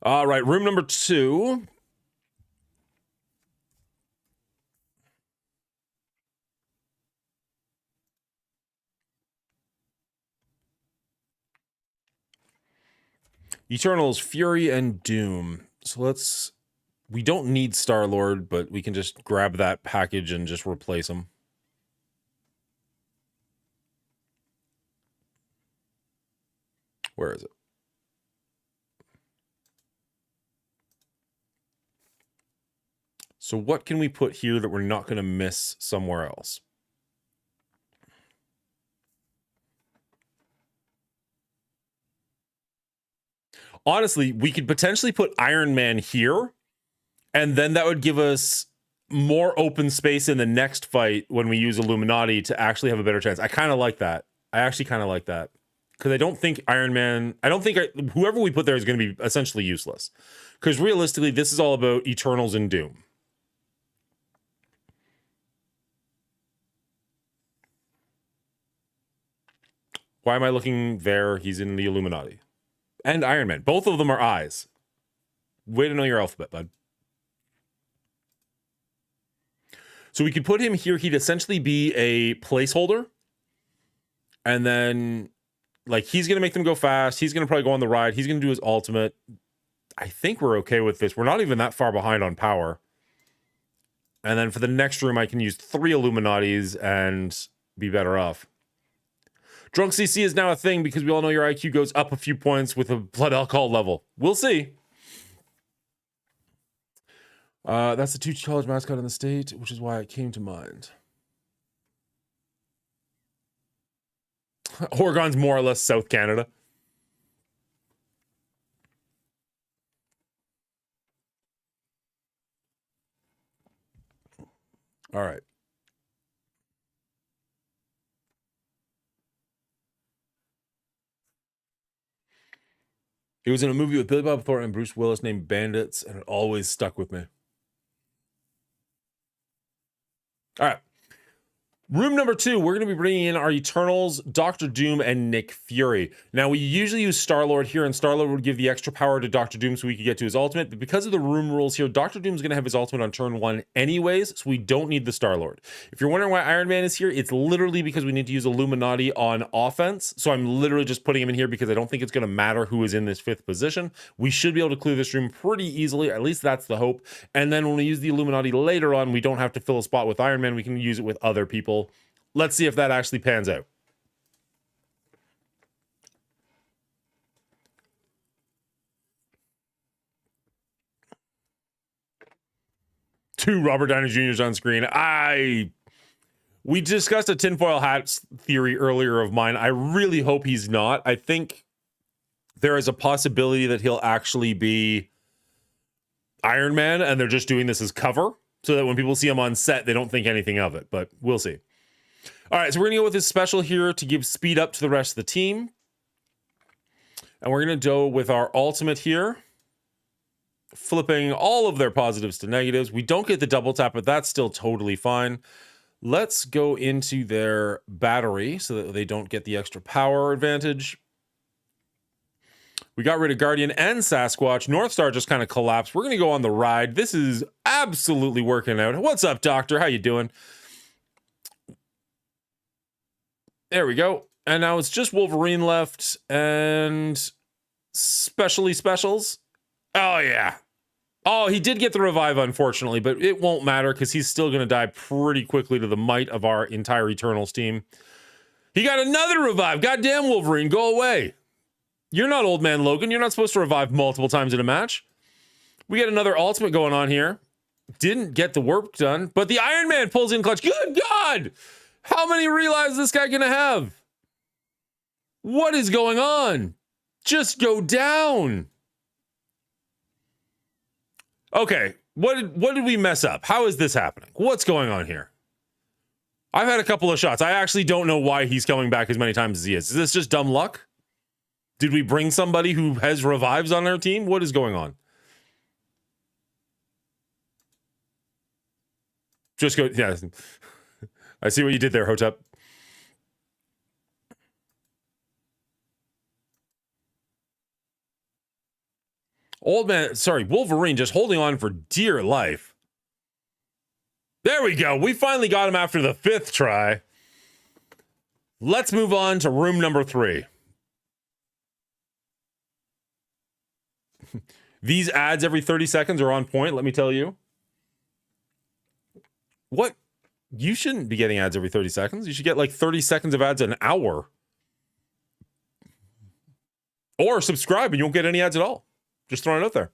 All right, room number 2. Eternals, Fury, and Doom. So we don't need Star-Lord, but we can just grab that package and just replace him. Where is it? So what can we put here that we're not going to miss somewhere else? Honestly, we could potentially put Iron Man here, and then that would give us more open space in the next fight when we use Illuminati to actually have a better chance. I kind of like that. I actually kind of like that. Because I don't think Iron Man... whoever we put there is going to be essentially useless. Because realistically, this is all about Eternals and Doom. Why am I looking there? He's in the Illuminati. And Iron Man. Both of them are eyes. Way to know your alphabet, bud. So we could put him here. He'd essentially be a placeholder. And then, like, he's going to make them go fast. He's going to probably go on the ride. He's going to do his ultimate. I think we're okay with this. We're not even that far behind on power. And then for the next room, I can use 3 Illuminatis and be better off. Drunk CC is now a thing because we all know your IQ goes up a few points with a blood alcohol level. We'll see. That's the 2 college mascot in the state, which is why it came to mind. Oregon's more or less South Canada. All right. It was in a movie with Billy Bob Thornton and Bruce Willis named Bandits, and it always stuck with me. All right. Room number 2, we're going to be bringing in our Eternals, Doctor Doom, and Nick Fury. Now, we usually use Star-Lord here, and Star-Lord would give the extra power to Doctor Doom so we could get to his ultimate. But because of the room rules here, Doctor Doom's going to have his ultimate on turn 1 anyways, so we don't need the Star-Lord. If you're wondering why Iron Man is here, it's literally because we need to use Illuminati on offense. So I'm literally just putting him in here because I don't think it's going to matter who is in this 5th position. We should be able to clear this room pretty easily. At least that's the hope. And then when we use the Illuminati later on, we don't have to fill a spot with Iron Man. We can use it with other people. Let's see if that actually pans out. Two Robert Downey Jr.'s on screen. We discussed a tinfoil hat theory earlier of mine. I really hope he's not. I think there is a possibility that he'll actually be Iron Man, and they're just doing this as cover so that when people see him on set, they don't think anything of it, but we'll see. All right, so we're going to go with this special here to give speed up to the rest of the team. And we're going to go with our ultimate here, flipping all of their positives to negatives. We don't get the double tap, but that's still totally fine. Let's go into their battery so that they don't get the extra power advantage. We got rid of Guardian and Sasquatch. Northstar just kind of collapsed. We're going to go on the ride. This is absolutely working out. What's up, Doctor? How you doing? There we go. And now it's just Wolverine left and specials. Oh, yeah. Oh, he did get the revive, unfortunately, but it won't matter because he's still going to die pretty quickly to the might of our entire Eternals team. He got another revive. Goddamn, Wolverine, go away. You're not Old Man Logan. You're not supposed to revive multiple times in a match. We got another ultimate going on here. Didn't get the work done, but the Iron Man pulls in clutch. Good God! How many realize this guy gonna have? What is going on? Just go down. Okay, what did we mess up? How is this happening? What's going on here? I've had a couple of shots. I actually don't know why he's coming back as many times as he is. Is this just dumb luck? Did we bring somebody who has revives on their team? What is going on? Just go, yeah. I see what you did there, Hotep. Wolverine just holding on for dear life. There we go. We finally got him after the 5th try. Let's move on to room number 3. These ads every 30 seconds are on point, let me tell you. What? You shouldn't be getting ads every 30 seconds. You should get like 30 seconds of ads an hour. Or subscribe and you won't get any ads at all. Just throwing it out there.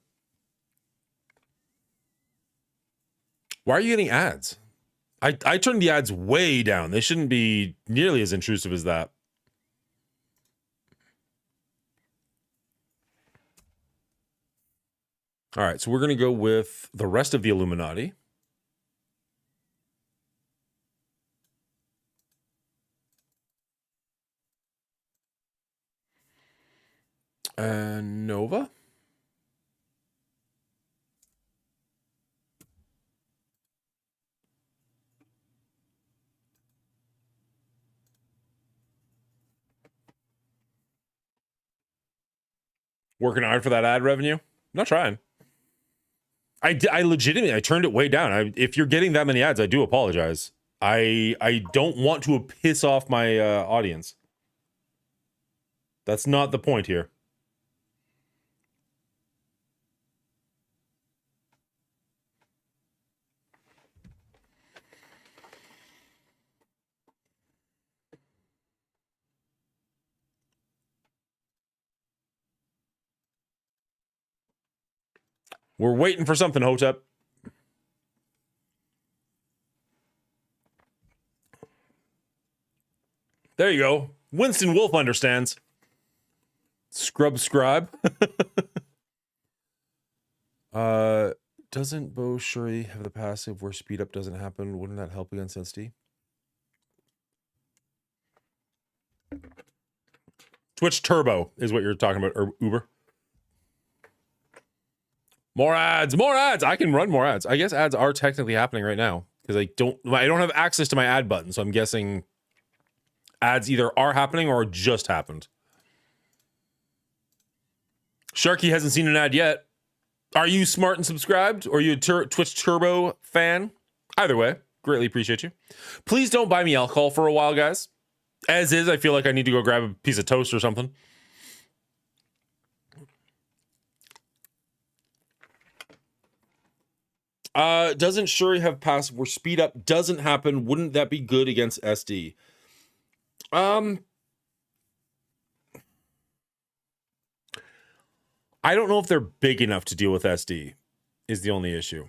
Why are you getting ads? I turned the ads way down. They shouldn't be nearly as intrusive as that. All right, so we're going to go with the rest of the Illuminati. And Nova. Working hard for that ad revenue. I'm not trying. I legitimately, I turned it way down. If you're getting that many ads, I do apologize. I don't want to piss off my audience. That's not the point here. We're waiting for something, Hotep. There you go. Winston Wolf understands. Scrub scribe. Doesn't Bo Shuri have the passive where speed up doesn't happen? Wouldn't that help against SD? Twitch Turbo is what you're talking about, or Uber. More ads, more ads. I can run more ads. I guess ads are technically happening right now because I don't have access to my ad button, so I'm guessing ads either are happening or just happened. Sharky hasn't seen an ad yet. Are you smart and subscribed, or are you a Twitch Turbo fan? Either way, greatly appreciate you. Please don't buy me alcohol for a while, guys. As is, I feel like I need to go grab a piece of toast or something. Doesn't Shuri have passive where speed up doesn't happen? Wouldn't that be good against SD? I don't know if they're big enough to deal with SD, is the only issue.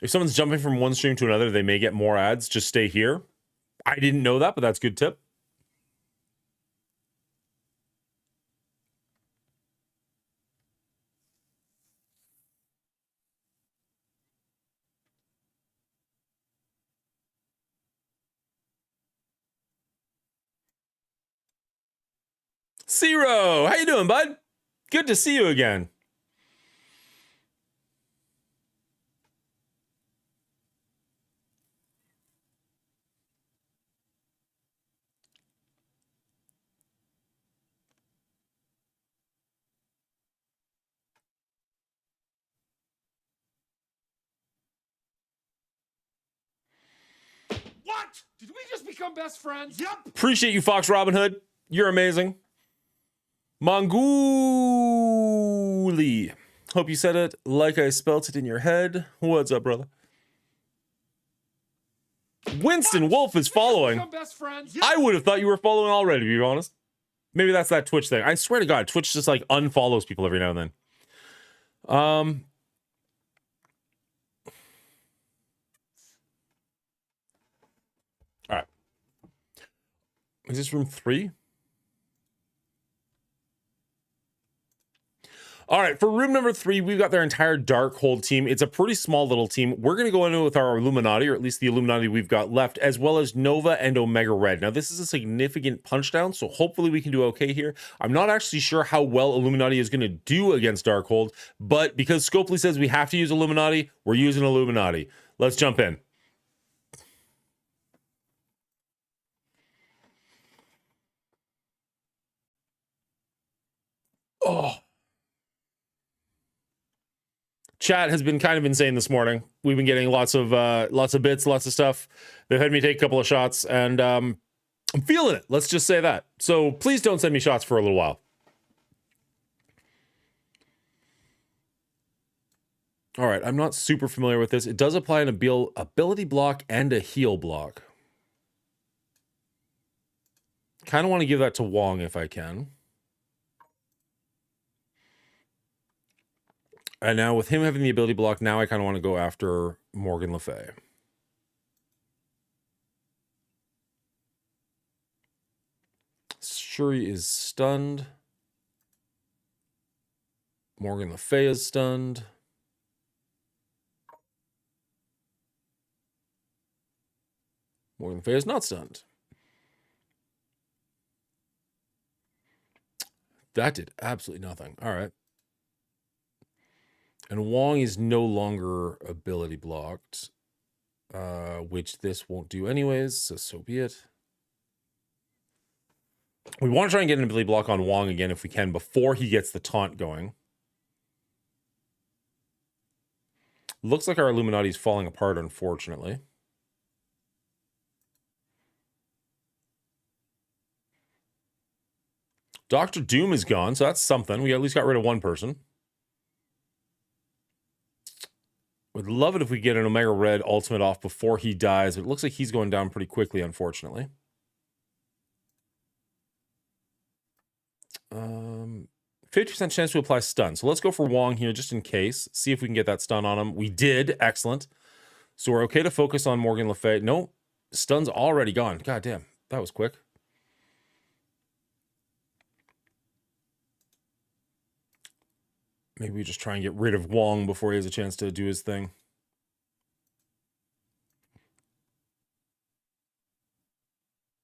If someone's jumping from one stream to another, they may get more ads. Just stay here. I didn't know that, but that's a good tip. Zero, how you doing, bud? Good to see you again. What? Did we just become best friends? Yep. Appreciate you, Fox Robin Hood. You're amazing. Mongoli. Hope you said it like I spelt it in your head. What's up, brother? Winston Wolf is following. Best friends. I would have thought you were following already, to be honest. Maybe that's that Twitch thing. I swear to God, Twitch just like unfollows people every now and then. All right. Is this room 3? All right, for room number 3, we've got their entire Darkhold team. It's a pretty small little team. We're going to go in with our Illuminati, or at least the Illuminati we've got left, as well as Nova and Omega Red. Now, this is a significant punchdown, so hopefully we can do okay here. I'm not actually sure how well Illuminati is going to do against Darkhold, but because Scopely says we have to use Illuminati, we're using Illuminati. Let's jump in. Oh. Chat has been kind of insane this morning. We've been getting lots of bits, lots of stuff. They've had me take a couple of shots, and I'm feeling it. Let's just say that. So please don't send me shots for a little while. All right, I'm not super familiar with this. It does apply an ability block and a heal block. Kind of want to give that to Wong if I can. And now with him having the ability block, now I kind of want to go after Morgan Le Fay. Shuri is stunned. Morgan Le Fay is stunned. Morgan Le Fay is not stunned. That did absolutely nothing. All right. And Wong is no longer ability blocked. which this won't do anyways, so be it. We want to try and get an ability block on Wong again if we can before he gets the taunt going. Looks like our Illuminati is falling apart, unfortunately. Dr. Doom is gone, so that's something. We at least got rid of one person. Would love it if we get an Omega Red ultimate off before he dies, but it looks like he's going down pretty quickly, unfortunately. 50% chance to apply stun. So let's go for Wong here just in case. See if we can get that stun on him. We did. Excellent. So we're okay to focus on Morgan Le Fay. No, stun's already gone. God damn. That was quick. Maybe we just try and get rid of Wong before he has a chance to do his thing.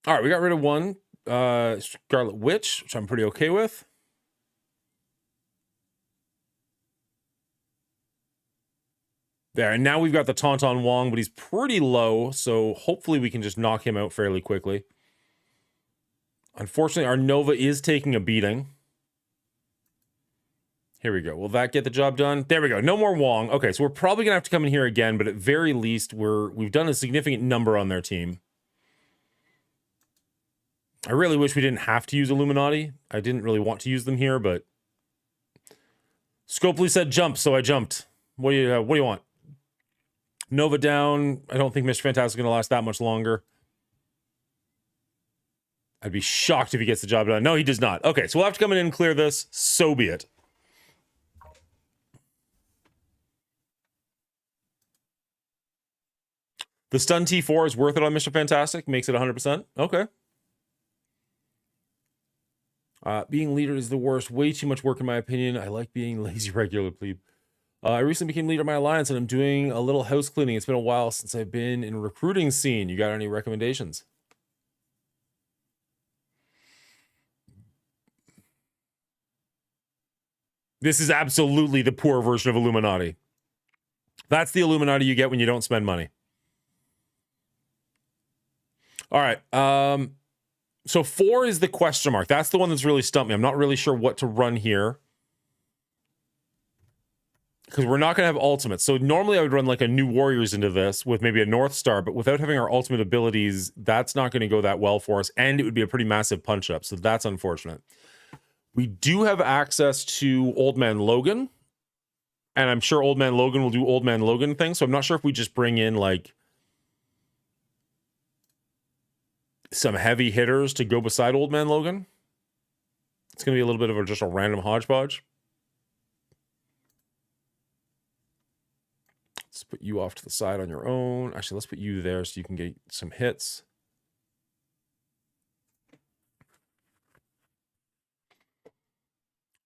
All right, we got rid of one. Scarlet Witch, which I'm pretty okay with. There, and now we've got the taunt on Wong, but he's pretty low, so hopefully we can just knock him out fairly quickly. Unfortunately, our Nova is taking a beating. Here we go. Will that get the job done? There we go. No more Wong. Okay, so we're probably gonna have to come in here again, but at very least, we've done a significant number on their team. I really wish we didn't have to use Illuminati. I didn't really want to use them here, but Scopely said jump, so I jumped. What do you want? Nova down. I don't think Mr. Fantastic is going to last that much longer. I'd be shocked if he gets the job done. No, he does not. Okay, so we'll have to come in and clear this. So be it. The stun T4 is worth it on Mr. Fantastic. Makes it 100%. Okay. Being leader is the worst. Way too much work in my opinion. I like being lazy regular plebe. I recently became leader of my alliance and I'm doing a little house cleaning. It's been a while since I've been in a recruiting scene. You got any recommendations? This is absolutely the poor version of Illuminati. That's the Illuminati you get when you don't spend money. All right. So 4 is the question mark. That's the one that's really stumped me. I'm not really sure what to run here. Because we're not going to have ultimates. So normally I would run like a New Warriors into this with maybe a North Star, but without having our ultimate abilities, that's not going to go that well for us. And it would be a pretty massive punch up. So that's unfortunate. We do have access to Old Man Logan. And I'm sure Old Man Logan will do Old Man Logan things. So I'm not sure if we just bring in like some heavy hitters to go beside Old Man Logan. It's going to be a little bit of just a random hodgepodge. Let's put you off to the side on your own. Actually, let's put you there so you can get some hits.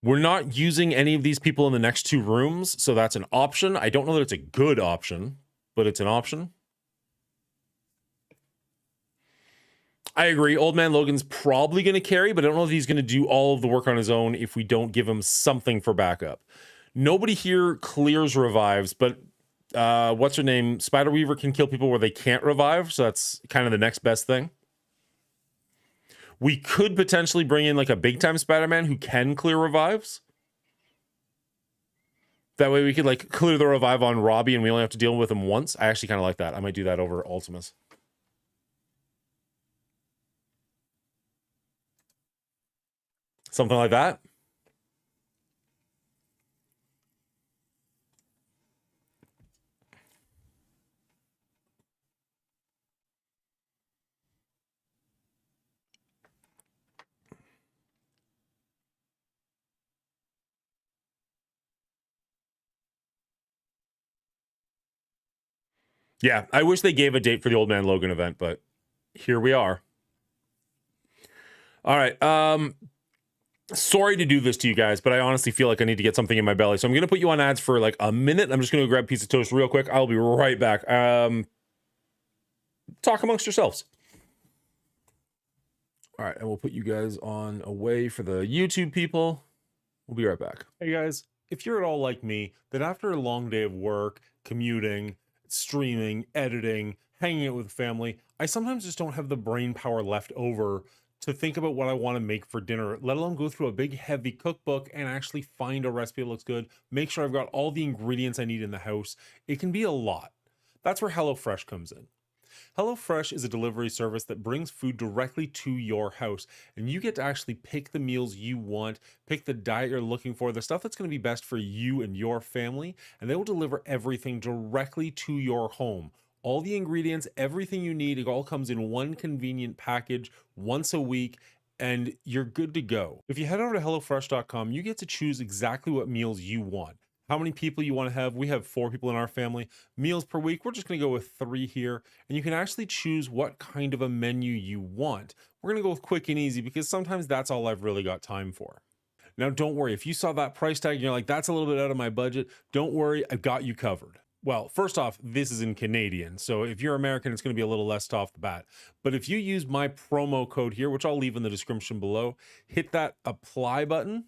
We're not using any of these people in the next 2 rooms, so that's an option. I don't know that it's a good option, but it's an option. I agree. Old Man Logan's probably going to carry, but I don't know if he's going to do all of the work on his own if we don't give him something for backup. Nobody here clears revives, but what's her name? Spider Weaver can kill people where they can't revive, so that's kind of the next best thing. We could potentially bring in like a big time Spider-Man who can clear revives. That way we could like clear the revive on Robbie and we only have to deal with him once. I actually kind of like that. I might do that over Ultimus. Something like that. Yeah, I wish they gave a date for the Old Man Logan event, but here we are. All right. Sorry to do this to you guys, but I honestly feel like I need to get something in my belly. So I'm going to put you on ads for like a minute. I'm just going to grab a piece of toast real quick. I'll be right back. Talk amongst yourselves. All right, and we'll put you guys on away for the YouTube people. We'll be right back. Hey guys, if you're at all like me, that after a long day of work, commuting, streaming, editing, hanging out with family, I sometimes just don't have the brain power left over to think about what I want to make for dinner, let alone go through a big heavy cookbook and actually find a recipe that looks good, make sure I've got all the ingredients I need in the house. It can be a lot. That's where HelloFresh comes in. HelloFresh is a delivery service that brings food directly to your house, and you get to actually pick the meals you want, pick the diet you're looking for, the stuff that's going to be best for you and your family, and they will deliver everything directly to your home. All the ingredients, everything you need, it all comes in one convenient package once a week, and you're good to go. If you head over to HelloFresh.com, you get to choose exactly what meals you want. How many people you want to have. We have 4 people in our family. Meals per week, we're just going to go with 3 here. And you can actually choose what kind of a menu you want. We're going to go with quick and easy because sometimes that's all I've really got time for. Now, don't worry. If you saw that price tag and you're like, that's a little bit out of my budget, don't worry. I've got you covered. Well, first off, this is in Canadian. So if you're American, it's going to be a little less off the bat. But if you use my promo code here, which I'll leave in the description below, hit that apply button,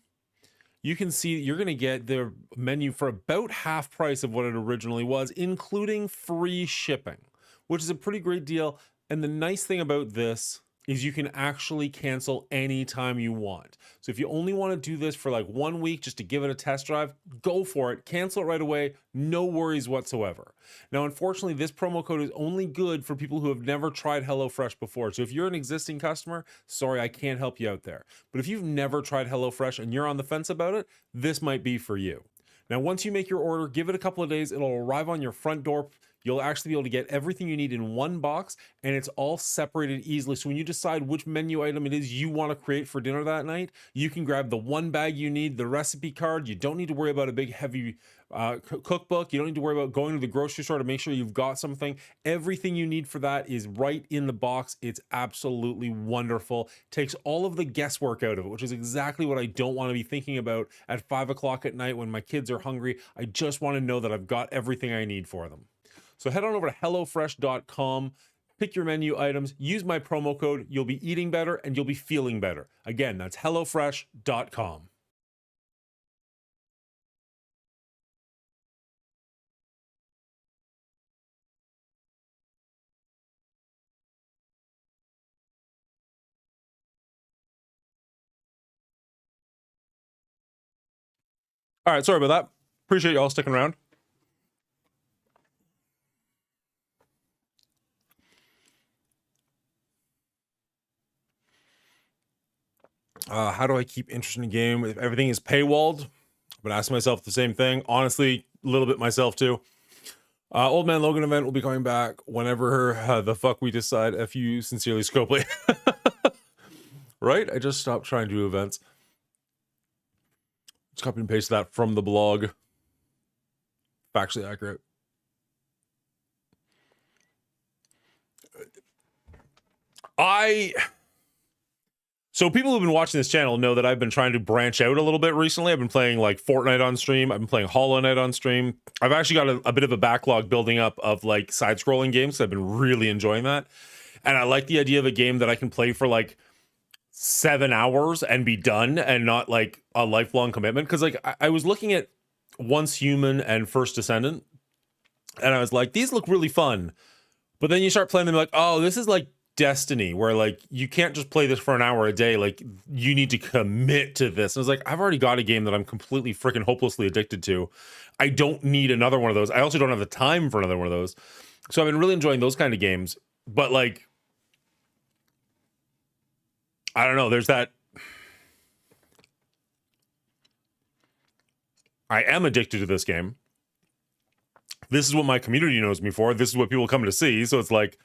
you can see you're going to get the menu for about half price of what it originally was, including free shipping, which is a pretty great deal. And the nice thing about this is you can actually cancel anytime you want. So if you only want to do this for like 1 week just to give it a test drive, go for it. Cancel it right away. No worries whatsoever. Now, unfortunately, this promo code is only good for people who have never tried HelloFresh before. So if you're an existing customer, sorry, I can't help you out there. But if you've never tried HelloFresh and you're on the fence about it, this might be for you. Now, once you make your order, give it a couple of days. It'll arrive on your front door. You'll actually be able to get everything you need in one box, and it's all separated easily. So when you decide which menu item it is you want to create for dinner that night, you can grab the one bag you need, the recipe card. You don't need to worry about a big heavy cookbook. You don't need to worry about going to the grocery store to make sure you've got something. Everything you need for that is right in the box. It's absolutely wonderful. Takes all of the guesswork out of it, which is exactly what I don't want to be thinking about at 5 o'clock at night when my kids are hungry. I just want to know that I've got everything I need for them. So head on over to HelloFresh.com, pick your menu items, use my promo code. You'll be eating better and you'll be feeling better. Again, that's HelloFresh.com. All right, sorry about that. Appreciate y'all sticking around. How do I keep interest in a game if everything is paywalled? I've been asking myself the same thing. Honestly, a little bit myself too. Old Man Logan event will be coming back whenever the fuck we decide. F you sincerely, Scopely. Right? I just stopped trying to do events. Just copy and paste that from the blog. Factually accurate. So people who've been watching this channel know that I've been trying to branch out a little bit recently. I've been playing like Fortnite on stream. I've been playing Hollow Knight on stream. I've actually got a bit of a backlog building up of like side-scrolling games. So I've been really enjoying that. And I like the idea of a game that I can play for like 7 hours and be done and not like a lifelong commitment. Because like I was looking at Once Human and First Descendant, and I was like, these look really fun. But then you start playing them like, oh, this is like Destiny, where like you can't just play this for an hour a day. Like you need to commit to this. And I was like, I've already got a game that I'm completely freaking hopelessly addicted to. I don't need another one of those. I also don't have the time for another one of those. So I've been really enjoying those kind of games. But like, I don't know. There's that. I am addicted to this game. This is what my community knows me for. This is what people come to see. So it's like,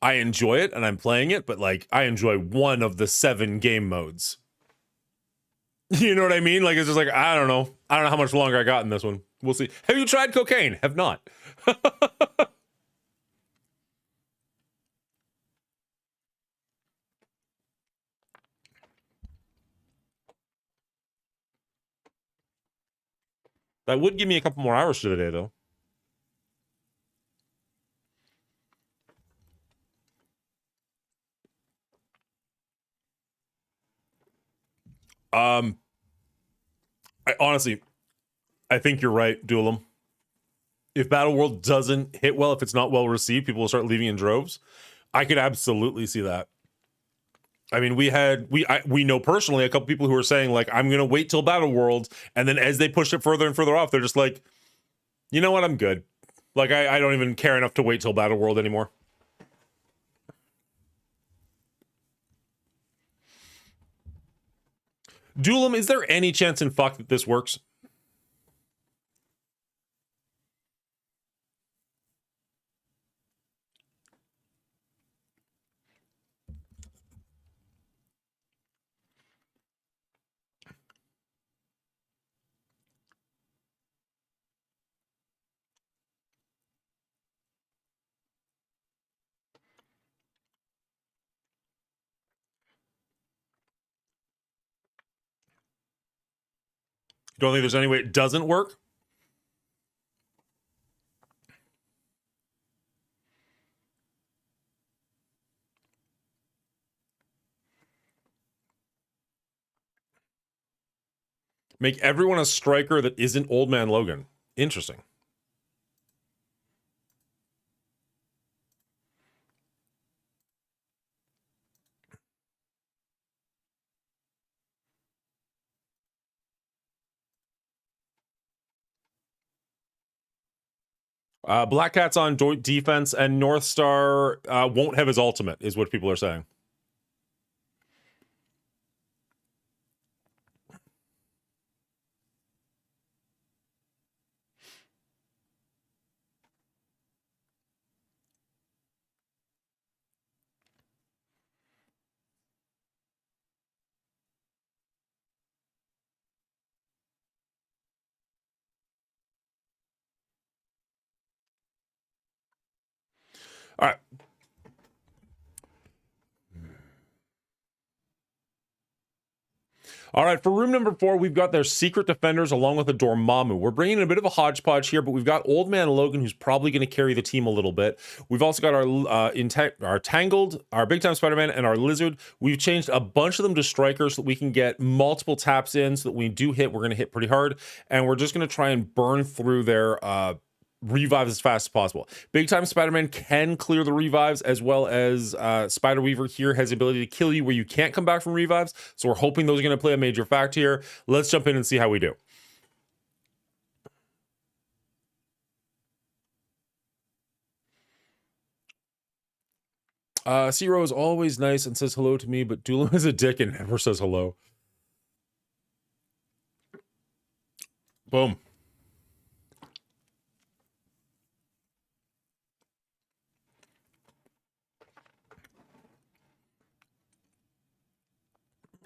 I enjoy it and I'm playing it, but like I enjoy one of the 7 game modes. You know what I mean? Like it's just like, I don't know how much longer I got in this one. We'll see. Have you tried cocaine? Have not. That would give me a couple more hours to the day though. I honestly, I think you're right, Duelam. if Battle World doesn't hit well, if it's not well received, people will start leaving in droves. I could absolutely see that. I mean, we know personally a couple people who are saying like, I'm gonna wait till Battle World, and then as they push it further and further off, they're just like, you know what, I'm good. Like I don't even care enough to wait till Battle World anymore. Duelim, is there any chance in fuck that this works? Don't think there's any way it doesn't work? Make everyone a striker that isn't Old Man Logan. Interesting. Black Cat's on defense, and North Star won't have his ultimate, is what people are saying. All right. All right, for room number 4, we've got their Secret Defenders along with the Dormammu. We're bringing in a bit of a hodgepodge here, but we've got Old Man Logan, who's probably going to carry the team a little bit. We've also got our Tangled, our Big Time Spider-Man, and our Lizard. We've changed a bunch of them to strikers so that we can get multiple taps in, so that when we do hit, we're going to hit pretty hard. And we're just going to try and burn through their revives as fast as possible. Big Time Spider-Man can clear the revives, as well as Spider-Weaver here has the ability to kill you where you can't come back from revives. So we're hoping those are going to play a major factor here. Let's jump in and see how we do. Zero is always nice and says hello to me, but Duelim is a dick and never says hello. Boom.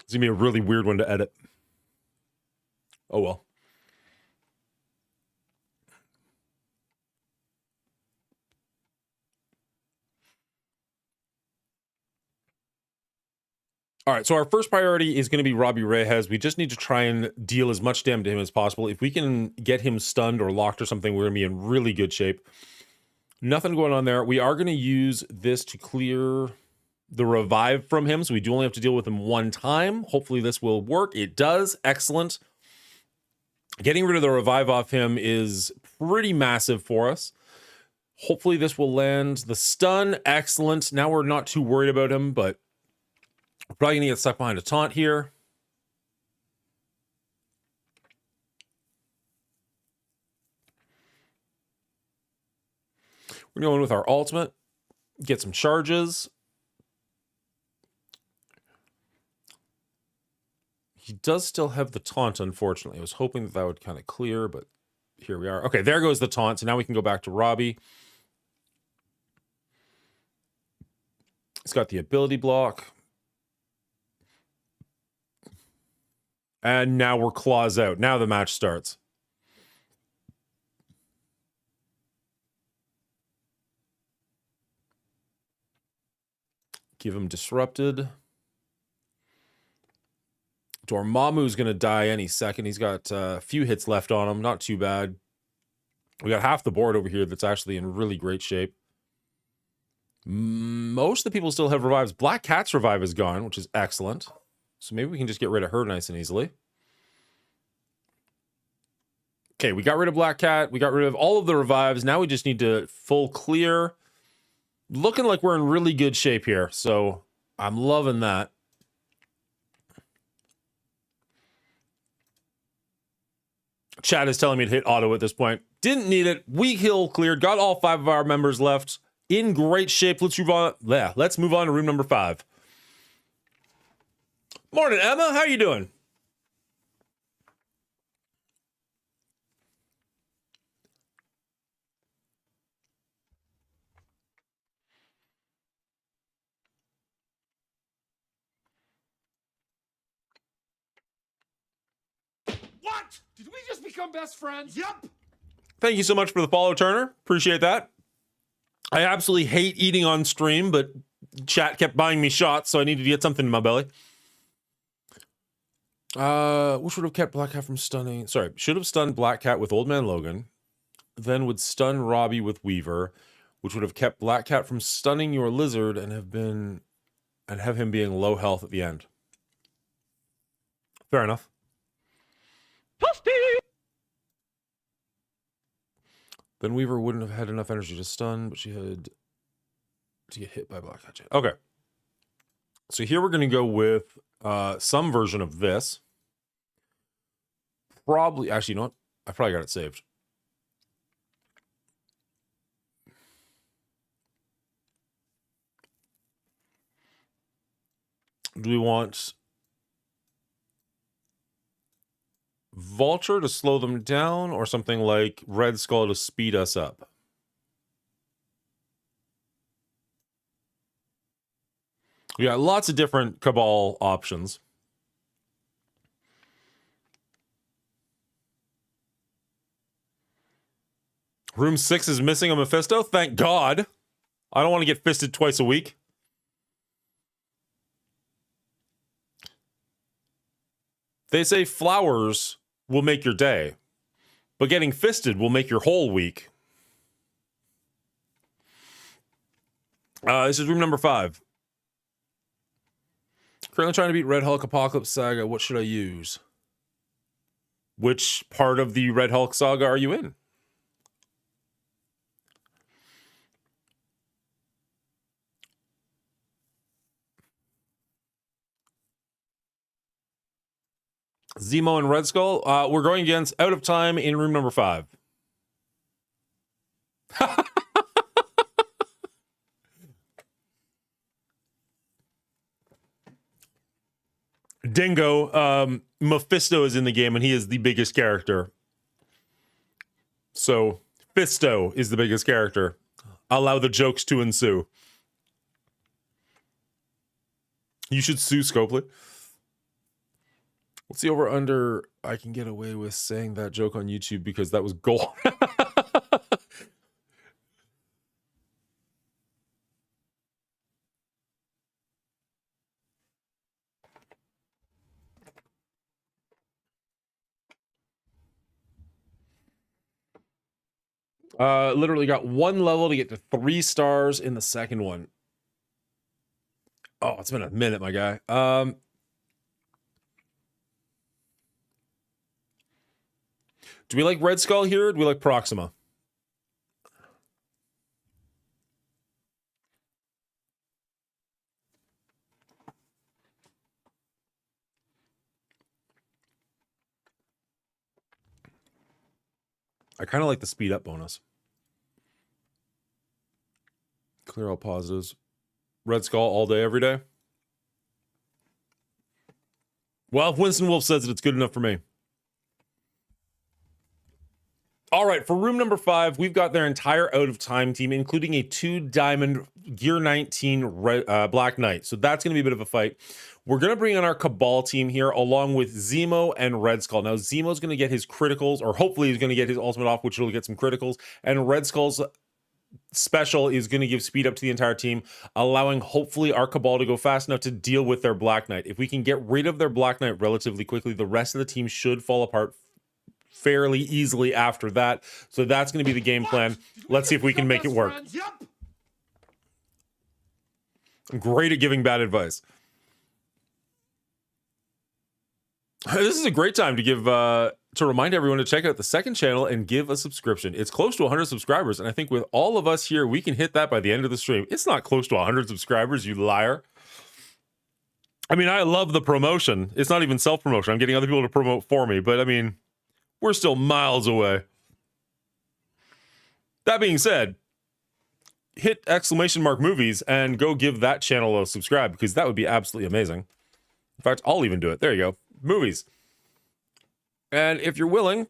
It's gonna be a really weird one to edit. Oh well. All right, so our first priority is going to be Robbie Reyes. We just need to try and deal as much damage to him as possible. If we can get him stunned or locked or something, we're going to be in really good shape. Nothing going on there. We are going to use this to clear the revive from him, so we do only have to deal with him one time. Hopefully this will work. It does. Excellent. Getting rid of the revive off him is pretty massive for us. Hopefully this will land. The stun, excellent. Now we're not too worried about him, but we're probably gonna get stuck behind a taunt here. We're going with our ultimate, get some charges. He does still have the taunt, unfortunately. I was hoping that would kind of clear, but here we are. Okay, there goes the taunt. So now we can go back to Robbie. He's got the ability block. And now we're claws out. Now the match starts. Give him disrupted. Dormammu's going to die any second. He's got a few hits left on him. Not too bad. We got half the board over here that's actually in really great shape. Most of the people still have revives. Black Cat's revive is gone, which is excellent. So maybe we can just get rid of her nice and easily. Okay, we got rid of Black Cat. We got rid of all of the revives. Now we just need to full clear. Looking like we're in really good shape here. So I'm loving that. Chat is telling me to hit auto at this point. Didn't need it. Weak heal cleared. Got all 5 of our members left. In great shape. Let's move on. Yeah, let's move on to room number 5. Morning, Emma. How you doing? What? Did we just become best friends? Yep. Thank you so much for the follow, Turner. Appreciate that. I absolutely hate eating on stream, but chat kept buying me shots, so I needed to get something in my belly. Which would have kept Black Cat from stunning? Sorry, should have stunned Black Cat with Old Man Logan, then would stun Robbie with Weaver, which would have kept Black Cat from stunning your lizard and have him being low health at the end. Fair enough. Then Weaver wouldn't have had enough energy to stun, but she had to get hit by Black Cat. Okay. So here we're going to go with some version of this. Probably, actually, you know what? I probably got it saved. Do we want Vulture to slow them down or something like Red Skull to speed us up? We got lots of different Cabal options. Room 6 is missing a Mephisto. Thank God. I don't want to get fisted twice a week. They say flowers will make your day, but getting fisted will make your whole week. This is room number 5. Currently trying to beat Red Hulk Apocalypse Saga. What should I use? Which part of the Red Hulk saga are you in? Zemo and Red Skull. We're going against Out of Time in room number 5. Dingo, Mephisto is in the game and he is the biggest character. So, Fisto is the biggest character. Allow the jokes to ensue. You should sue Scopely. What's the over under I can get away with saying that joke on YouTube because that was gold? Literally got 1 level to get to 3 stars in the second one. Oh, it's been a minute, my guy. Do we like Red Skull here or do we like Proxima? I kind of like the speed up bonus. Clear all positives. Red Skull all day, every day. Well, if Winston Wolf says it, it's good enough for me. All right, for room number 5, we've got their entire Out of Time team, including a 2-diamond Gear 19 Black Knight. So that's going to be a bit of a fight. We're going to bring on our Cabal team here, along with Zemo and Red Skull. Now, Zemo's going to get his criticals, or hopefully he's going to get his ultimate off, which will get some criticals. And Red Skull's special is going to give speed up to the entire team, allowing hopefully our Cabal to go fast enough to deal with their Black Knight. If we can get rid of their Black Knight relatively quickly, the rest of the team should fall apart fairly easily after that. So that's going to be the game plan. Let's see if we can make it work. I'm great at giving bad advice. This is a great time to give to remind everyone to check out the second channel and give a subscription. It's close to 100 subscribers, and I think with all of us here, we can hit that by the end of the stream. It's not close to 100 subscribers, you liar. I mean, I love the promotion. It's not even self-promotion. I'm getting other people to promote for me, but I mean, we're still miles away. That being said, hit !movies and go give that channel a subscribe, because that would be absolutely amazing. In fact, I'll even do it. There you go. Movies. And if you're willing,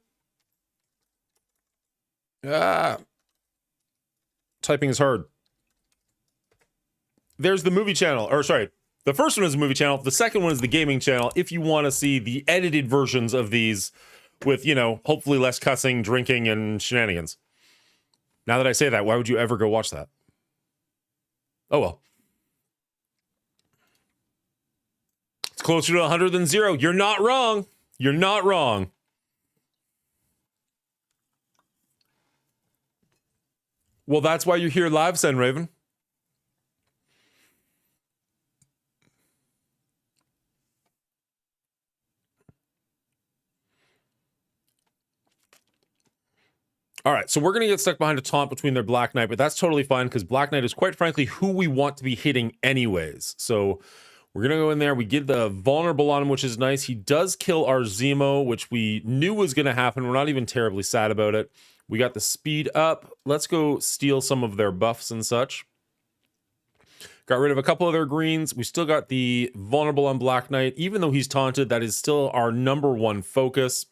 typing is hard. There's the movie channel, or sorry, the first one is the movie channel. The second one is the gaming channel. If you want to see the edited versions of these with, you know, hopefully less cussing, drinking, and shenanigans. Now that I say that, why would you ever go watch that? Oh, well. It's closer to 100 than 0. You're not wrong. You're not wrong. Well, that's why you're here live, Sen Raven. All right, so we're going to get stuck behind a taunt between their Black Knight, but that's totally fine because Black Knight is quite frankly who we want to be hitting anyways. So we're going to go in there. We get the vulnerable on him, which is nice. He does kill our Zemo, which we knew was going to happen. We're not even terribly sad about it. We got the speed up. Let's go steal some of their buffs and such. Got rid of a couple of their greens. We still got the vulnerable on Black Knight. Even though he's taunted, that is still our #1 focus.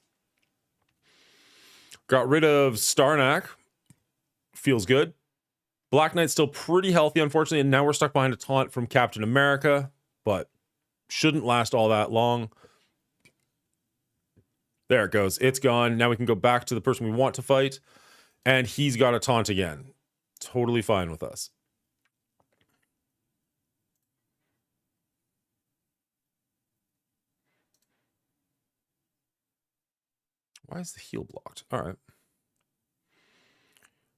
Got rid of Starnak. Feels good. Black Knight's still pretty healthy, unfortunately, and now we're stuck behind a taunt from Captain America, but shouldn't last all that long. There it goes. It's gone. Now we can go back to the person we want to fight, and he's got a taunt again. Totally fine with us. Why is the heal blocked? All right.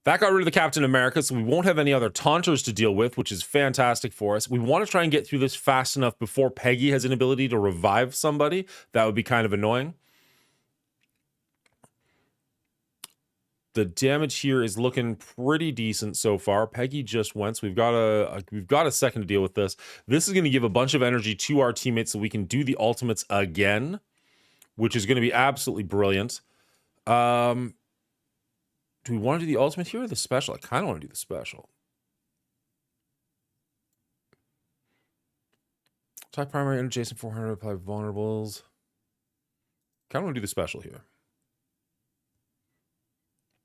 That got rid of the Captain America, so we won't have any other taunters to deal with, which is fantastic for us. We want to try and get through this fast enough before Peggy has an ability to revive somebody. That would be kind of annoying. The damage here is looking pretty decent so far. Peggy just went, so we've got a second to deal with this. This is going to give a bunch of energy to our teammates so we can do the ultimates again, which is going to be absolutely brilliant. Do we want to do the ultimate here or the special? I kind of want to do the special. Type primary and adjacent 400, apply vulnerables. Kind of want to do the special here.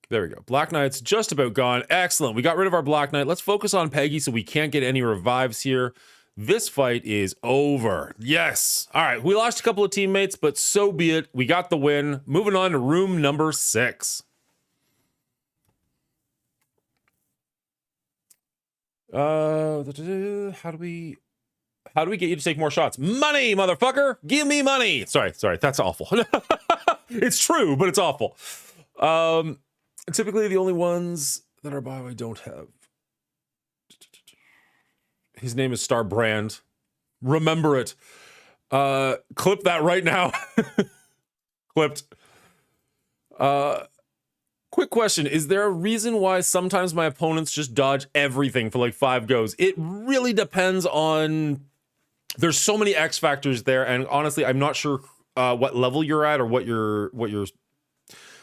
There we go. Black Knight's just about gone. Excellent. We got rid of our Black Knight. Let's focus on Peggy so we can't get any revives here. This fight is over. Yes. All right. We lost a couple of teammates, but so be it. We got the win. Moving on to room number 6. How do we get you to take more shots? Money, motherfucker. Give me money. Sorry. That's awful. It's true, but it's awful. Typically the only ones that are by I don't have. His name is Star Brand. Remember it. Clip that right now. Clipped. Quick question. Is there a reason why sometimes my opponents just dodge everything for like 5 goes? It really depends on... There's so many X factors there, and honestly, I'm not sure what level you're at or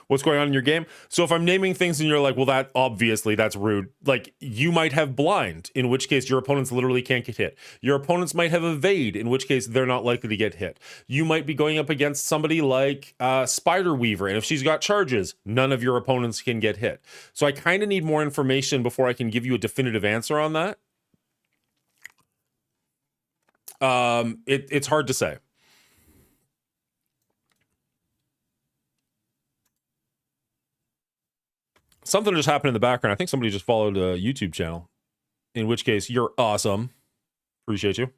what's going on in your game. So if I'm naming things and you're like, well, that's rude. Like, you might have blind, in which case your opponents literally can't get hit. Your opponents might have evade, in which case they're not likely to get hit. You might be going up against somebody like Spider Weaver, and if she's got charges, none of your opponents can get hit. So I kind of need more information before I can give you a definitive answer on that. It's hard to say. Something just happened in the background. I think somebody just followed a YouTube channel. In which case, you're awesome. Appreciate you.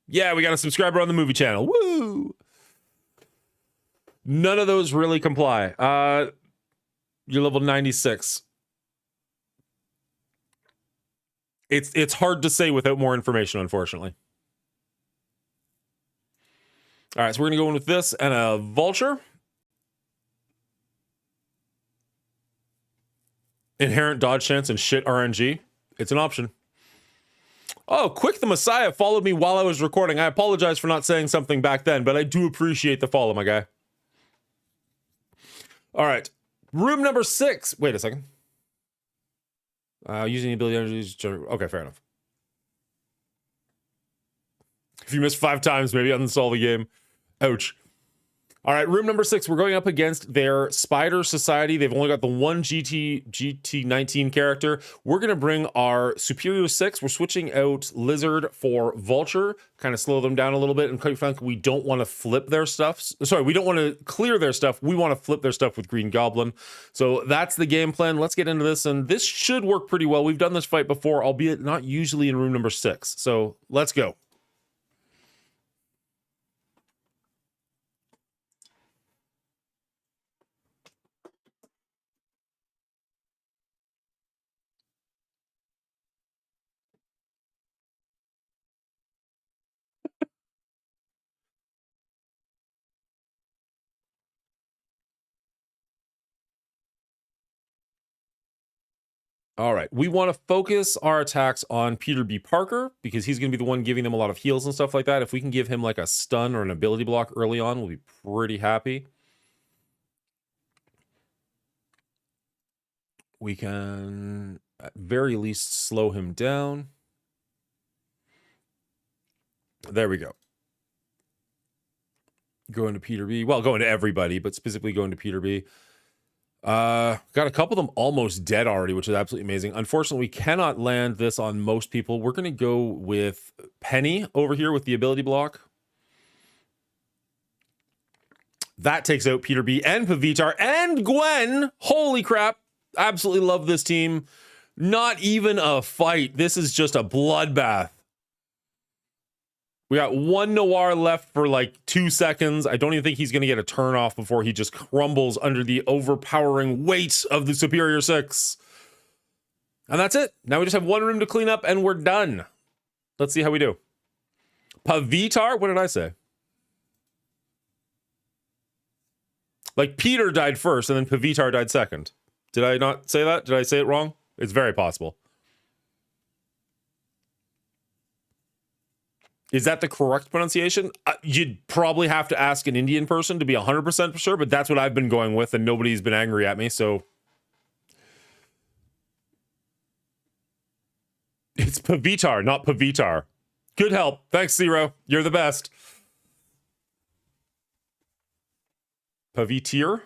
Yeah, we got a subscriber on the movie channel. Woo! None of those really comply. You're level 96. It's hard to say without more information, unfortunately. All right, so we're going to go in with this and a Vulture. inherent dodge chance and shit RNG. It's an option. Oh, Quick the Messiah followed me while I was recording. I apologize for not saying something back then, but I do appreciate the follow, my guy. All right. Room number 6. Wait a second. Using the ability to... Okay, fair enough. If you miss 5 times, maybe uninstall the game. Ouch. All right, room number 6. We're going up against their Spider Society. They've only got the one GT19 character. We're going to bring our Superior 6. We're switching out Lizard for Vulture, kind of slow them down a little bit. And quite frankly, we don't want to flip their stuff. Sorry, we don't want to clear their stuff. We want to flip their stuff with Green Goblin. So that's the game plan. Let's get into this. And this should work pretty well. We've done this fight before, albeit not usually in room number 6. So let's go. All right, we want to focus our attacks on Peter B. Parker because he's going to be the one giving them a lot of heals and stuff like that. If we can give him like a stun or an ability block early on, we'll be pretty happy. We can at very least slow him down. There we go. Going to Peter B. Well, going to everybody, but specifically going to Peter B. Got a couple of them almost dead already, which is absolutely amazing. Unfortunately, we cannot land this on most people. We're going to go with Penny over here with the ability block. That takes out Peter B and Pavitar and Gwen. Holy crap. Absolutely love this team. Not even a fight. This is just a bloodbath. We got one Noir left for like 2 seconds. I don't even think he's going to get a turn off before he just crumbles under the overpowering weight of the Superior 6. And that's it. Now we just have one room to clean up and we're done. Let's see how we do. Pavitar? What did I say? Like Peter died first and then Pavitar died second. Did I not say that? Did I say it wrong? It's very possible. Is that the correct pronunciation? You'd probably have to ask an Indian person to be 100% for sure, but that's what I've been going with, and nobody's been angry at me, so... It's Pavitar, not Pavitar. Good help. Thanks, Zero. You're the best. Pavitir?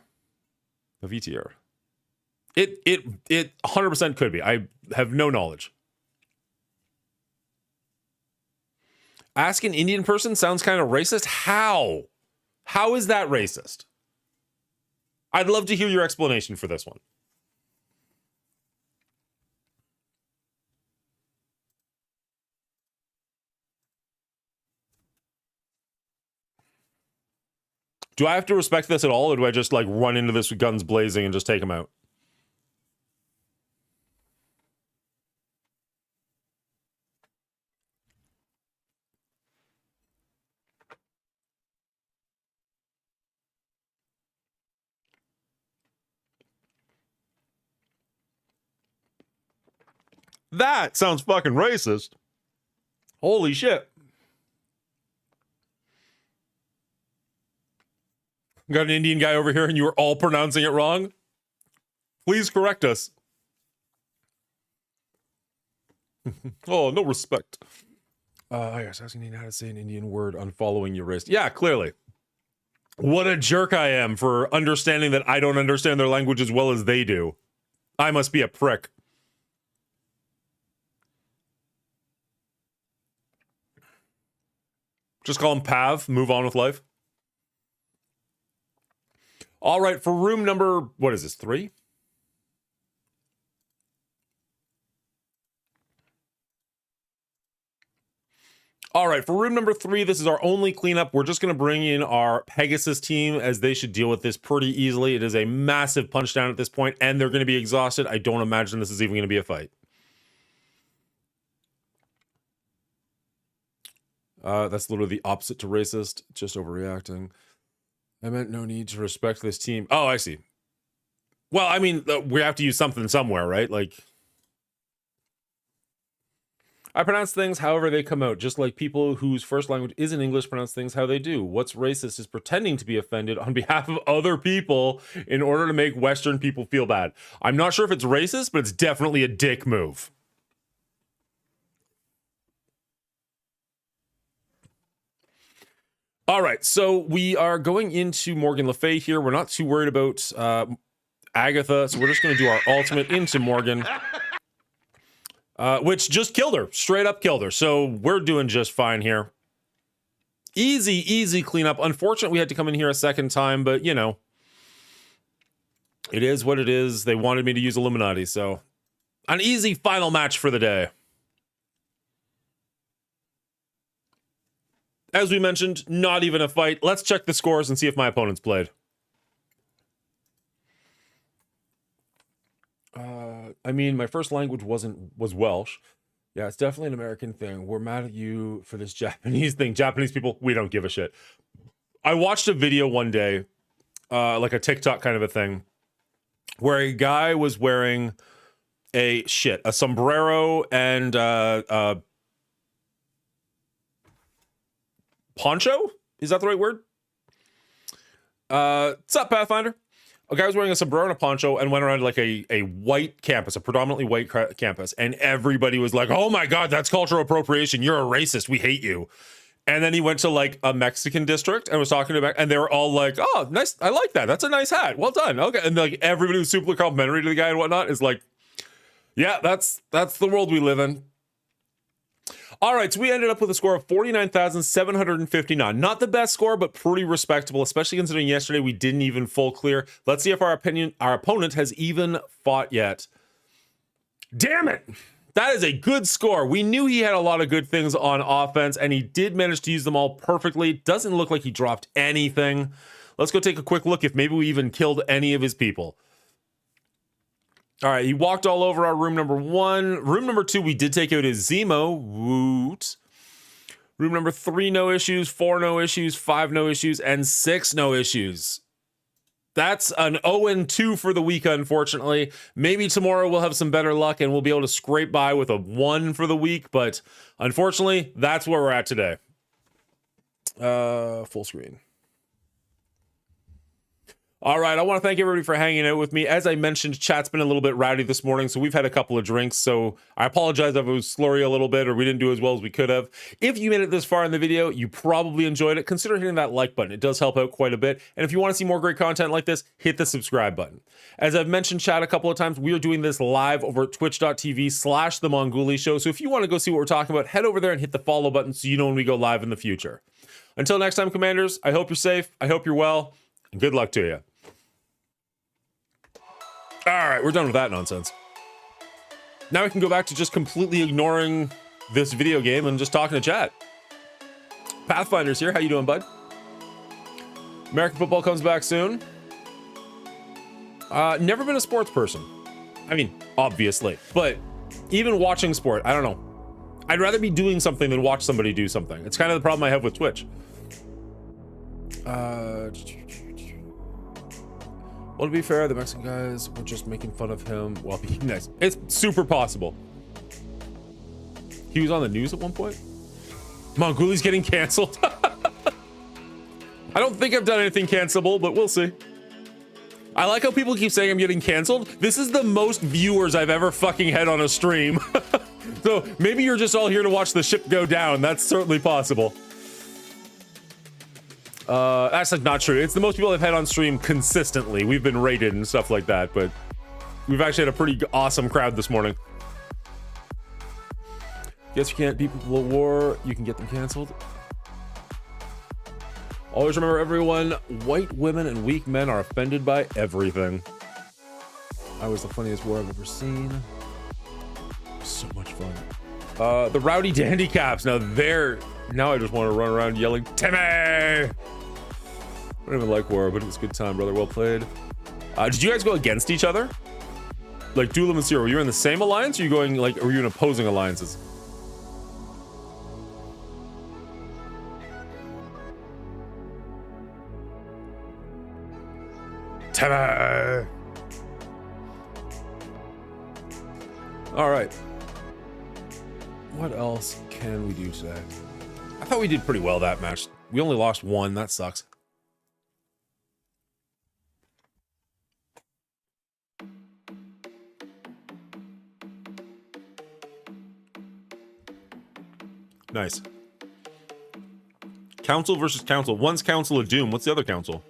Pavitir. It 100% could be. I have no knowledge. Ask an Indian person sounds kind of racist. How? How is that racist? I'd love to hear your explanation for this one. Do I have to respect this at all, or do I just like run into this with guns blazing and just take him out? That sounds fucking racist. Holy shit. Got an Indian guy over here and you were all pronouncing it wrong? Please correct us. Oh, no respect. I was asking you how to say an Indian word unfollowing your wrist. Yeah, clearly. What a jerk I am for understanding that I don't understand their language as well as they do. I must be a prick. Just call him Pav, move on with life. All right, for room number, what is this, 3? All right, for room number 3, this is our only cleanup. We're just going to bring in our Pegasus team, as they should deal with this pretty easily. It is a massive punch down at this point, and they're going to be exhausted. I don't imagine this is even going to be a fight. That's literally the opposite to racist, just overreacting. I meant no need to respect this team. Oh, I see. Well, I mean, we have to use something somewhere, right? Like, I pronounce things however they come out, just like people whose first language isn't English pronounce things how they do. What's racist is pretending to be offended on behalf of other people in order to make Western people feel bad. I'm not sure if it's racist, but it's definitely a dick move. All right, so we are going into Morgan Le Fay here. We're not too worried about Agatha, so we're just going to do our ultimate into Morgan, which just killed her, straight up killed her. So we're doing just fine here. Easy cleanup. Unfortunately, we had to come in here a second time, but you know, it is what it is. They wanted me to use Illuminati, so an easy final match for the day. As we mentioned, not even a fight. Let's check the scores and see if my opponent's played. I mean, my first language was Welsh. Yeah, it's definitely an American thing. We're mad at you for this Japanese thing. Japanese people, we don't give a shit. I watched a video one day, like a TikTok kind of a thing, where a guy was wearing a sombrero and poncho? Is that the right word? What's up, Pathfinder? A guy was wearing a sombrero and a poncho and went around like a white campus, a predominantly white campus, and everybody was like, oh my God, that's cultural appropriation. You're a racist. We hate you. And then he went to like a Mexican district and was talking about, and they were all like, oh, nice. I like that. That's a nice hat. Well done. Okay. And like everybody was super complimentary to the guy and whatnot is like, yeah, that's the world we live in. All right, so we ended up with a score of 49,759. Not the best score, but pretty respectable, especially considering yesterday we didn't even full clear. Let's see if our opponent has even fought yet. Damn it! That is a good score. We knew he had a lot of good things on offense, and he did manage to use them all perfectly. Doesn't look like he dropped anything. Let's go take a quick look if maybe we even killed any of his people. All right, he walked all over our room number 1. Room number 2, we did take out his Zemo. Woot. Room number 3, no issues. 4, no issues. 5, no issues. And 6, no issues. That's an 0-2 for the week, unfortunately. Maybe tomorrow we'll have some better luck and we'll be able to scrape by with a 1 for the week. But unfortunately, that's where we're at today. Full screen. All right, I want to thank everybody for hanging out with me. As I mentioned, chat's been a little bit rowdy this morning, so we've had a couple of drinks, so I apologize if it was slurry a little bit or we didn't do as well as we could have. If you made it this far in the video, you probably enjoyed it. Consider hitting that like button. It does help out quite a bit. And if you want to see more great content like this, hit the subscribe button. As I've mentioned, chat, a couple of times, we are doing this live over at twitch.tv/The Mongoolie Show. So if you want to go see what we're talking about, head over there and hit the follow button so you know when we go live in the future. Until next time, Commanders, I hope you're safe. I hope you're well. And good luck to you. All right, we're done with that nonsense. Now we can go back to just completely ignoring this video game and just talking to chat. Pathfinder's here. How you doing, bud? American football comes back soon. Never been a sports person. I mean, obviously. But even watching sport, I don't know. I'd rather be doing something than watch somebody do something. It's kind of the problem I have with Twitch. Well, to be fair, the Mexican guys were just making fun of him while being nice. It's super possible. He was on the news at one point. Mongoolie's getting canceled. I don't think I've done anything cancelable, but we'll see. I like how people keep saying I'm getting canceled. This is the most viewers I've ever fucking had on a stream. So maybe you're just all here to watch the ship go down. That's certainly possible. That's like not true. It's the most people I've had on stream consistently. We've been rated and stuff like that, but we've actually had a pretty awesome crowd this morning. Guess you can't beat people at war. You can get them canceled. Always remember, everyone, white women and weak men are offended by everything. I was the funniest war I've ever seen. So much fun. The Rowdy Dandy Caps. Now I just want to run around yelling, Timmy! I don't even like war, but it was a good time, brother. Well played. Did you guys go against each other? Like Duelim and Zero, were you in the same alliance, or were you in opposing alliances? Timmy! All right. What else can we do today? I thought we did pretty well that match. We only lost one. That sucks. Nice. Council versus Council. One's Council of Doom. What's the other Council?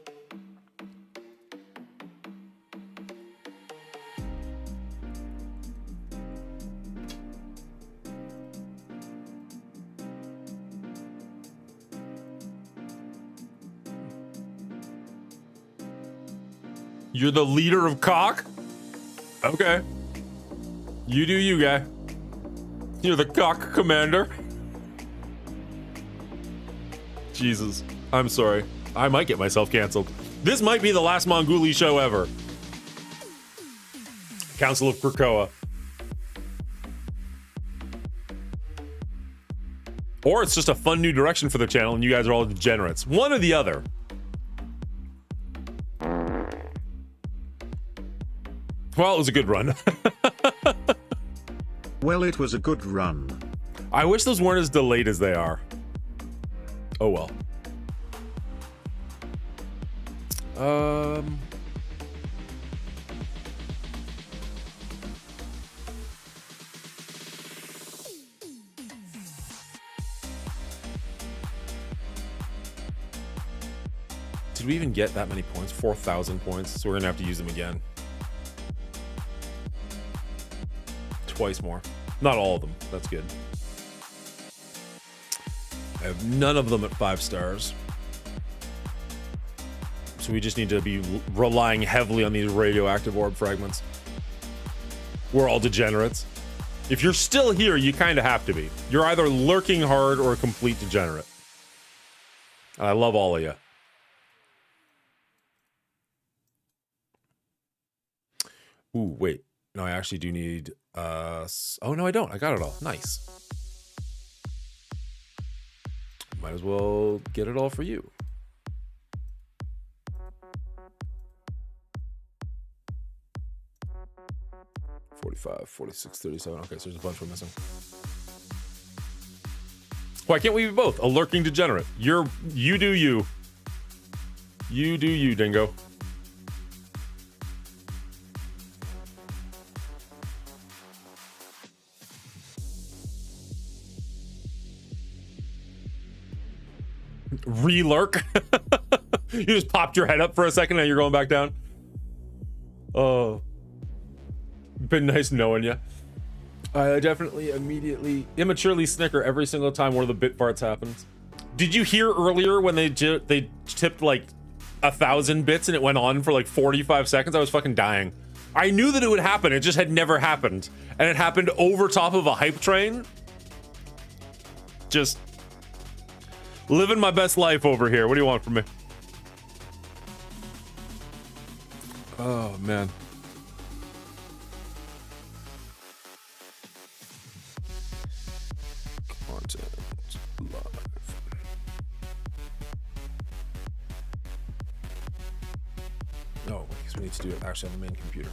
You're the leader of cock? Okay. You do you, guy. You're the cock commander. Jesus. I'm sorry. I might get myself canceled. This might be the last Mongoli show ever. Council of Krakoa. Or it's just a fun new direction for the channel and you guys are all degenerates. One or the other. Well, it was a good run. Well, it was a good run. I wish those weren't as delayed as they are. Oh well. Did we even get that many points? 4,000 points. So we're gonna have to use them again. Twice more. Not all of them. That's good. I have none of them at 5 stars. So we just need to be relying heavily on these radioactive orb fragments. We're all degenerates. If you're still here, you kind of have to be. You're either lurking hard or a complete degenerate. And I love all of you. Ooh, wait. No, I actually do need... oh, no, I don't. I got it all. Nice. Might as well get it all for you. $45, $46, $37. Okay, so there's a bunch we're missing. Why can't we be both? A lurking degenerate. You do you. You do you, dingo. Re-lurk. You just popped your head up for a second and you're going back down. Oh. Been nice knowing you. I definitely immediately immaturely snicker every single time one of the bit farts happens. Did you hear earlier when they tipped like 1,000 bits and it went on for like 45 seconds? I was fucking dying. I knew that it would happen. It just had never happened. And it happened over top of a hype train. Just living my best life over here. What do you want from me? Oh, man. Content live. No, because we need to do it actually on the main computer.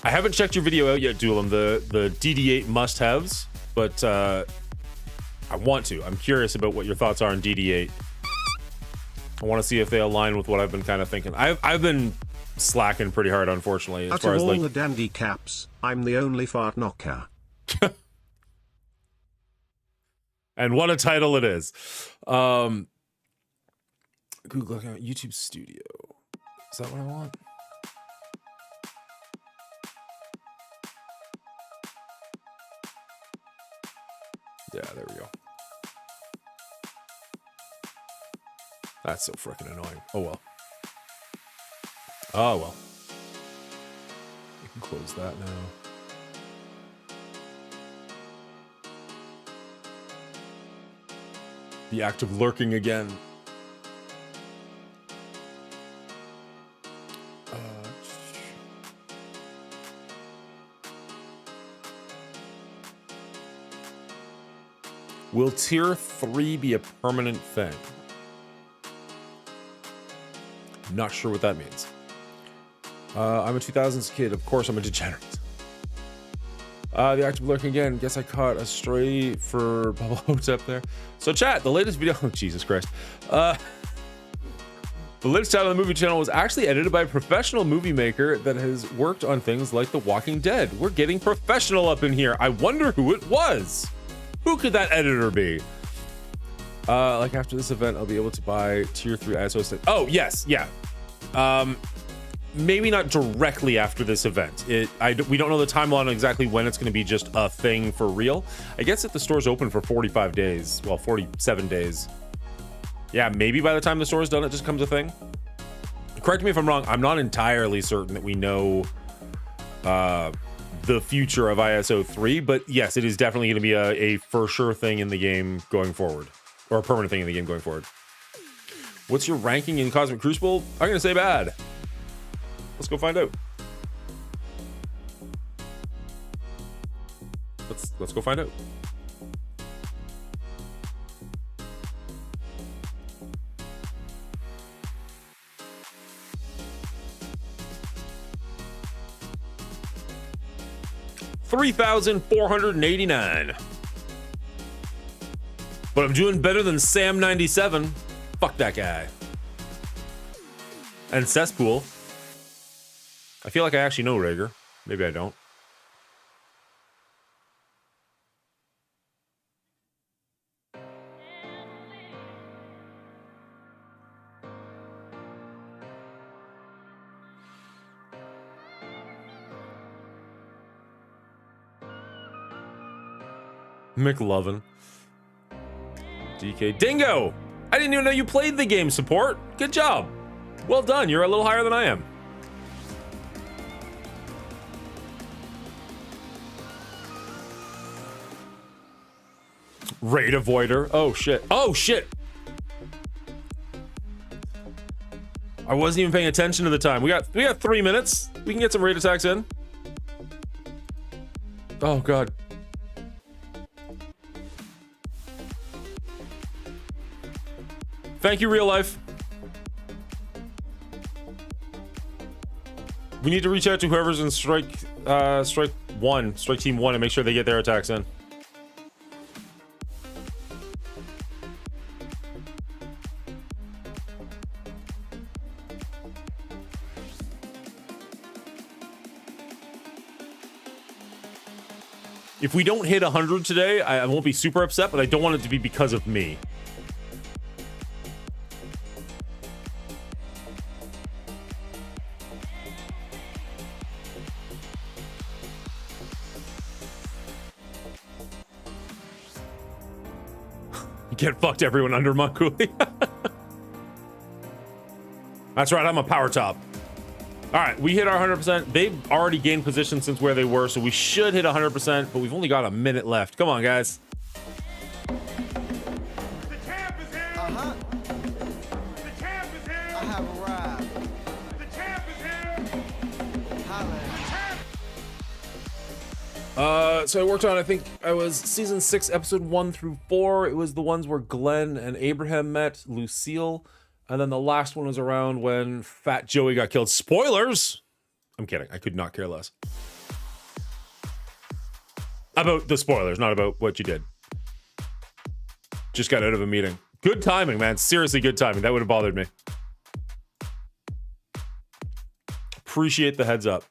I haven't checked your video out yet, Duelim, the DD8 must-haves, but I want to. I'm curious about what your thoughts are on DD8. I want to see if they align with what I've been kind of thinking. I've been slacking pretty hard, unfortunately, as Out far of as all like the dandy caps, I'm the only fart knocker. And what a title it is. Google account, YouTube Studio. Is that what I want? Yeah, there we go. That's so freaking annoying. Oh well. Oh well. We can close that now. The act of lurking again. Will tier 3 be a permanent thing? Not sure what that means. I'm a 2000s kid. Of course I'm a degenerate. The active lurking again. Guess I caught a stray for Bubble Hotep there. So chat, the latest video, oh, Jesus Christ. The latest title on the movie channel was actually edited by a professional movie maker that has worked on things like The Walking Dead. We're getting professional up in here. I wonder who it was. Who could that editor be? Like after this event, I'll be able to buy tier 3 ISO stuff. Oh, yes, yeah. Maybe not directly after this event. We don't know the timeline on exactly when it's going to be just a thing for real. I guess if the store's open for 45 days, well, 47 days. Yeah, maybe by the time the store's done, it just becomes a thing. Correct me if I'm wrong. I'm not entirely certain that we know the future of ISO 3, but yes, it is definitely going to be a for sure thing in the game going forward, or a permanent thing in the game going forward. What's your ranking in Cosmic Crucible? I'm going to say bad. Let's go find out. Let's go find out. $3,489. But I'm doing better than Sam97. Fuck that guy. And Cesspool. I feel like I actually know Rager. Maybe I don't. McLovin. DK. Dingo! I didn't even know you played the game, support. Good job. Well done. You're a little higher than I am. Raid Avoider. Oh shit. Oh shit. I wasn't even paying attention to the time. We got 3 minutes. We can get some raid attacks in. Oh god. Thank you, real life. We need to reach out to whoever's in strike team 1, and make sure they get their attacks in. If we don't hit 100 today, I won't be super upset, but I don't want it to be because of me. Get fucked, everyone under Makuli. That's right, I'm a power top. All right, we hit our 100%. They've already gained position since where they were, so we should hit 100%, but we've only got a minute left. Come on, guys. The champ is here! Uh-huh. The champ is here! I have arrived. The champ is here! Holla. The champ! So I worked on, I think I was season 6, episode 1 through 4. It was the ones where Glenn and Abraham met, Lucille. And then the last one was around when Fat Joey got killed. Spoilers! I'm kidding. I could not care less. About the spoilers, not about what you did. Just got out of a meeting. Good timing, man. Seriously, good timing. That would have bothered me. Appreciate the heads up.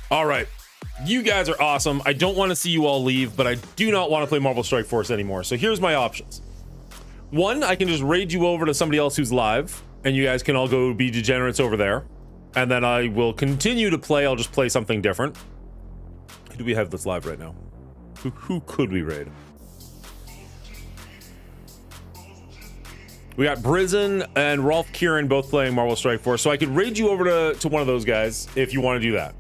All right, you guys are awesome. I don't want to see you all leave, but I do not want to play Marvel Strike Force anymore. So here's my options. One, I can just raid you over to somebody else who's live, and you guys can all go be degenerates over there. And then I will continue to play. I'll just play something different. Who do we have that's live right now? Who could we raid? We got Brizen and Rolf Kieran both playing Marvel Strike Force. So I could raid you over to one of those guys if you want to do that.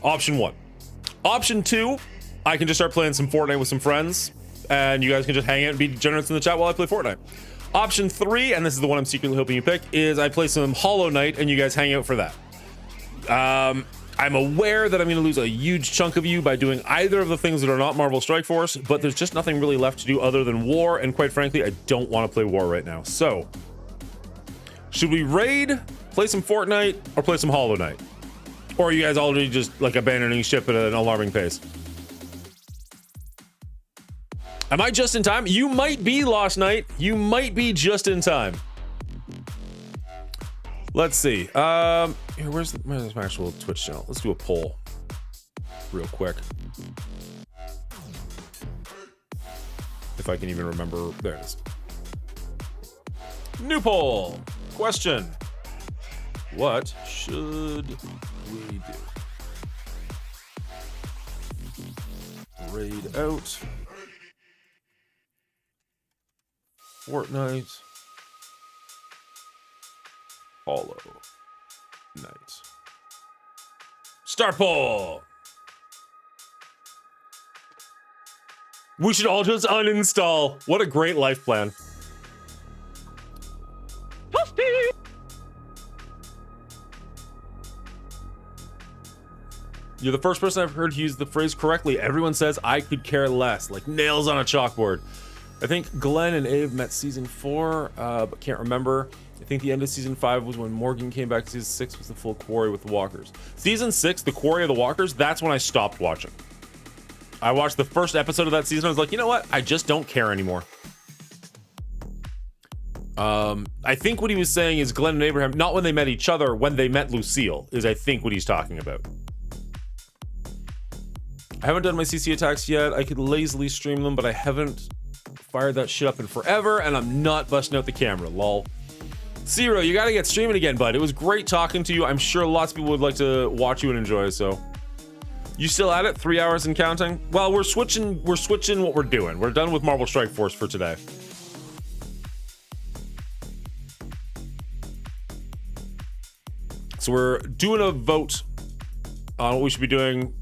Option 1. Option 2, I can just start playing some Fortnite with some friends, and you guys can just hang out and be degenerates in the chat while I play Fortnite. Option 3, and this is the one I'm secretly hoping you pick, is I play some Hollow Knight and you guys hang out for that. I'm aware that I'm going to lose a huge chunk of you by doing either of the things that are not Marvel Strike Force, but there's just nothing really left to do other than War, and quite frankly, I don't want to play War right now. So, should we raid, play some Fortnite, or play some Hollow Knight? Or are you guys already just like abandoning ship at an alarming pace? Am I just in time? You might be, Lost Knight. You might be just in time. Let's see. Here, where's my actual Twitch channel? Let's do a poll real quick. If I can even remember. There it is. New poll. Question. What should we do? Raid out. Fortnite. Hollow Knight. Start poll. We should all just uninstall. What a great life plan. You're the first person I've heard use the phrase correctly. Everyone says I could care less, like nails on a chalkboard. I think Glenn and Abe met season 4, but can't remember. I think the end of season 5 was when Morgan came back. Season 6 was the full quarry with the walkers. Season 6, the quarry of the walkers, that's when I stopped watching. I watched the first episode of that season. I was like, you know what? I just don't care anymore. I think what he was saying is Glenn and Abraham, not when they met each other, when they met Lucille, is I think what he's talking about. I haven't done my CC attacks yet. I could lazily stream them, but I haven't fired that shit up in forever, and I'm not busting out the camera, lol. Zero, you gotta get streaming again, bud. It was great talking to you. I'm sure lots of people would like to watch you and enjoy, so. You still at it? 3 hours and counting? Well, we're switching what we're doing. We're done with Marvel Strike Force for today. So we're doing a vote on what we should be doing.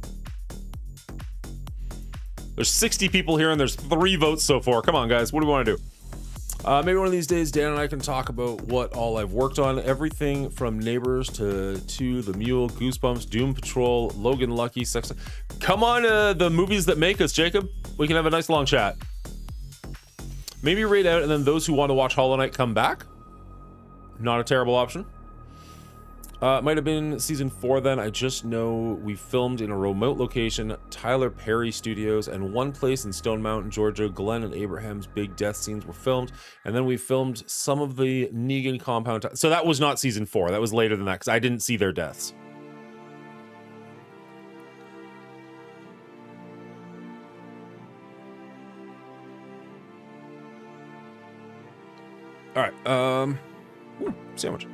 There's 60 people here and there's 3 votes so far. Come on, guys. What do we want to do? Maybe one of these days, Dan and I can talk about what all I've worked on. Everything from Neighbors to The Mule, Goosebumps, Doom Patrol, Logan Lucky, Sex. Come on, the movies that make us, Jacob. We can have a nice long chat. Maybe raid out and then those who want to watch Hollow Knight come back. Not a terrible option. Might have been season 4 then. I just know we filmed in a remote location, Tyler Perry Studios, and one place in Stone Mountain, Georgia. Glenn and Abraham's big death scenes were filmed, and then we filmed some of the Negan compound. So that was not season 4. That was later than that because I didn't see their deaths. All right. Ooh, sandwich.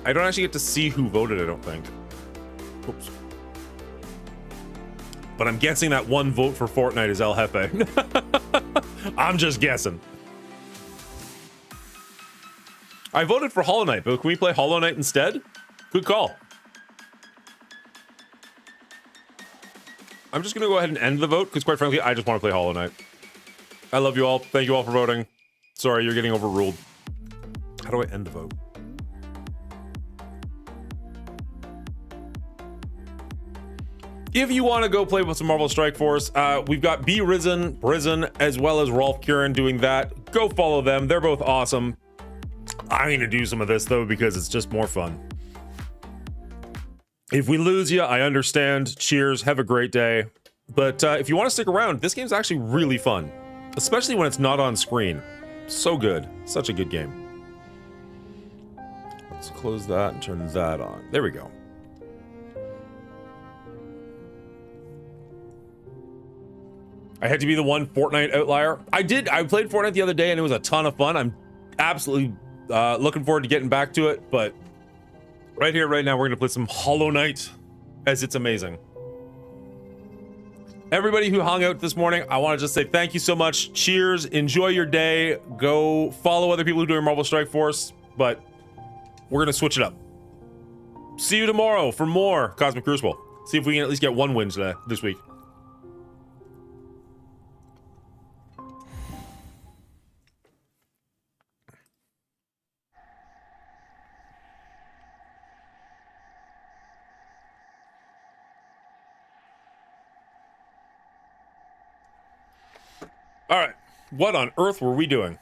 I don't actually get to see who voted, I don't think. Oops. But I'm guessing that one vote for Fortnite is El Jefe. I'm just guessing. I voted for Hollow Knight, but can we play Hollow Knight instead? Good call. I'm just gonna go ahead and end the vote, because quite frankly, I just want to play Hollow Knight. I love you all. Thank you all for voting. Sorry, you're getting overruled. How do I end the vote? If you want to go play with some Marvel Strike Force, we've got B Risen, as well as Rolf Kieran doing that. Go follow them. They're both awesome. I'm going to do some of this, though, because it's just more fun. If we lose you, I understand. Cheers. Have a great day. But if you want to stick around, this game's actually really fun, especially when it's not on screen. So good. Such a good game. Let's close that and turn that on. There we go. I had to be the one Fortnite outlier. I played Fortnite the other day and it was a ton of fun. I'm absolutely looking forward to getting back to it, but right here, right now, we're gonna play some Hollow Knight, as it's amazing. Everybody who hung out this morning, I want to just say thank you so much. Cheers. Enjoy your day. Go follow other people who are doing Marvel Strike Force, but we're going to switch it up. See you tomorrow for more Cosmic Crucible. See if we can at least get one win today, this week. All right, what on earth were we doing?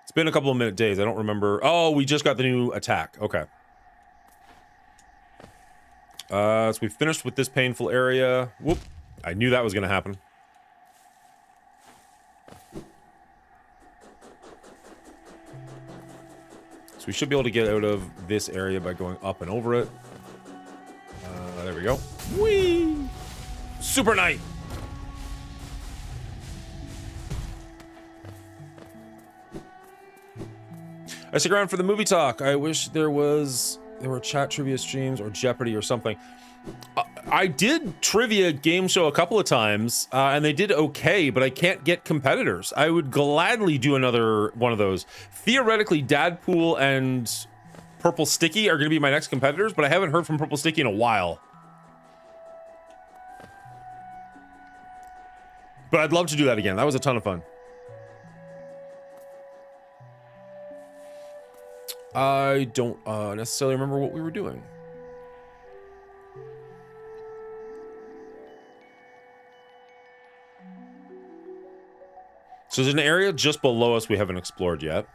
It's been a couple of days. I don't remember. Oh, we just got the new attack. Okay. So we finished with this painful area. Whoop. I knew that was going to happen. So we should be able to get out of this area by going up and over it. There we go. Whee! Super Knight! I stick around for the movie talk. I wish there were chat trivia streams or Jeopardy or something. I did trivia game show a couple of times, and they did okay, but I can't get competitors. I would gladly do another one of those. Theoretically, Dadpool and Purple Sticky are going to be my next competitors, but I haven't heard from Purple Sticky in a while. But I'd love to do that again. That was a ton of fun. I don't necessarily remember what we were doing. So there's an area just below us we haven't explored yet.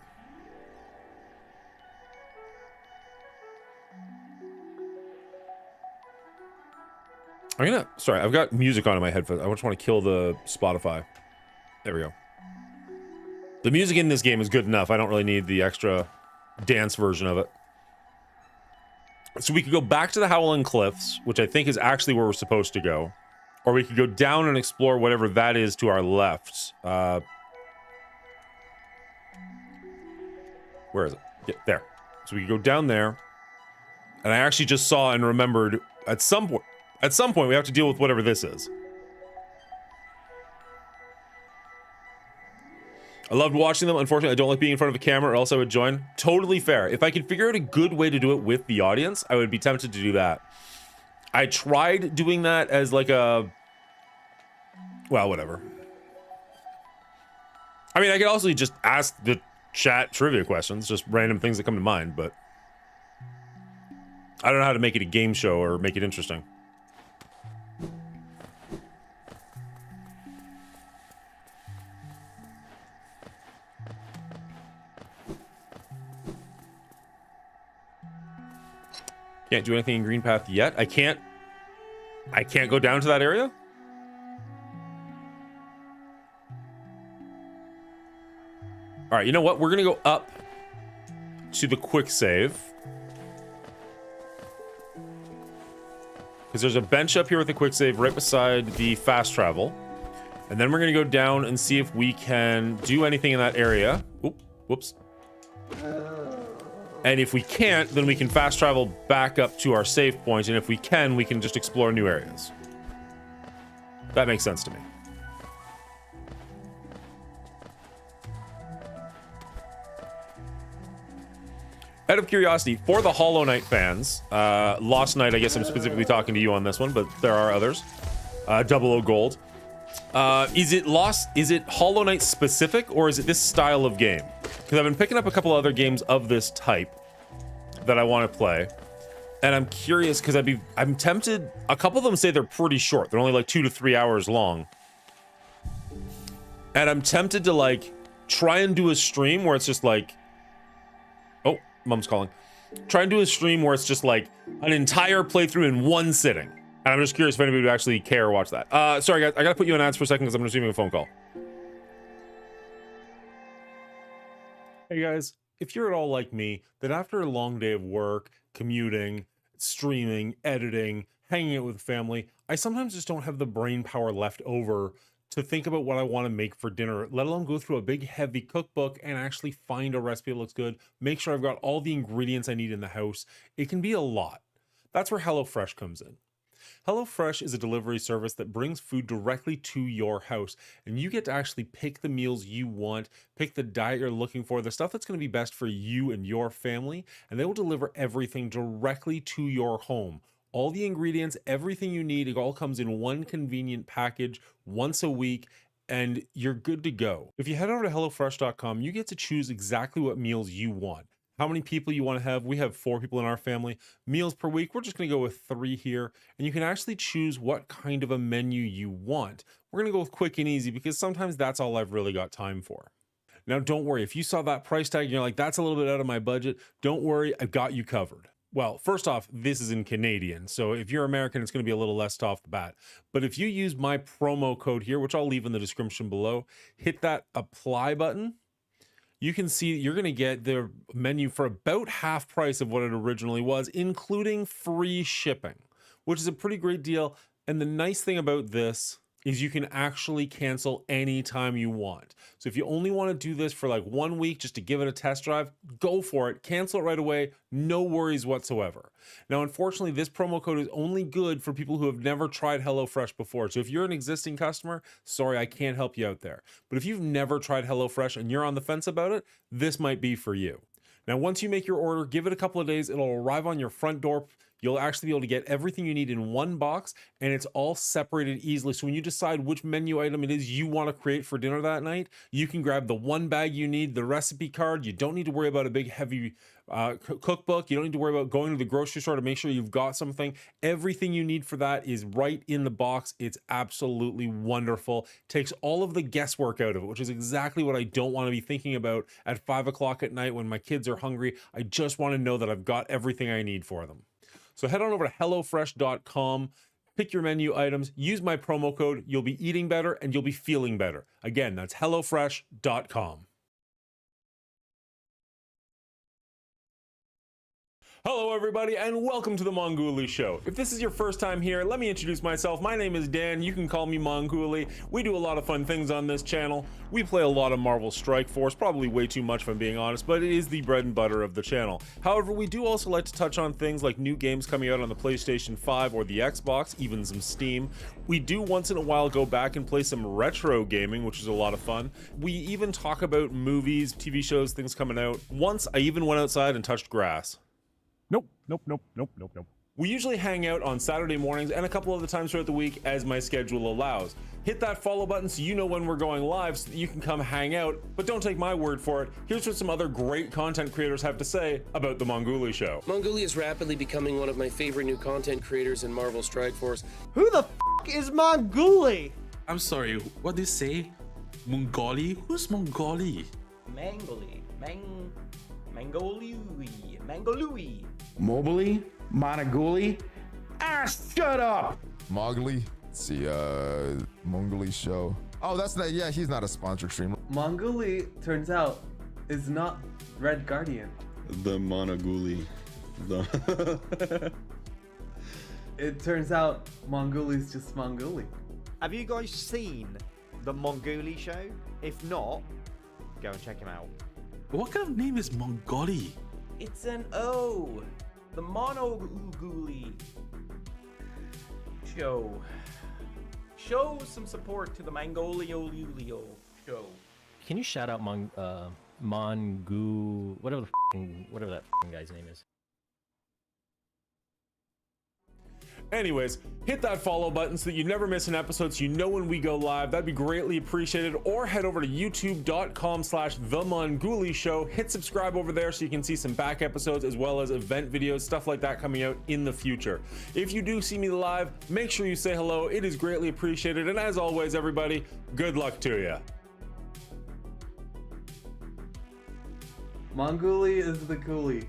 Sorry, I've got music on in my headphones. I just want to kill the Spotify. There we go. The music in this game is good enough. I don't really need the extra dance version of it. So we could go back to the Howling Cliffs, which I think is actually where we're supposed to go. Or we could go down and explore whatever that is to our left. Where is it? Yeah, there. So we could go down there. And I actually just saw and remembered at some point we have to deal with whatever this is. I loved watching them. Unfortunately, I don't like being in front of a camera, or else I would join. Totally fair. If I could figure out a good way to do it with the audience, I would be tempted to do that. I tried doing that as like a... Well, whatever. I mean, I could also just ask the chat trivia questions, just random things that come to mind, but... I don't know how to make it a game show or make it interesting. Can't do anything in Green Path yet. I can't go down to that area? All right, you know what? We're gonna go up to the quick save. Because there's a bench up here with the quick save right beside the fast travel. And then we're gonna go down and see if we can do anything in that area. Oop, whoops. And if we can't, then we can fast travel back up to our save point, and if we can just explore new areas. That makes sense to me. Out of curiosity, for the Hollow Knight fans, Lost Knight, I guess I'm specifically talking to you on this one, but there are others. 00 Gold. Is it Hollow Knight specific, or is it this style of game? Because I've been picking up a couple other games of this type that I want to play, and I'm curious because I'm tempted. A couple of them say they're pretty short; they're only like 2 to 3 hours long, and I'm tempted to like try and do a stream where it's just like, oh, mom's calling. Try and do a stream where it's just like an entire playthrough in one sitting. And I'm just curious if anybody would actually care or watch that. Sorry guys, I gotta put you on ads for a second because I'm receiving a phone call. Hey guys, if you're at all like me, that after a long day of work, commuting, streaming, editing, hanging out with family, I sometimes just don't have the brain power left over to think about what I want to make for dinner, let alone go through a big heavy cookbook and actually find a recipe that looks good, make sure I've got all the ingredients I need in the house. It can be a lot. That's where HelloFresh comes in. HelloFresh is a delivery service that brings food directly to your house, and you get to actually pick the meals you want, pick the diet you're looking for, the stuff that's going to be best for you and your family, and they will deliver everything directly to your home. All the ingredients, everything you need, it all comes in one convenient package once a week, and you're good to go. If you head over to HelloFresh.com, you get to choose exactly what meals you want. How many people you want to have. We have 4 people in our family. Meals per week, we're just going to go with 3 here. And you can actually choose what kind of a menu you want. We're going to go with quick and easy because sometimes that's all I've really got time for. Now, don't worry. If you saw that price tag and you're like, that's a little bit out of my budget, don't worry. I've got you covered. Well, first off, this is in Canadian. So if you're American, it's going to be a little less off the bat. But if you use my promo code here, which I'll leave in the description below, hit that apply button, you can see you're going to get the menu for about half price of what it originally was, including free shipping, which is a pretty great deal. And the nice thing about this is you can actually cancel anytime you want. So if you only want to do this for like 1 week just to give it a test drive, go for it. Cancel it right away. No worries whatsoever. Now, unfortunately, this promo code is only good for people who have never tried HelloFresh before. So if you're an existing customer, sorry, I can't help you out there. But if you've never tried HelloFresh and you're on the fence about it, this might be for you. Now, once you make your order, give it a couple of days. It'll arrive on your front door. You'll actually be able to get everything you need in one box, and it's all separated easily. So when you decide which menu item it is you want to create for dinner that night, you can grab the one bag you need, the recipe card. You don't need to worry about a big, heavy cookbook. You don't need to worry about going to the grocery store to make sure you've got something. Everything you need for that is right in the box. It's absolutely wonderful. Takes all of the guesswork out of it, which is exactly what I don't want to be thinking about at 5 o'clock at night when my kids are hungry. I just want to know that I've got everything I need for them. So head on over to HelloFresh.com, pick your menu items, use my promo code. You'll be eating better and you'll be feeling better. Again, that's HelloFresh.com. Hello everybody and welcome to the Mongoolie Show. If this is your first time here, let me introduce myself. My name is Dan, you can call me Mongoolie. We do a lot of fun things on this channel. We play a lot of Marvel Strike Force, probably way too much if I'm being honest, but it is the bread and butter of the channel. However, we do also like to touch on things like new games coming out on the PlayStation 5 or the Xbox, even some Steam. We do once in a while go back and play some retro gaming, which is a lot of fun. We even talk about movies, TV shows, things coming out. Once I even went outside and touched grass. Nope. We usually hang out on Saturday mornings and a couple other times throughout the week as my schedule allows. Hit that follow button so you know when we're going live so that you can come hang out, but don't take my word for it. Here's what some other great content creators have to say about the Mongoolie Show. Mongoolie is rapidly becoming one of my favorite new content creators in Marvel Strike Force. Who the f is Mongoolie? I'm sorry, what did you say? Mongoli? Who's Mongoli? Mangoli. Mangolui. Mobley? Monaguli? Ah, shut up! Mowgli. It's the Mongoli show. Oh, that's not. Yeah, he's not a sponsored stream. Mongoolie, turns out, is not Red Guardian. The Monaguli. It turns out Mongoolie's just Mongoolie. Have you guys seen the Mongoolie show? If not, go and check him out. What kind of name is Mongoli? It's an O. The Monogoolie show. Show some support to the Mangoliolio show. Can you shout out Mongu, whatever that guy's name is? Anyways, hit that follow button so that you never miss an episode so you know when we go live. That'd be greatly appreciated. Or head over to youtube.com/themongoolie show. Hit subscribe over there so you can see some back episodes as well as event videos, stuff like that coming out in the future. If you do see me live, make sure you say hello. It is greatly appreciated. And as always, everybody, good luck to you. Mongoolie is the coolie.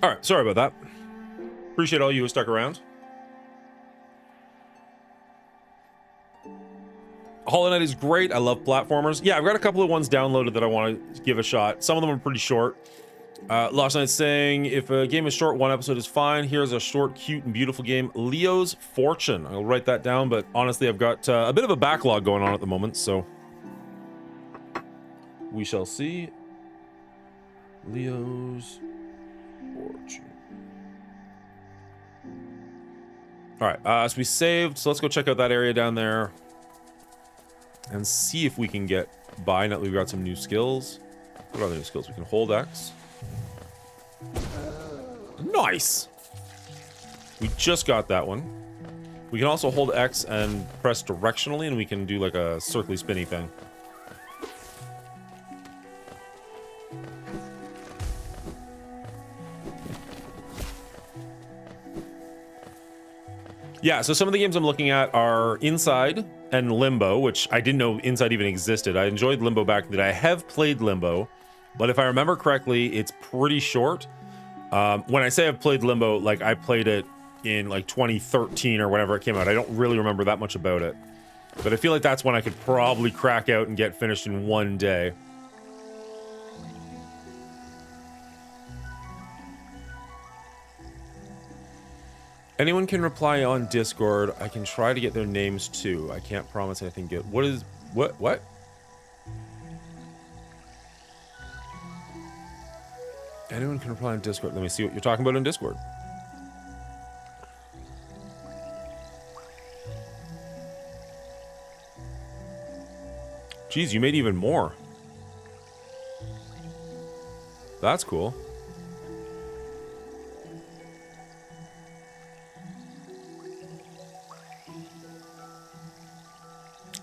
All right, sorry about that. Appreciate all you who stuck around. Hollow Knight is great. I love platformers. Yeah, I've got a couple of ones downloaded that I want to give a shot. Some of them are pretty short. Lost Knight saying, if a game is short, 1 episode is fine. Here's a short, cute, and beautiful game, Leo's Fortune. I'll write that down, but honestly, I've got a bit of a backlog going on at the moment, so we shall see. Leo's Fortune. All right, so we saved, so let's go check out that area down there and see if we can get by. Now that we've got some new skills. What are the new skills? We can hold X. Nice! We just got that one. We can also hold X and press directionally, and we can do like a circly spinny thing. Yeah, so some of the games I'm looking at are Inside and Limbo, which I didn't know Inside even existed. I enjoyed Limbo back then. I have played Limbo, but if I remember correctly, it's pretty short. When I say I've played Limbo, like I played it in like 2013 or whenever it came out. I don't really remember that much about it. But I feel like that's one I could probably crack out and get finished in one day. Anyone can reply on Discord. I can try to get their names too. I can't promise anything good. What? Anyone can reply on Discord. Let me see what you're talking about on Discord. Geez, you made even more. That's cool.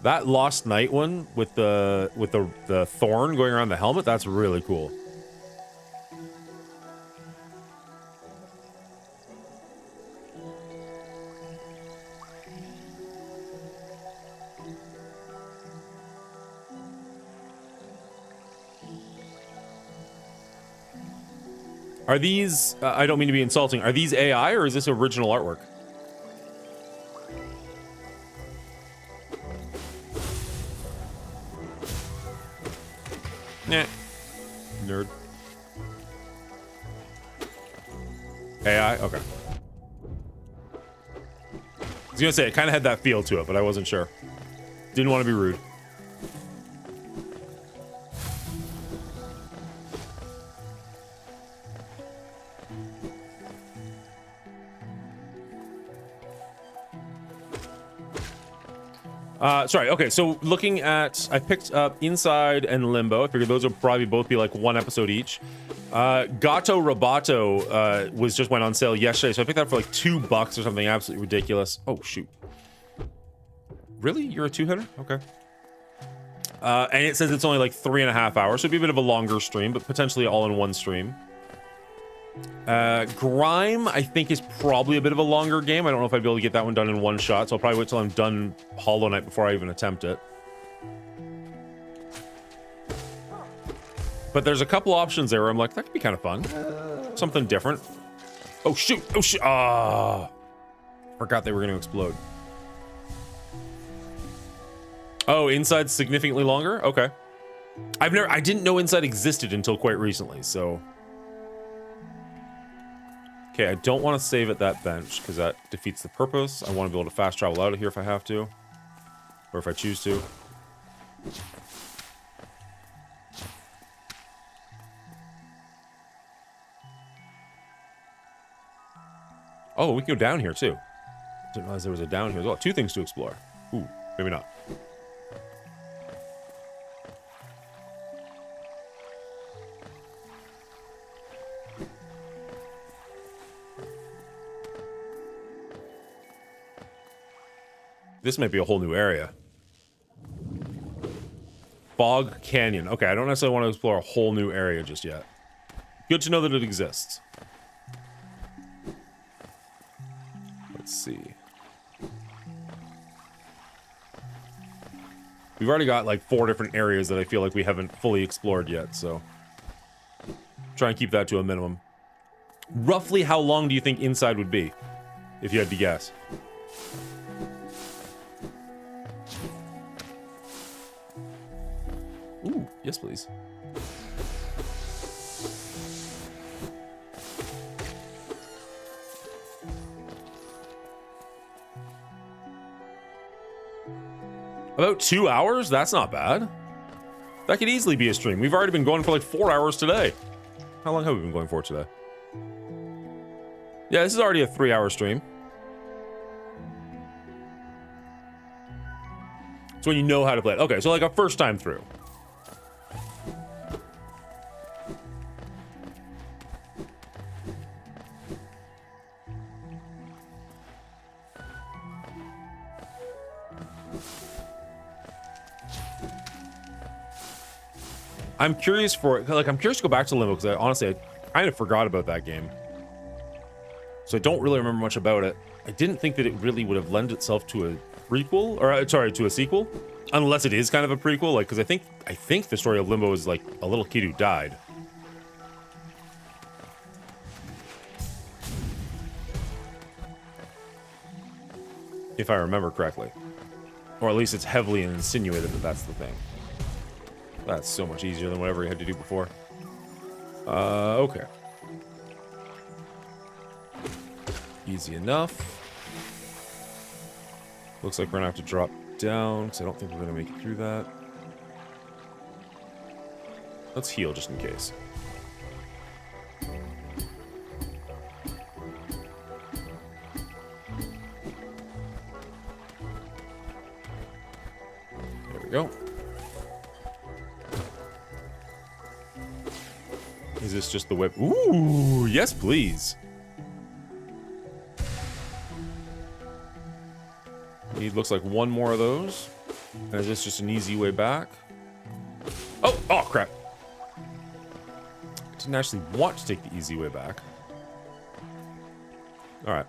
That Lost Knight one with the thorn going around the helmet, that's really cool. Are these, I don't mean to be insulting, are these AI or is this original artwork? Nah. Nerd. AI? Okay. I was gonna say, it kind of had that feel to it, but I wasn't sure. Didn't want to be rude. Sorry, okay, so looking at, I picked up Inside and Limbo. I figured those would probably both be like 1 episode each. Gato Roboto went on sale yesterday, so I picked that up for like $2 or something absolutely ridiculous. Oh, shoot. Really? You're a 2-hitter? Okay. And it says it's only like 3.5 hours, so it'd be a bit of a longer stream, but potentially all in one stream. Grime, I think, is probably a bit of a longer game. I don't know if I'd be able to get that one done in one shot, so I'll probably wait till I'm done Hollow Knight before I even attempt it. But there's a couple options there where I'm like, that could be kind of fun. Something different. Oh, shoot! Oh, shoot! Ah! Forgot they were going to explode. Oh, Inside's significantly longer? Okay. I didn't know Inside existed until quite recently, so... Okay, I don't want to save at that bench, because that defeats the purpose. I want to be able to fast travel out of here if I have to. Or if I choose to. Oh, we can go down here, too. Didn't realize there was a down here as well. 2 things to explore. Ooh, maybe not. This might be a whole new area. Fog Canyon. Okay, I don't necessarily want to explore a whole new area just yet. Good to know that it exists. Let's see. We've already got like 4 different areas that I feel like we haven't fully explored yet, so try and keep that to a minimum. Roughly how long do you think inside would be? If you had to guess. Ooh, yes please. About 2 hours? That's not bad. That could easily be a stream. We've already been going for like 4 hours today. How long have we been going for today? Yeah, this is already a 3-hour stream. So when you know how to play it. Okay, so like a first time through. I'm curious I'm curious to go back to Limbo because I kind of forgot about that game. So I don't really remember much about it. I didn't think that it really would have lent itself to a prequel, or sorry, to a sequel, unless it is kind of a prequel. Like, because I think the story of Limbo is like a little kid who died. If I remember correctly, or at least it's heavily insinuated that that's the thing. That's so much easier than whatever you had to do before. Okay. Easy enough. Looks like we're gonna have to drop down, because I don't think we're gonna make it through that. Let's heal just in case. There we go. Is this just the whip? Ooh, yes, please. Need, looks like one more of those. And is this just an easy way back? Oh, crap. I didn't actually want to take the easy way back. All right.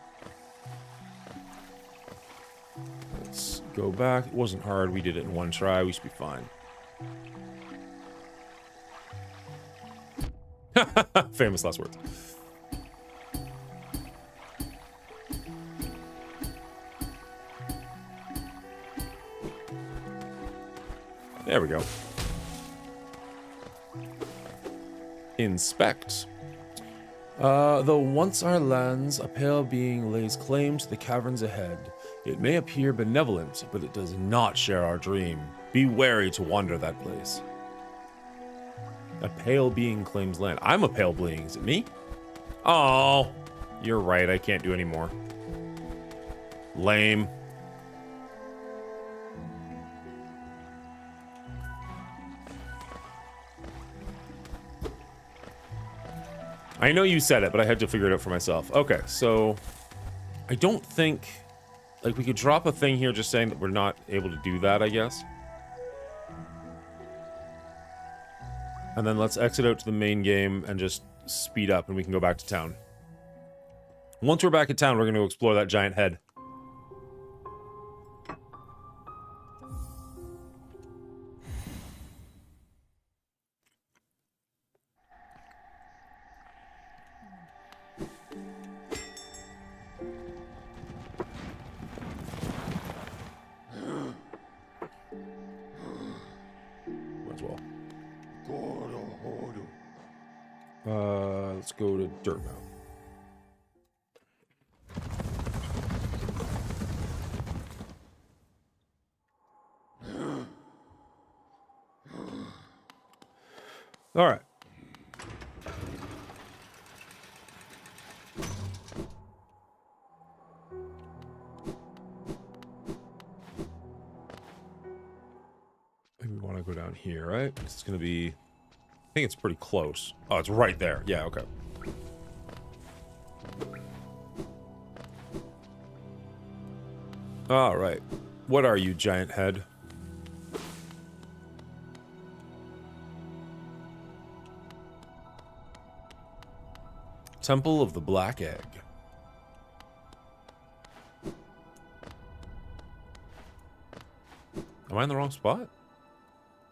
Let's go back. It wasn't hard. We did it in one try. We should be fine. Famous last words. There we go. Inspect. Though once our lands, a pale being lays claim to the caverns ahead. It may appear benevolent, but it does not share our dream. Be wary to wander that place. A pale being claims land. I'm a pale being. Is it me? Oh, you're right. I can't do any more. Lame. I know you said it, but I had to figure it out for myself. Okay, so I don't think, like, we could drop a thing here just saying that we're not able to do that, I guess. And then let's exit out to the main game and just speed up and we can go back to town. Once we're back in town, we're going to explore that giant head. Let's go to Dirt Mountain. All right. Maybe we want to go down here, right? It's going to be... I think it's pretty close. Oh, it's right there. Yeah, okay. All right. What are you, giant head? Temple of the Black Egg. Am I in the wrong spot?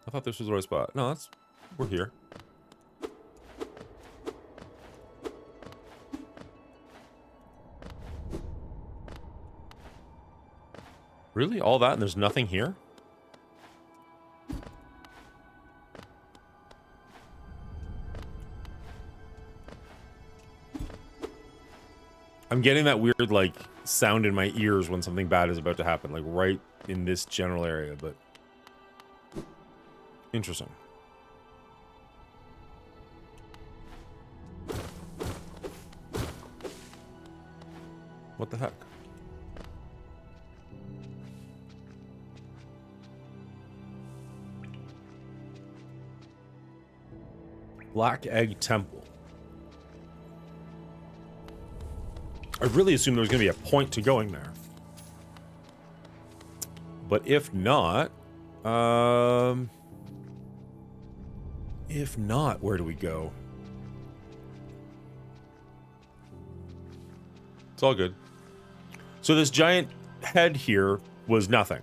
I thought this was the right spot. No, that's... We're here. Really? All that and there's nothing here? I'm getting that weird, like, sound in my ears when something bad is about to happen, like right in this general area, but interesting. What the heck? Black Egg Temple. I really assumed there was going to be a point to going there. But if not, where do we go? It's all good. So this giant head here was nothing.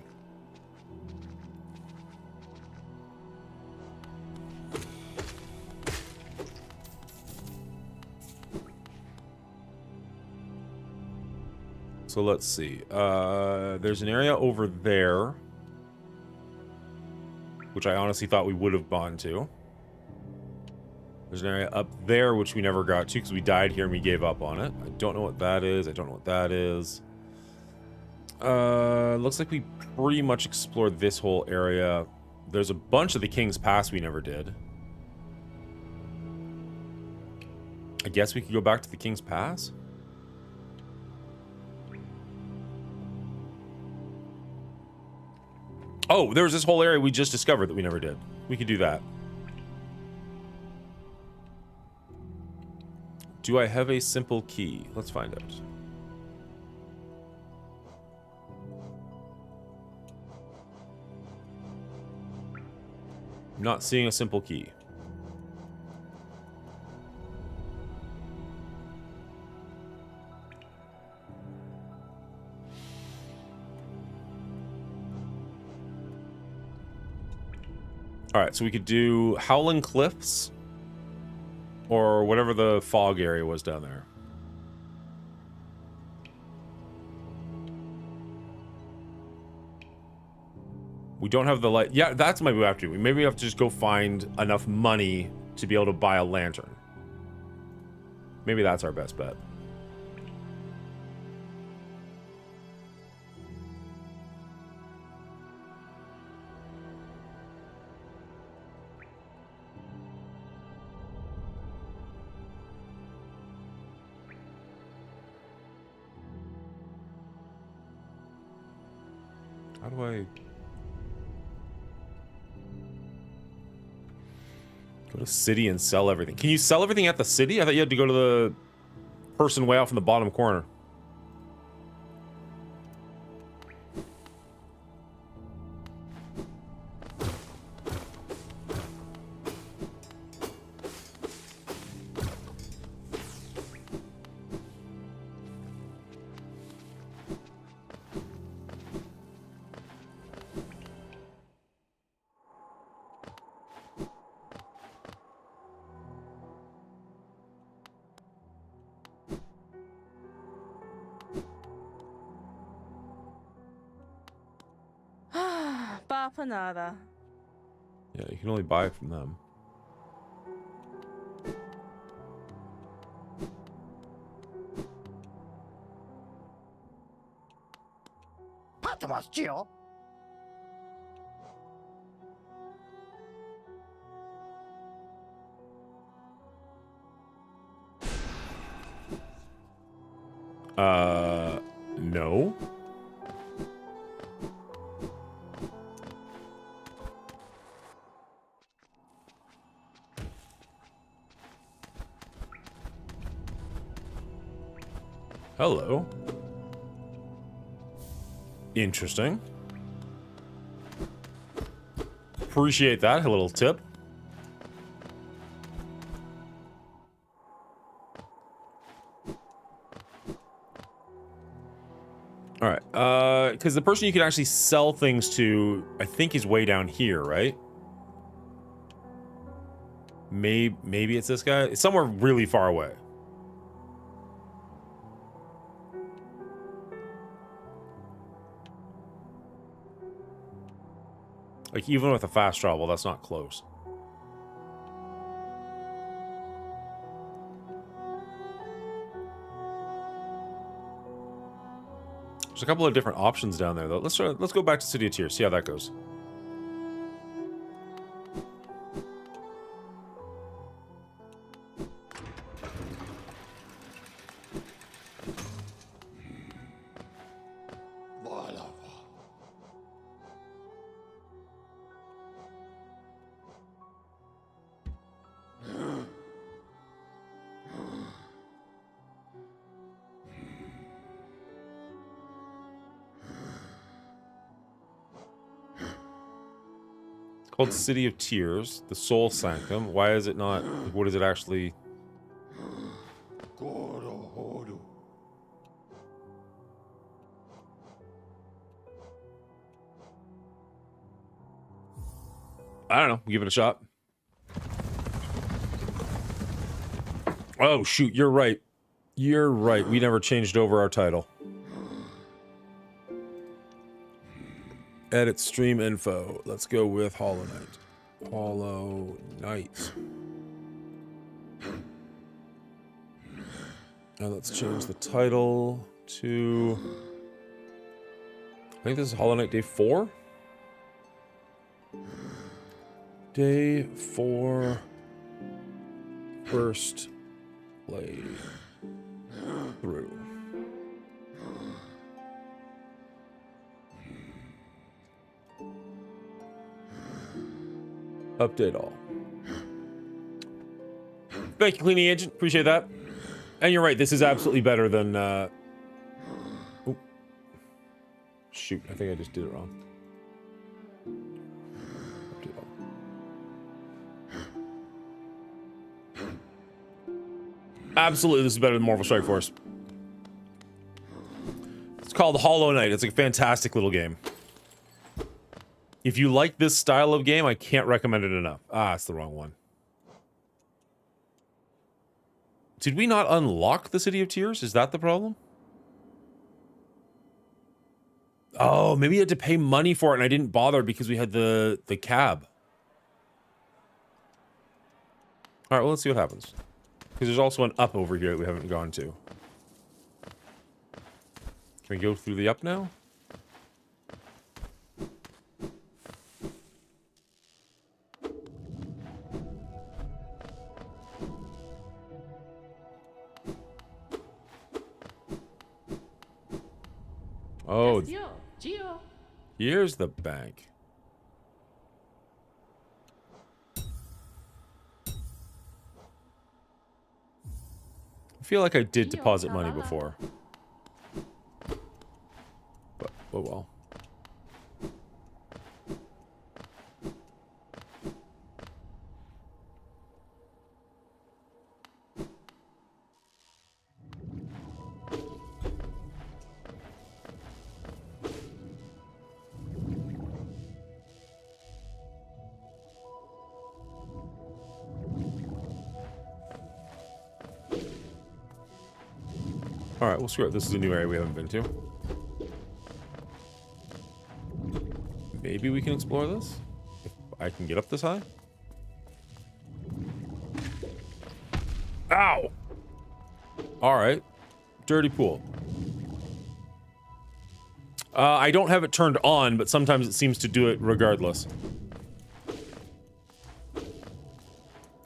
So let's see. There's an area over there, which I honestly thought we would have gone to. There's an area up there, which we never got to because we died here and we gave up on it. I don't know what that is. I don't know what that is. Looks like we pretty much explored this whole area. There's a bunch of the King's Pass we never did. I guess we could go back to the King's Pass. Oh, there's this whole area we just discovered that we never did. We could do that. Do I have a simple key? Let's find out. I'm not seeing a simple key. All right, so we could do Howling Cliffs or whatever the fog area was down there. We don't have the light. Yeah, that's maybe we have to. Maybe we have to just go find enough money to be able to buy a lantern. Maybe that's our best bet. How do I go to city and sell everything? Can you sell everything at the city? I thought you had to go to the person way off in the bottom corner. Nada. Yeah, you can only buy it from them. No. Hello. Interesting. Appreciate that, a little tip. All right, because the person you can actually sell things to, I think, is way down here, right? Maybe it's this guy. It's somewhere really far away. Like, even with a fast travel, that's not close. There's a couple of different options down there, though. Let's go back to City of Tears, see how that goes. Called City of Tears, the Soul Sanctum. Why is it not? What is it actually? I don't know. Give it a shot. Oh shoot! You're right. You're right. We never changed over our title. Edit stream info. Let's go with Hollow Knight. Hollow Knight. Now let's change the title to... I think this is Hollow Knight Day 4? Day 4. First play through. Update all. Thank you, Cleaning Agent. Appreciate that. And you're right, this is absolutely better than, Ooh. Shoot, I think I just did it wrong. Update all. Absolutely, this is better than Marvel Strike Force. It's called Hollow Knight. It's a fantastic little game. If you like this style of game, I can't recommend it enough. Ah, it's the wrong one. Did we not unlock the City of Tears? Is that the problem? Oh, maybe you had to pay money for it and I didn't bother because we had the cab. All right, well, let's see what happens. Because there's also an up over here that we haven't gone to. Can we go through the up now? Oh, here's the bank. I feel like I did deposit money before. But, oh well. Alright, well, screw it. This is a new area we haven't been to. Maybe we can explore this? If I can get up this high? Ow! Alright. Dirty pool. I don't have it turned on, but sometimes it seems to do it regardless.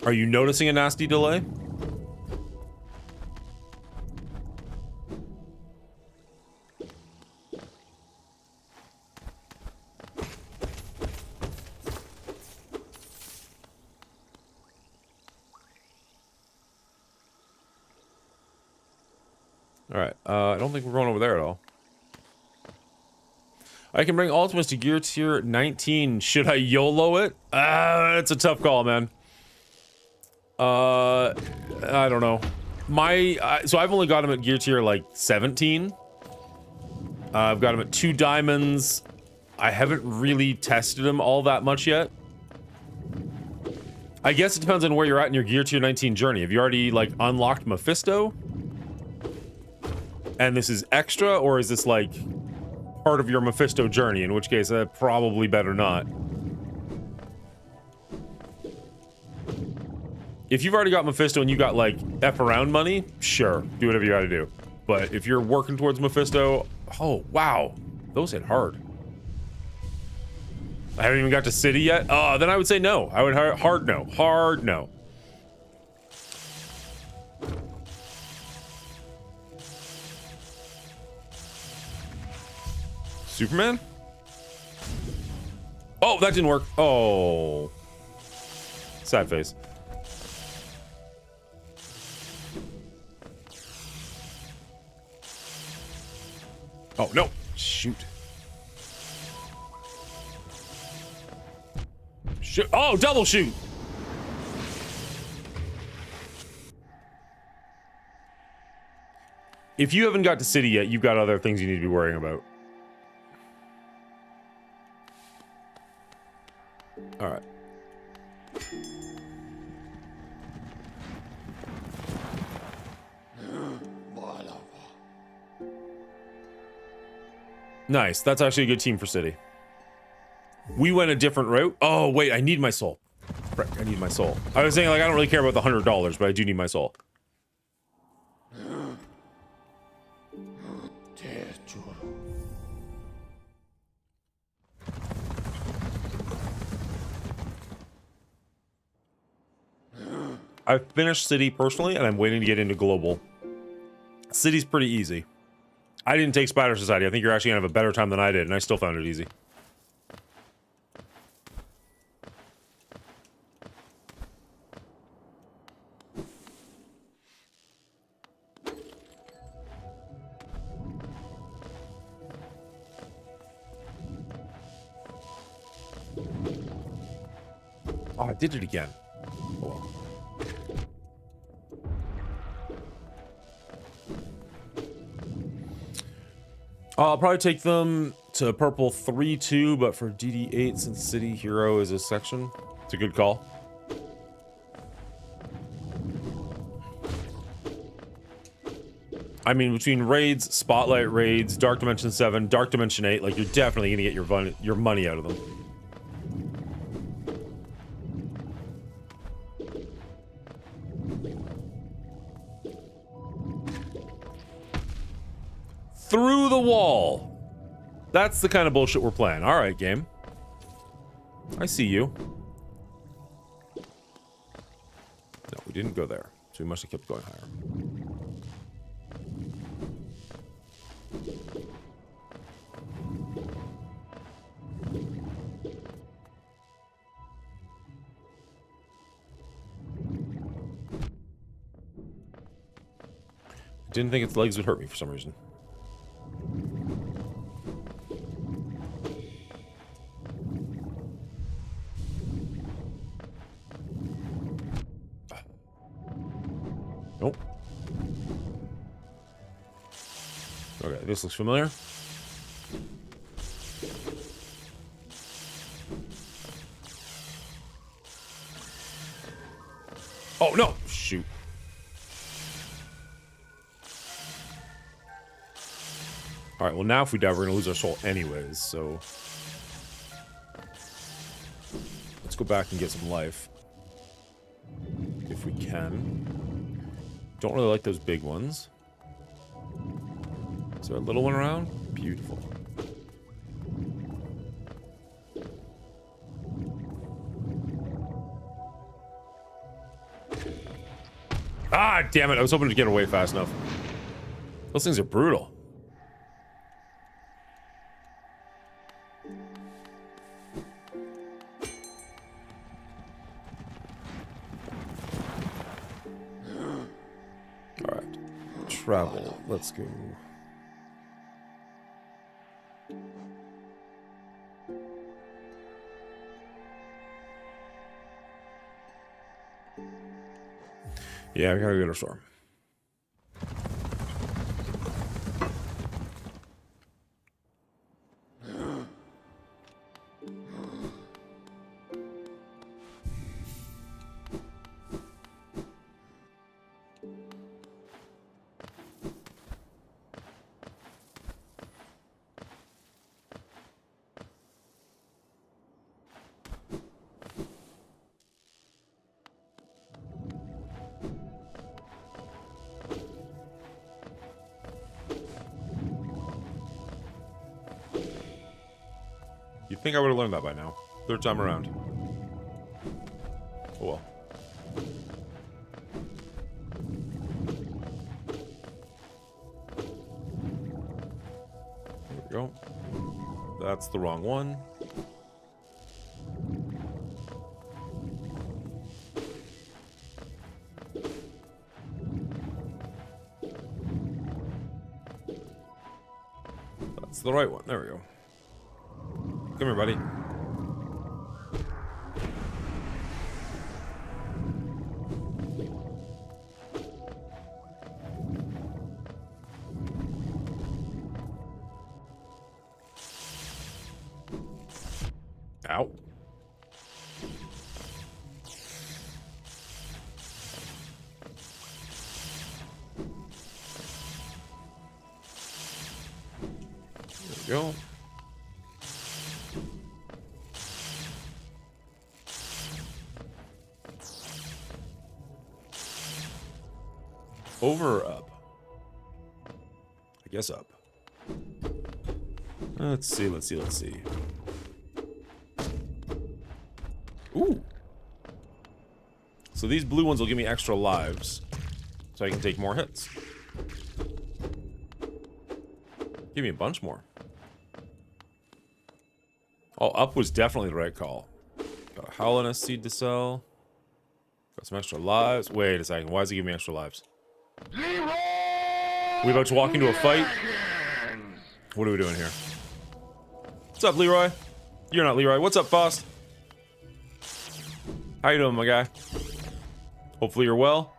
Are you noticing a nasty delay? Alright, I don't think we're going over there at all. I can bring ultimates to gear tier 19. Should I YOLO it? It's a tough call, man. I don't know. So I've only got him at gear tier like 17. I've got him at 2 diamonds. I haven't really tested him all that much yet. I guess it depends on where you're at in your gear tier 19 journey. Have you already like unlocked Mephisto? And this is extra, or is this like part of your Mephisto journey? In which case, probably better not. If you've already got Mephisto and you got like F around money, sure, do whatever you gotta do. But if you're working towards Mephisto, oh wow, those hit hard. I haven't even got to city yet. Oh, then I would say no. I would hard no. Hard no. Superman? Oh, that didn't work. Oh. Sad face. Oh, no. Shoot. Shoot. Oh, double shoot. If you haven't got to city yet, you've got other things you need to be worrying about. All right. Nice. That's actually a good team for city. We went a different route. Oh, wait. I need my soul. Right, I need my soul. I was saying, like, I don't really care about the $100, but I do need my soul. I finished city personally, and I'm waiting to get into global. City's pretty easy. I didn't take Spider Society. I think you're actually gonna have a better time than I did, and I still found it easy. Oh, I did it again. Hold on. I'll probably take them to purple 3-2, but for DD8 since City Hero is a section. It's a good call. I mean, between raids, Spotlight raids, Dark Dimension 7, Dark Dimension 8, like, you're definitely gonna get your money out of them. Through the wall. That's the kind of bullshit we're playing. All right, game. I see you. No, we didn't go there. So we must have kept going higher. Didn't think its legs would hurt me for some reason. Nope. Okay, this looks familiar. Oh, no! Shoot. Alright, well now if we die, we're gonna lose our soul anyways, so... Let's go back and get some life. If we can. Don't really like those big ones. Is there a little one around? Beautiful. Ah, damn it. I was hoping to get away fast enough. Those things are brutal. Travel. Let's go. Yeah, we gotta go to storm. You'd think I would have learned that by now. Third time around. Oh well. There we go. That's the wrong one. That's the right one. There we go. Come here, buddy. Ow. There we go. Over or up? I guess up. Let's see, let's see, let's see. Ooh. So these blue ones will give me extra lives, so I can take more hits. Give me a bunch more. Oh, up was definitely the right call. Got a Howliness seed to sell. Got some extra lives. Wait a second. Why does it give me extra lives? We about to walk into a fight? What are we doing here? What's up, Leroy? You're not Leroy. What's up, Faust? How you doing, my guy? Hopefully you're well.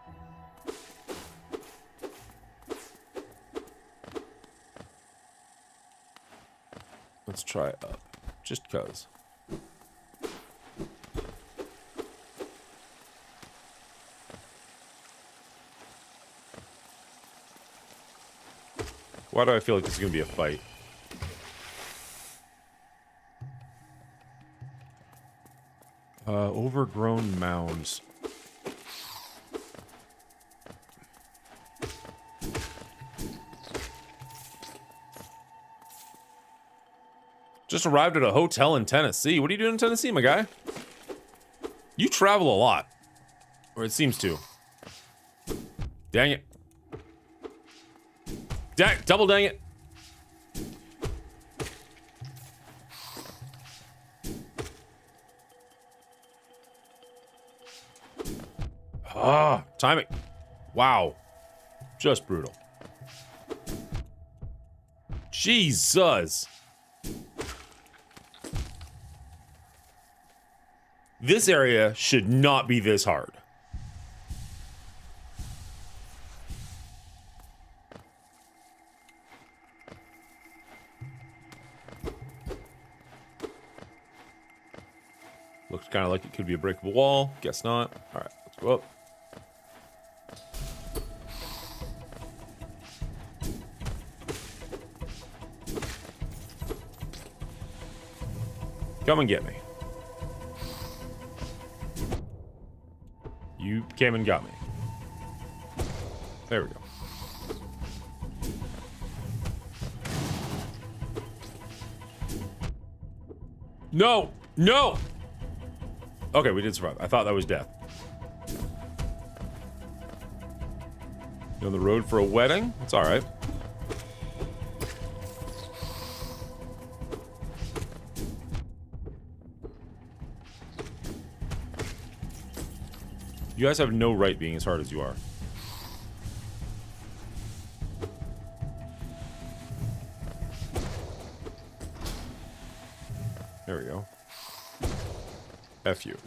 Let's try up. Just cuz. Why do I feel like this is gonna be a fight? Overgrown mounds. Just arrived at a hotel in Tennessee. What are you doing in Tennessee, my guy? You travel a lot. Or it seems to. Dang it. Double dang it. Ah, timing. Wow. Just brutal. Jesus. This area should not be this hard. Looks kind of like it could be a breakable wall. Guess not. All right, let's go up. Come and get me. You came and got me. There we go. No! No! Okay, we did survive. I thought that was death. You on the road for a wedding? It's alright. You guys have no right being as hard as you are. There we go. F you.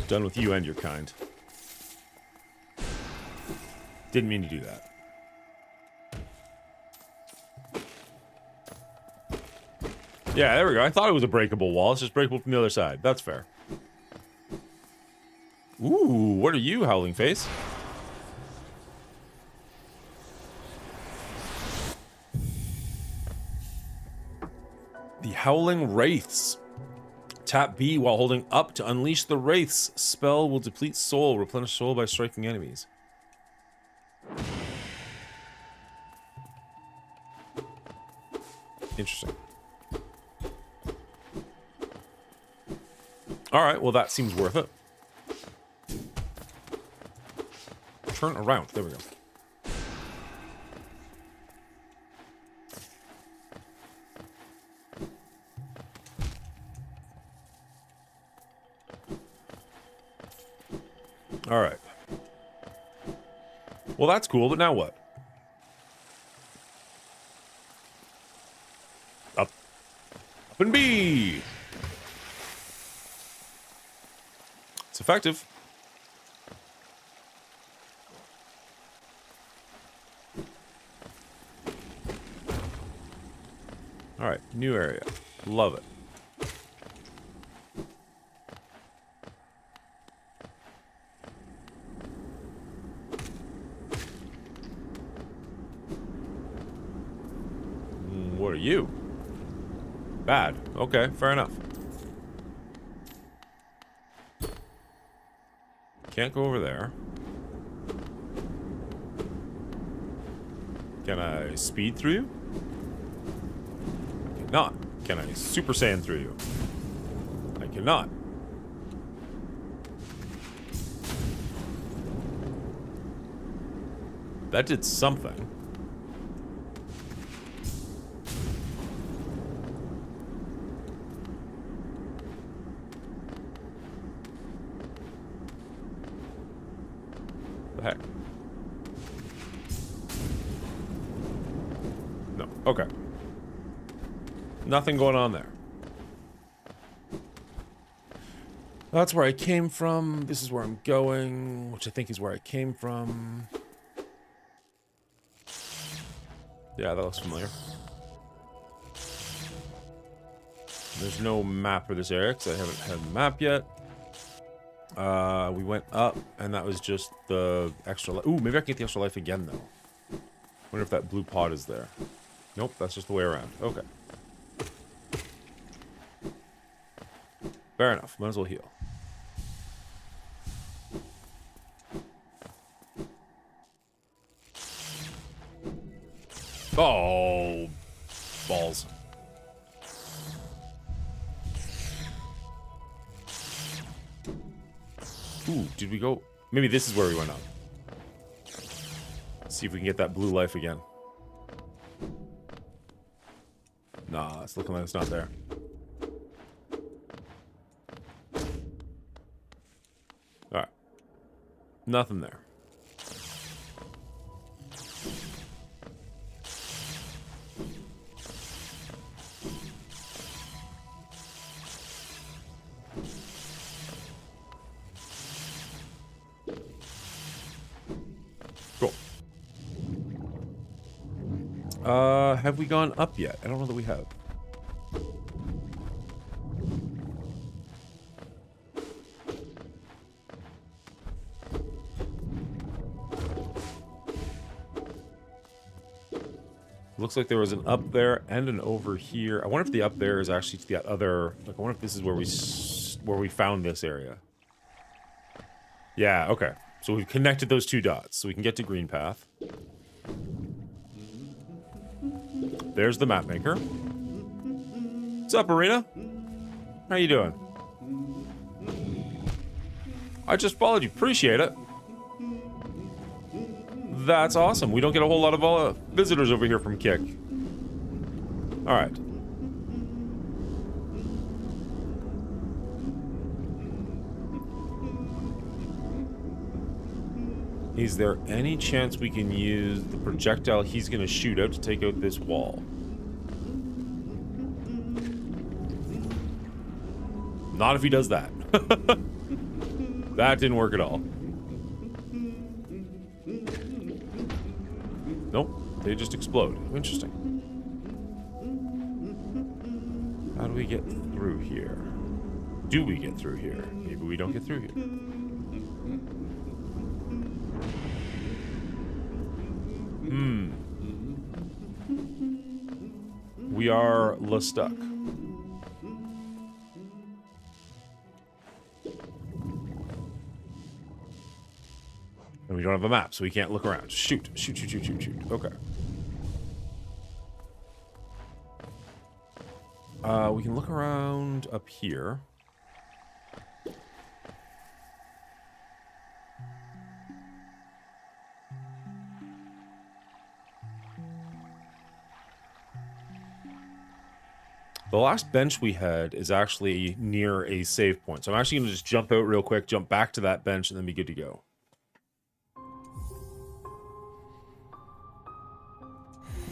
Done with you and your kind. Didn't mean to do that. Yeah, there we go. I thought it was a breakable wall. It's just breakable from the other side. That's fair. Ooh, what are you, Howling Face? The Howling Wraiths. Tap B while holding up to unleash the Wraiths. Spell will deplete soul. Replenish soul by striking enemies. Interesting. All right, well, that seems worth it. Turn around. There we go. All right. Well, that's cool, but now what? Up. Up and B. It's effective. All right, new area. Love it. What are you? Bad. Okay, fair enough. Can't go over there. Can I speed through you? I cannot. Can I Super Saiyan through you? I cannot. That did something. The heck? No. Okay. Nothing going on there. That's where I came from. This is where I'm going, which I think is where I came from. Yeah, that looks familiar. There's no map for this area because I haven't had the map yet. We went up, and that was just the extra life. Ooh, maybe I can get the extra life again, though. Wonder if that blue pod is there. Nope, that's just the way around. Okay. Fair enough. Might as well heal. Oh, balls. Ooh, did we go? Maybe this is where we went up. Let's see if we can get that blue life again. Nah, it's looking like it's not there. Alright. Nothing there. Cool. Have we gone up yet? I don't know that we have. Looks like there was an up there and an over here. I wonder if the up there is actually to the other. Like, I wonder if this is where we found this area. Yeah. Okay. So we've connected those two dots, so we can get to Green Path. There's the map maker. What's up, Arena? How you doing? I just followed you. Appreciate it. That's awesome. We don't get a whole lot of visitors over here from Kick. All right. Is there any chance we can use the projectile he's going to shoot out to take out this wall? Not if he does that. That didn't work at all. Nope, they just explode. Interesting. How do we get through here? Do we get through here? Maybe we don't get through here. We are stuck. And we don't have a map, so we can't look around. Shoot. Shoot, shoot, shoot, shoot, shoot. Okay. We can look around up here. The last bench we had is actually near a save point. So I'm actually going to just jump out real quick, jump back to that bench, and then be good to go.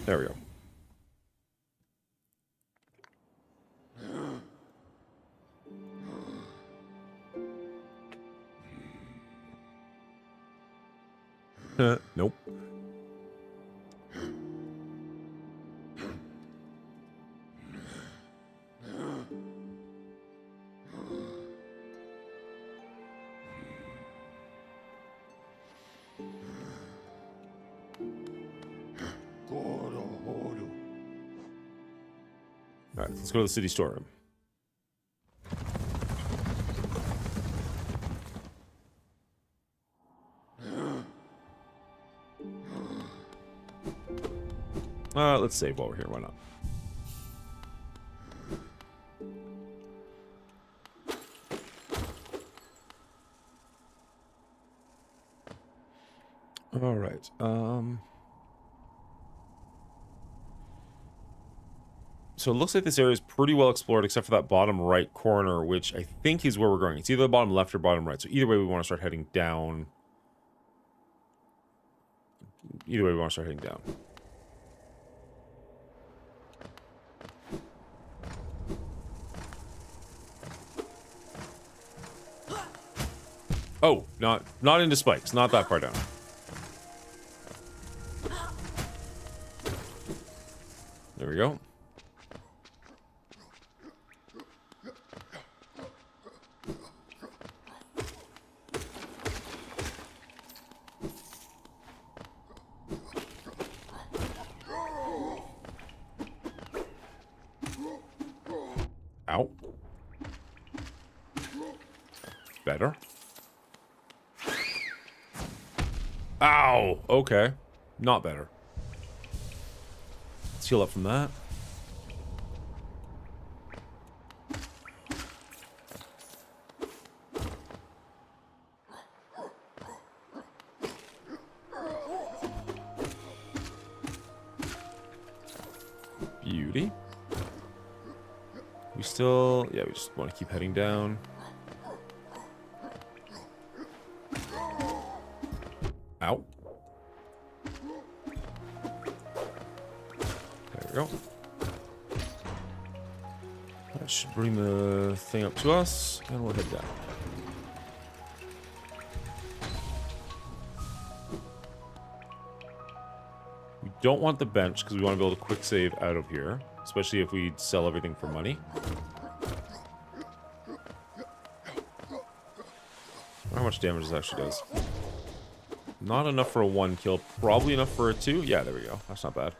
There we go. Nope. Alright, let's go to the city storeroom. Let's save while we're here, why not? Alright, so it looks like this area is pretty well explored except for that bottom right corner, which I think is where we're going. It's either the bottom left or bottom right. So either way, we want to start heading down. Either way, we want to start heading down. Oh, not into spikes. Not that far down. There we go. Ow. Better. Ow! Okay. Not better. Let's heal up from that. Beauty. We still... Yeah, we just want to keep heading down. Ow. There we go. That should bring the thing up to us, and we'll head down. We don't want the bench, because we want to be able to quick save out of here, especially if we sell everything for money. I wonder how much damage this actually does. Not enough for a 1 kill. Probably enough for a 2. Yeah, there we go. That's not bad.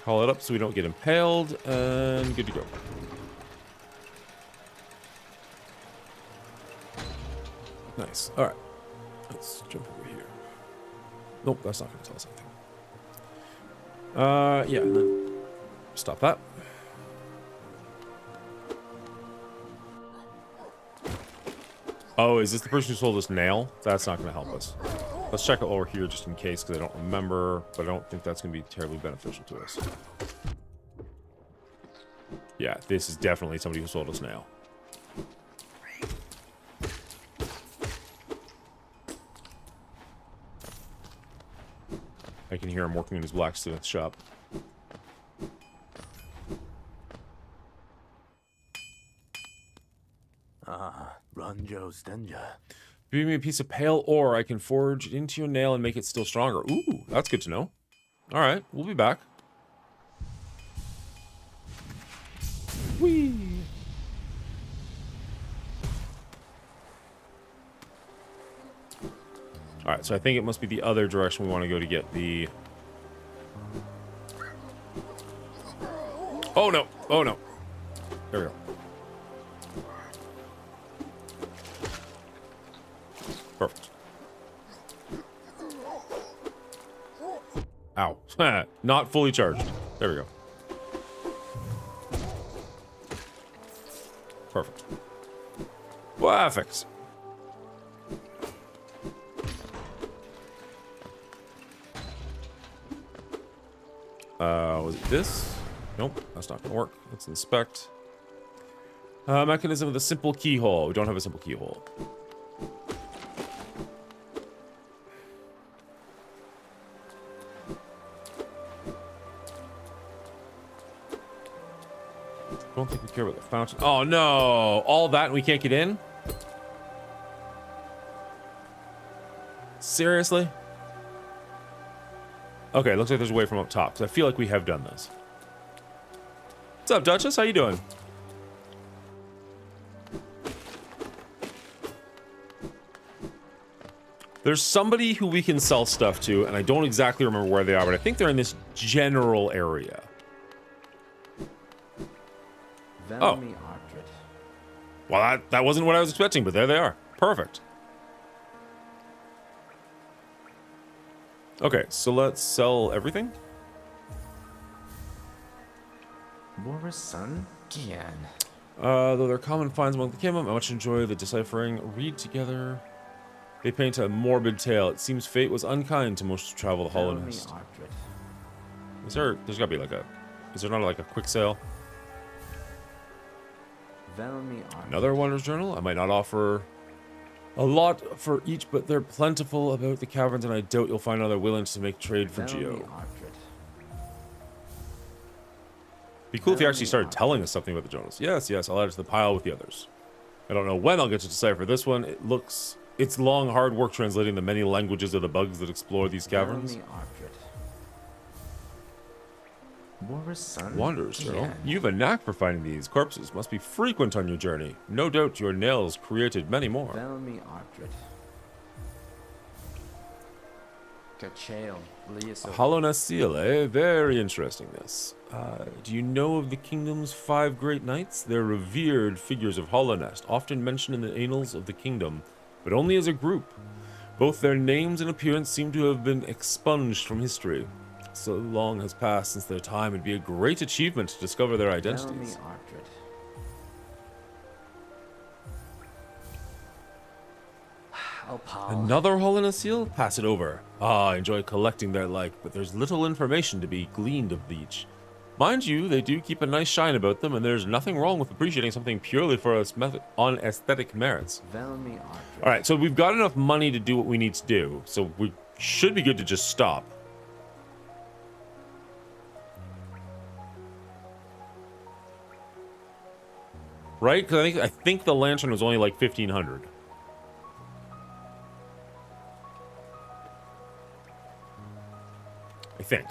Call it up so we don't get impaled, and good to go. Nice. All right. Let's jump over here. Nope, that's not going to tell us anything. Yeah, and then stop that. Oh, is this the person who sold us nail? That's not going to help us. Let's check it while we're here just in case, because I don't remember, but I don't think that's going to be terribly beneficial to us. Yeah, this is definitely somebody who sold us nail. I can hear him working in his blacksmith shop. Ranjo Stenja. Give me a piece of pale ore. I can forge it into your nail and make it still stronger. Ooh, that's good to know. All right, we'll be back. Whee! All right, so I think it must be the other direction we want to go to get the... Oh, no. Oh, no. There we go. Perfect. Ow. Not fully charged. There we go. Perfect. Perfect. Was it this? Nope, that's not gonna work. Let's inspect. Mechanism with a simple keyhole. We don't have a simple keyhole. Don't think we care about the fountain. Oh no! All that and we can't get in? Seriously? Okay, looks like there's a way from up top, because I feel like we have done this. What's up, Duchess? How you doing? There's somebody who we can sell stuff to, and I don't exactly remember where they are, but I think they're in this general area. Oh. Well, that wasn't what I was expecting, but there they are. Perfect. Okay, so let's sell everything. Though they're common finds among the kingdom, I much enjoy the deciphering. Read together. They paint a morbid tale. It seems fate was unkind to most who travel the Hollow Nest. There's gotta be like a... Is there not like a quick sale? Another Wonders Journal? I might not offer a lot for each, but they're plentiful about the caverns, and I doubt you'll find another willing to make trade for Geo. Be cool if you actually started telling us something about the journals. Yes, yes, I'll add it to the pile with the others. I don't know when I'll get to decipher this one. It's long, hard work translating the many languages of the bugs that explore these caverns. Wanderers Journal. You have a knack for finding these. Corpses must be frequent on your journey. No doubt your nails created many more. A Hollow Nest seal, eh? Very interesting, this. Do you know of the kingdom's 5 great knights? They're revered figures of Hollow Nest, often mentioned in the annals of the kingdom, but only as a group. Both their names and appearance seem to have been expunged from history. So long has passed since their time, it'd be a great achievement to discover their identities. Another Hollow Nest seal? Pass it over. I enjoy collecting their like, but there's little information to be gleaned of each. Mind you, they do keep a nice shine about them, and there's nothing wrong with appreciating something purely for on aesthetic merits. Alright, so we've got enough money to do what we need to do, so we should be good to just stop. Right? Because I think the lantern was only like 1,500. I think.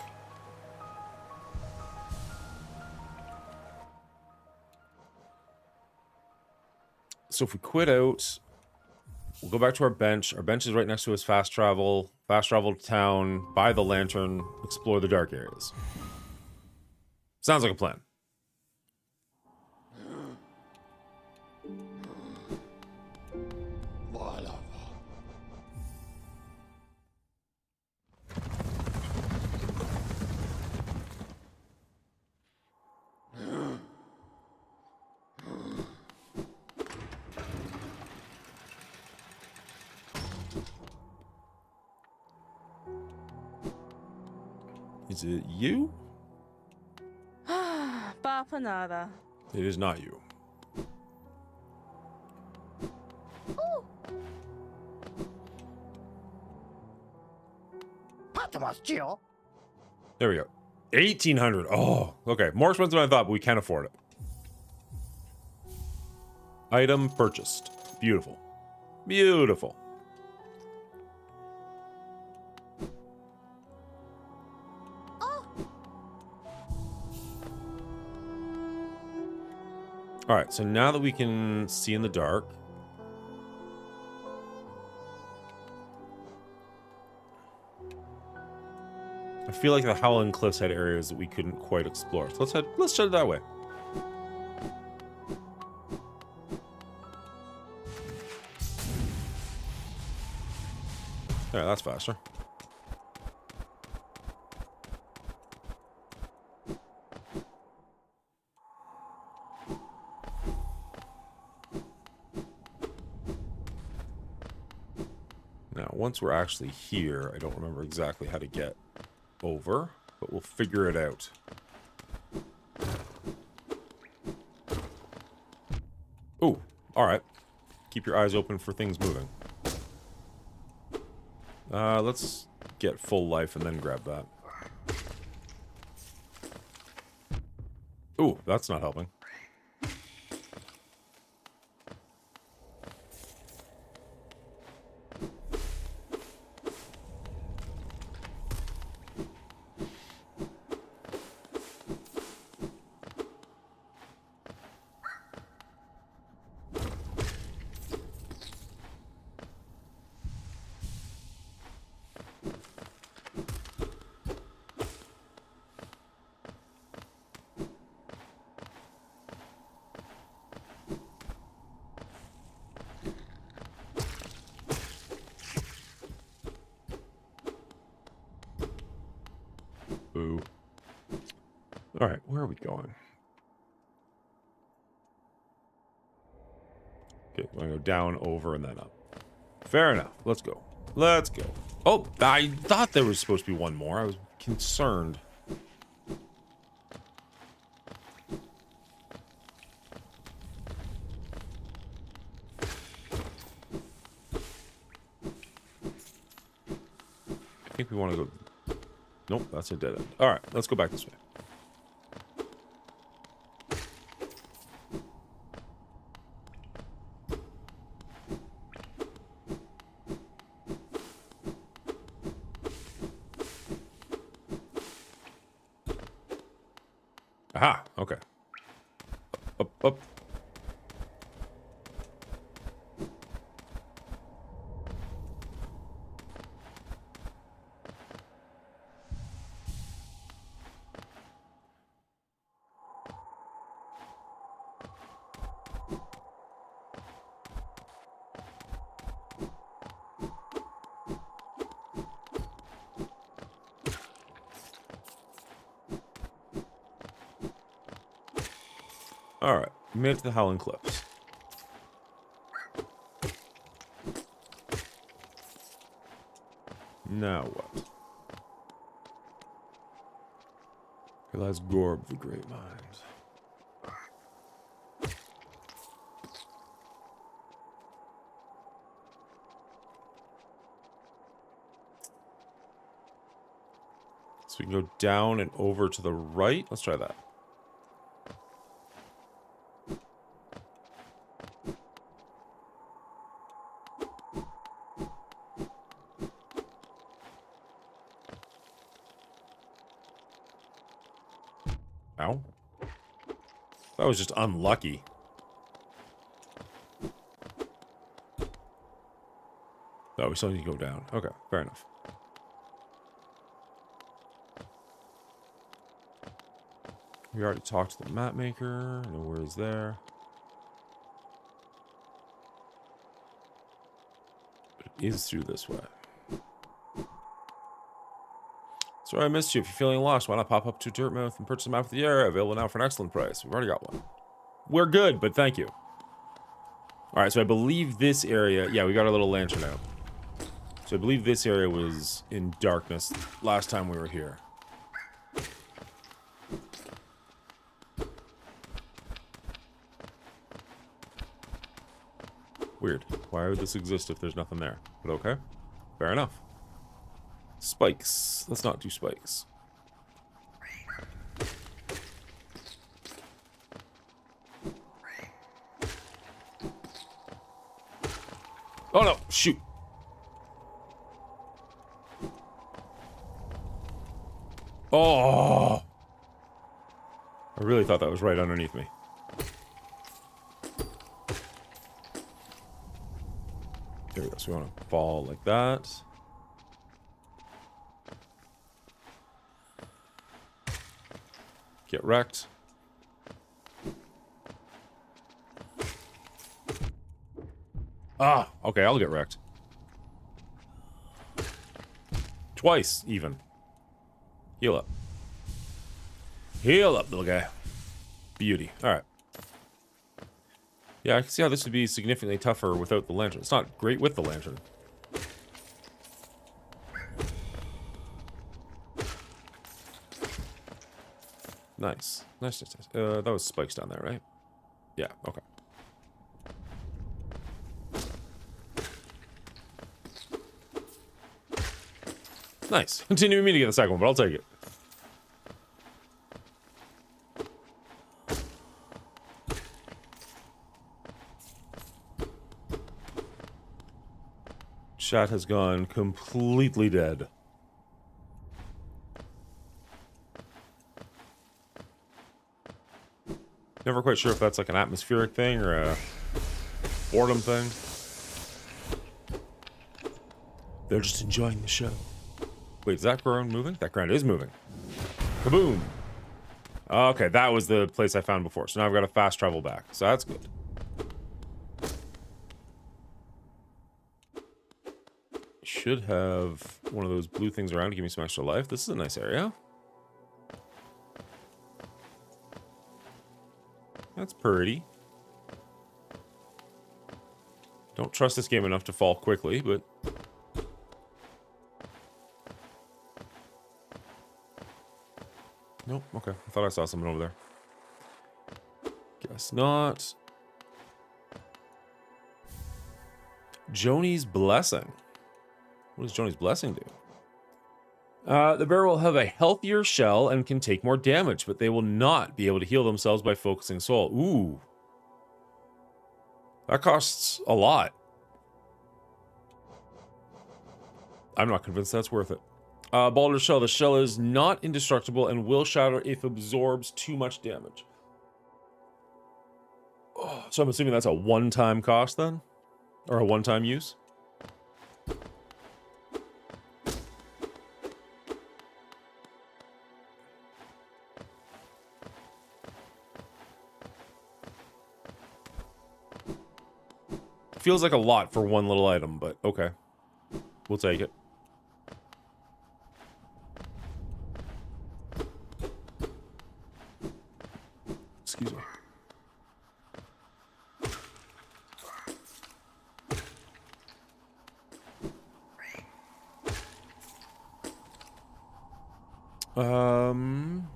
So if we quit out, we'll go back to our bench. Our bench is right next to his fast travel. Fast travel to town, buy the lantern, explore the dark areas. Sounds like a plan. Is it you? Bapanada. It is not you. There we go. 1,800. Oh, okay. More expensive than I thought, but we can't afford it. Item purchased. Beautiful. Beautiful. All right, so now that we can see in the dark, I feel like the Howling Cliffs had areas that we couldn't quite explore. So let's head that way. Yeah, that's faster. Now, once we're actually here, I don't remember exactly how to get over, but we'll figure it out. Ooh, alright. Keep your eyes open for things moving. Let's get full life and then grab that. Ooh, that's not helping. Boo. Alright, where are we going? Okay, we're gonna go down, over, and then up. Fair enough. Let's go. Let's go. Oh, I thought there was supposed to be one more. I was concerned. I think we want to go... Nope, that's a dead end. Alright, let's go back this way. Aha, okay. Up, up. Alright, we made it to the Howling Cliffs. Now what? Realize Gorb, the Great Mind. So we can go down and over to the right. Let's try that. Ow. That was just unlucky. Oh, we still need to go down. Okay, fair enough. We already talked to the map maker. No worries there. But it is through this way. Sorry I missed you. If you're feeling lost, why not pop up to Dirtmouth and purchase a map of the area? Available now for an excellent price. We've already got one. We're good, but thank you. Alright, so I believe this area... Yeah, we got our little lantern out. So I believe this area was in darkness last time we were here. Weird. Why would this exist if there's nothing there? But okay. Fair enough. Spikes. Let's not do spikes. Oh no! Shoot! Oh! I really thought that was right underneath me. There we go. So we want to fall like that. Get wrecked. Ah, okay, I'll get wrecked. Twice, even. Heal up. Heal up, little guy. Beauty. Alright. Yeah, I can see how this would be significantly tougher without the lantern. It's not great with the lantern. Nice. Nice, nice, nice. That was spikes down there, right? Yeah, okay. Nice. Continuing me to get the second one, but I'll take it. Chat has gone completely dead. Never quite sure if that's like an atmospheric thing or a boredom thing. They're just enjoying the show. Wait, is that ground moving? That ground is moving. Kaboom! Okay, that was the place I found before. So now I've got to fast travel back. So that's good. Should have one of those blue things around to give me some extra life. This is a nice area. That's pretty. Don't trust this game enough to fall quickly, but... Nope, okay. I thought I saw something over there. Guess not. Joni's Blessing. What does Joni's Blessing do? The bear will have a healthier shell and can take more damage, but they will not be able to heal themselves by focusing soul. Ooh. That costs a lot. I'm not convinced that's worth it. Baldur's Shell. The shell is not indestructible and will shatter if absorbs too much damage. Oh, so I'm assuming that's a one-time cost then? Or a one-time use? Feels like a lot for one little item, but okay. We'll take it. Excuse me.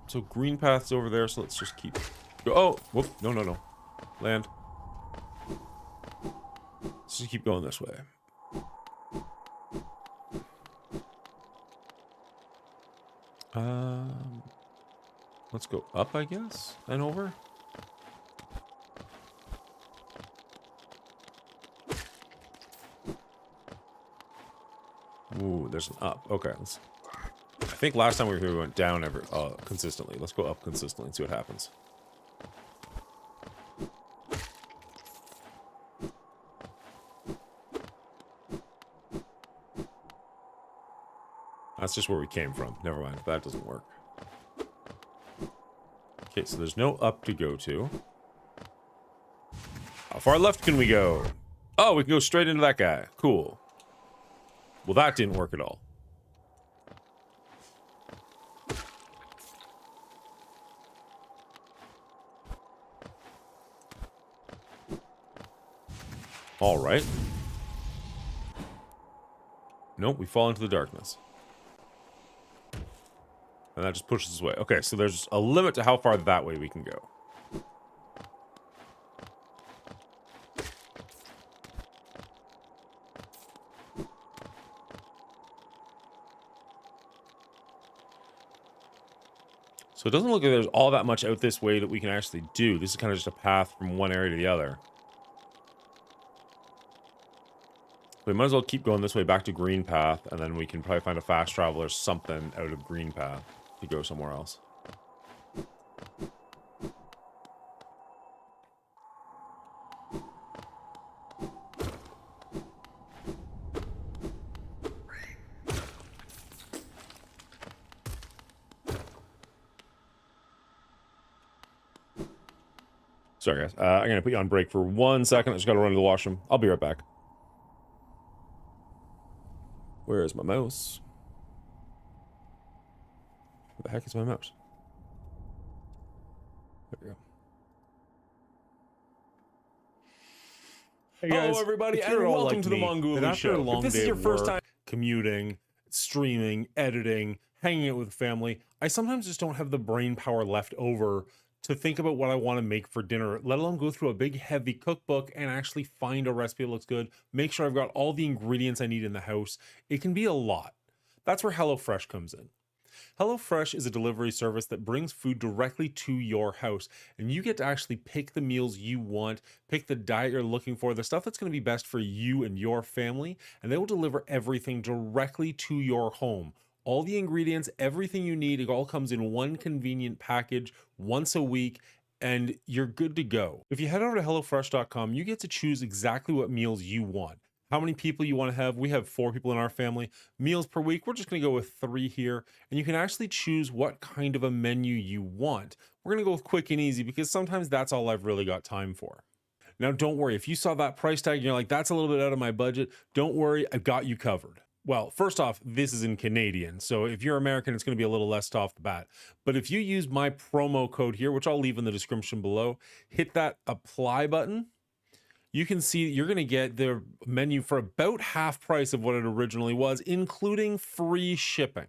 So green path's over there, so let's just keep... Oh! Whoop. No, no, no. Land. Let's just keep going this way. Let's go up, I guess, and over. Ooh, there's an up. Okay, let's... I think last time we were here we went down consistently. Let's go up consistently and see what happens. That's just where we came from. Never mind. That doesn't work. Okay, so there's no up to go to. How far left can we go? Oh, we can go straight into that guy. Cool. Well, that didn't work at all. All right. Nope, we fall into the darkness. And that just pushes us away. Okay, so there's a limit to how far that way we can go. So it doesn't look like there's all that much out this way that we can actually do. This is kind of just a path from one area to the other. We might as well keep going this way back to Green Path, and then we can probably find a fast travel or something out of Green Path to go somewhere else. Sorry, guys. I'm going to put you on break for 1 second. I just got to run to the washroom. I'll be right back. Where is my mouse? heck is my mouse? There we go. Hey guys, hello everybody, if and you're all welcome like to the me, then Mongoolie after a Show. long If this day is your of first work- time commuting, streaming, editing, hanging out with family, I sometimes just don't have the brain power left over to think about what I want to make for dinner, let alone go through a big heavy cookbook and actually find a recipe that looks good, make sure I've got all the ingredients I need in the house. It can be a lot. That's where HelloFresh comes in. HelloFresh is a delivery service that brings food directly to your house, and you get to actually pick the meals you want, pick the diet you're looking for, the stuff that's going to be best for you and your family, and they will deliver everything directly to your home. All the ingredients, everything you need, it all comes in one convenient package once a week, and you're good to go. If you head over to HelloFresh.com, you get to choose exactly what meals you want. How many people you want to have. We have 4 people in our family. Meals per week, we're just going to go with 3 here. And you can actually choose what kind of a menu you want. We're going to go with quick and easy because sometimes that's all I've really got time for. Now, don't worry. If you saw that price tag and you're like, that's a little bit out of my budget, don't worry. I've got you covered. Well, first off, this is in Canadian. So if you're American, it's going to be a little less off the bat. But if you use my promo code here, which I'll leave in the description below, hit that apply button, you can see you're going to get the menu for about half price of what it originally was, including free shipping,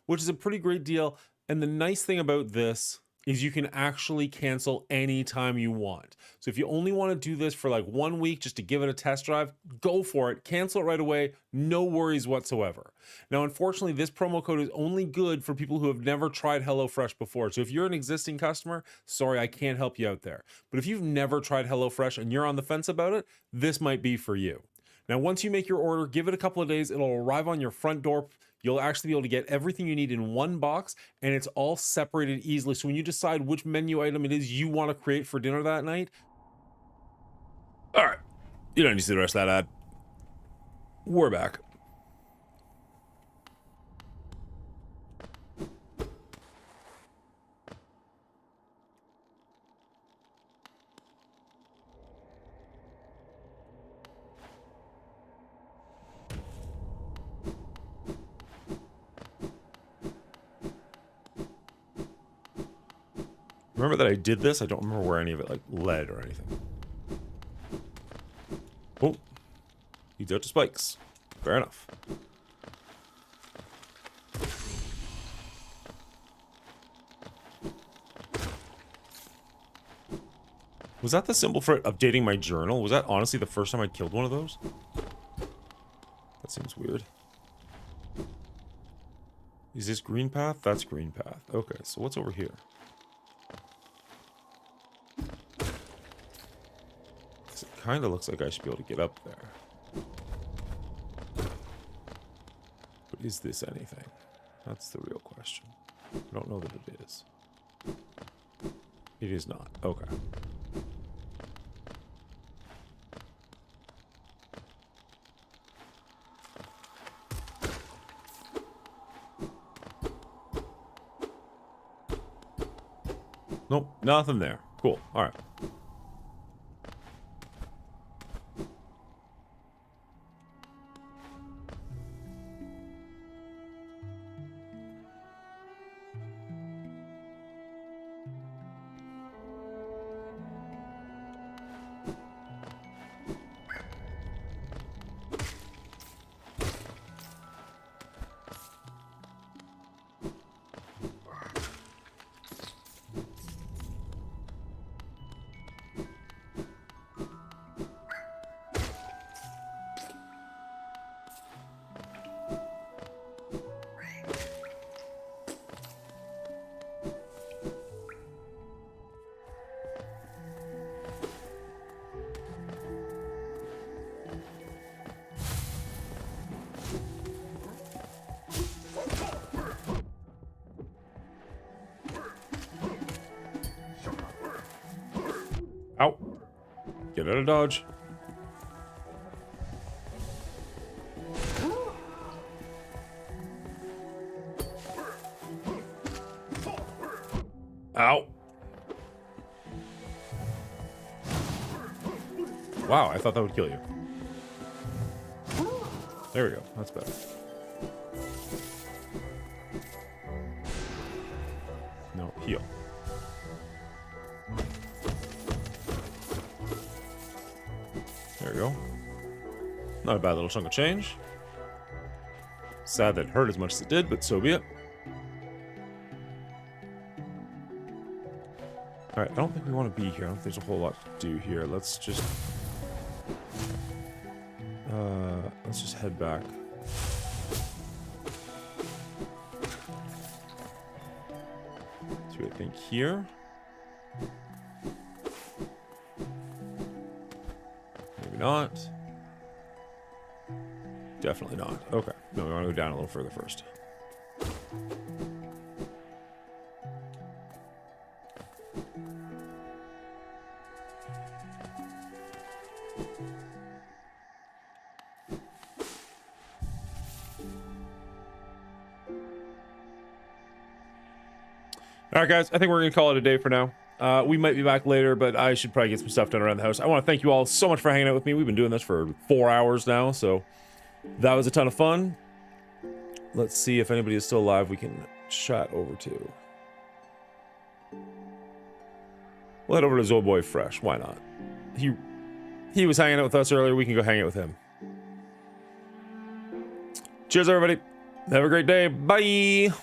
which is a pretty great deal. And the nice thing about this is you can actually cancel anytime you want. So if you only want to do this for like 1 week just to give it a test drive, go for it. Cancel it right away. No worries whatsoever. Now, unfortunately, this promo code is only good for people who have never tried HelloFresh before. So if you're an existing customer, sorry, I can't help you out there. But if you've never tried HelloFresh and you're on the fence about it, this might be for you. Now, once you make your order, give it a couple of days. It'll arrive on your front door. You'll actually be able to get everything you need in one box, and it's all separated easily. So when you decide which menu item it is you want to create for dinner that night, all right, you don't need to see the rest of that ad. We're back. Remember that I did this? I don't remember where any of it like led or anything. Oh, he's out to spikes. Fair enough. Was that the symbol for updating my journal? Was that honestly the first time I killed one of those? That seems weird. Is this green path? That's green path. Okay, so what's over here? It kind of looks like I should be able to get up there. But is this anything? That's the real question. I don't know that it is. It is not. Okay. Nope, nothing there. Cool. All right. Ow. Get out of dodge. Ow. Wow, I thought that would kill you. There we go. That's better. No, heal. There we go. Not a bad little chunk of change. Sad that it hurt as much as it did, but so be it. Alright, I don't think we want to be here. I don't think there's a whole lot to do here. Let's just head back. To, I think, here. Maybe not. Definitely not. Okay. No, we want to go down a little further first. All right, guys, I think we're going to call it a day for now. We might be back later, but I should probably get some stuff done around the house. I want to thank you all so much for hanging out with me. We've been doing this for 4 hours now, so that was a ton of fun. Let's see if anybody is still alive we can chat over to. We'll head over to Zoboy Fresh. Why not? He was hanging out with us earlier. We can go hang out with him. Cheers, everybody. Have a great day. Bye.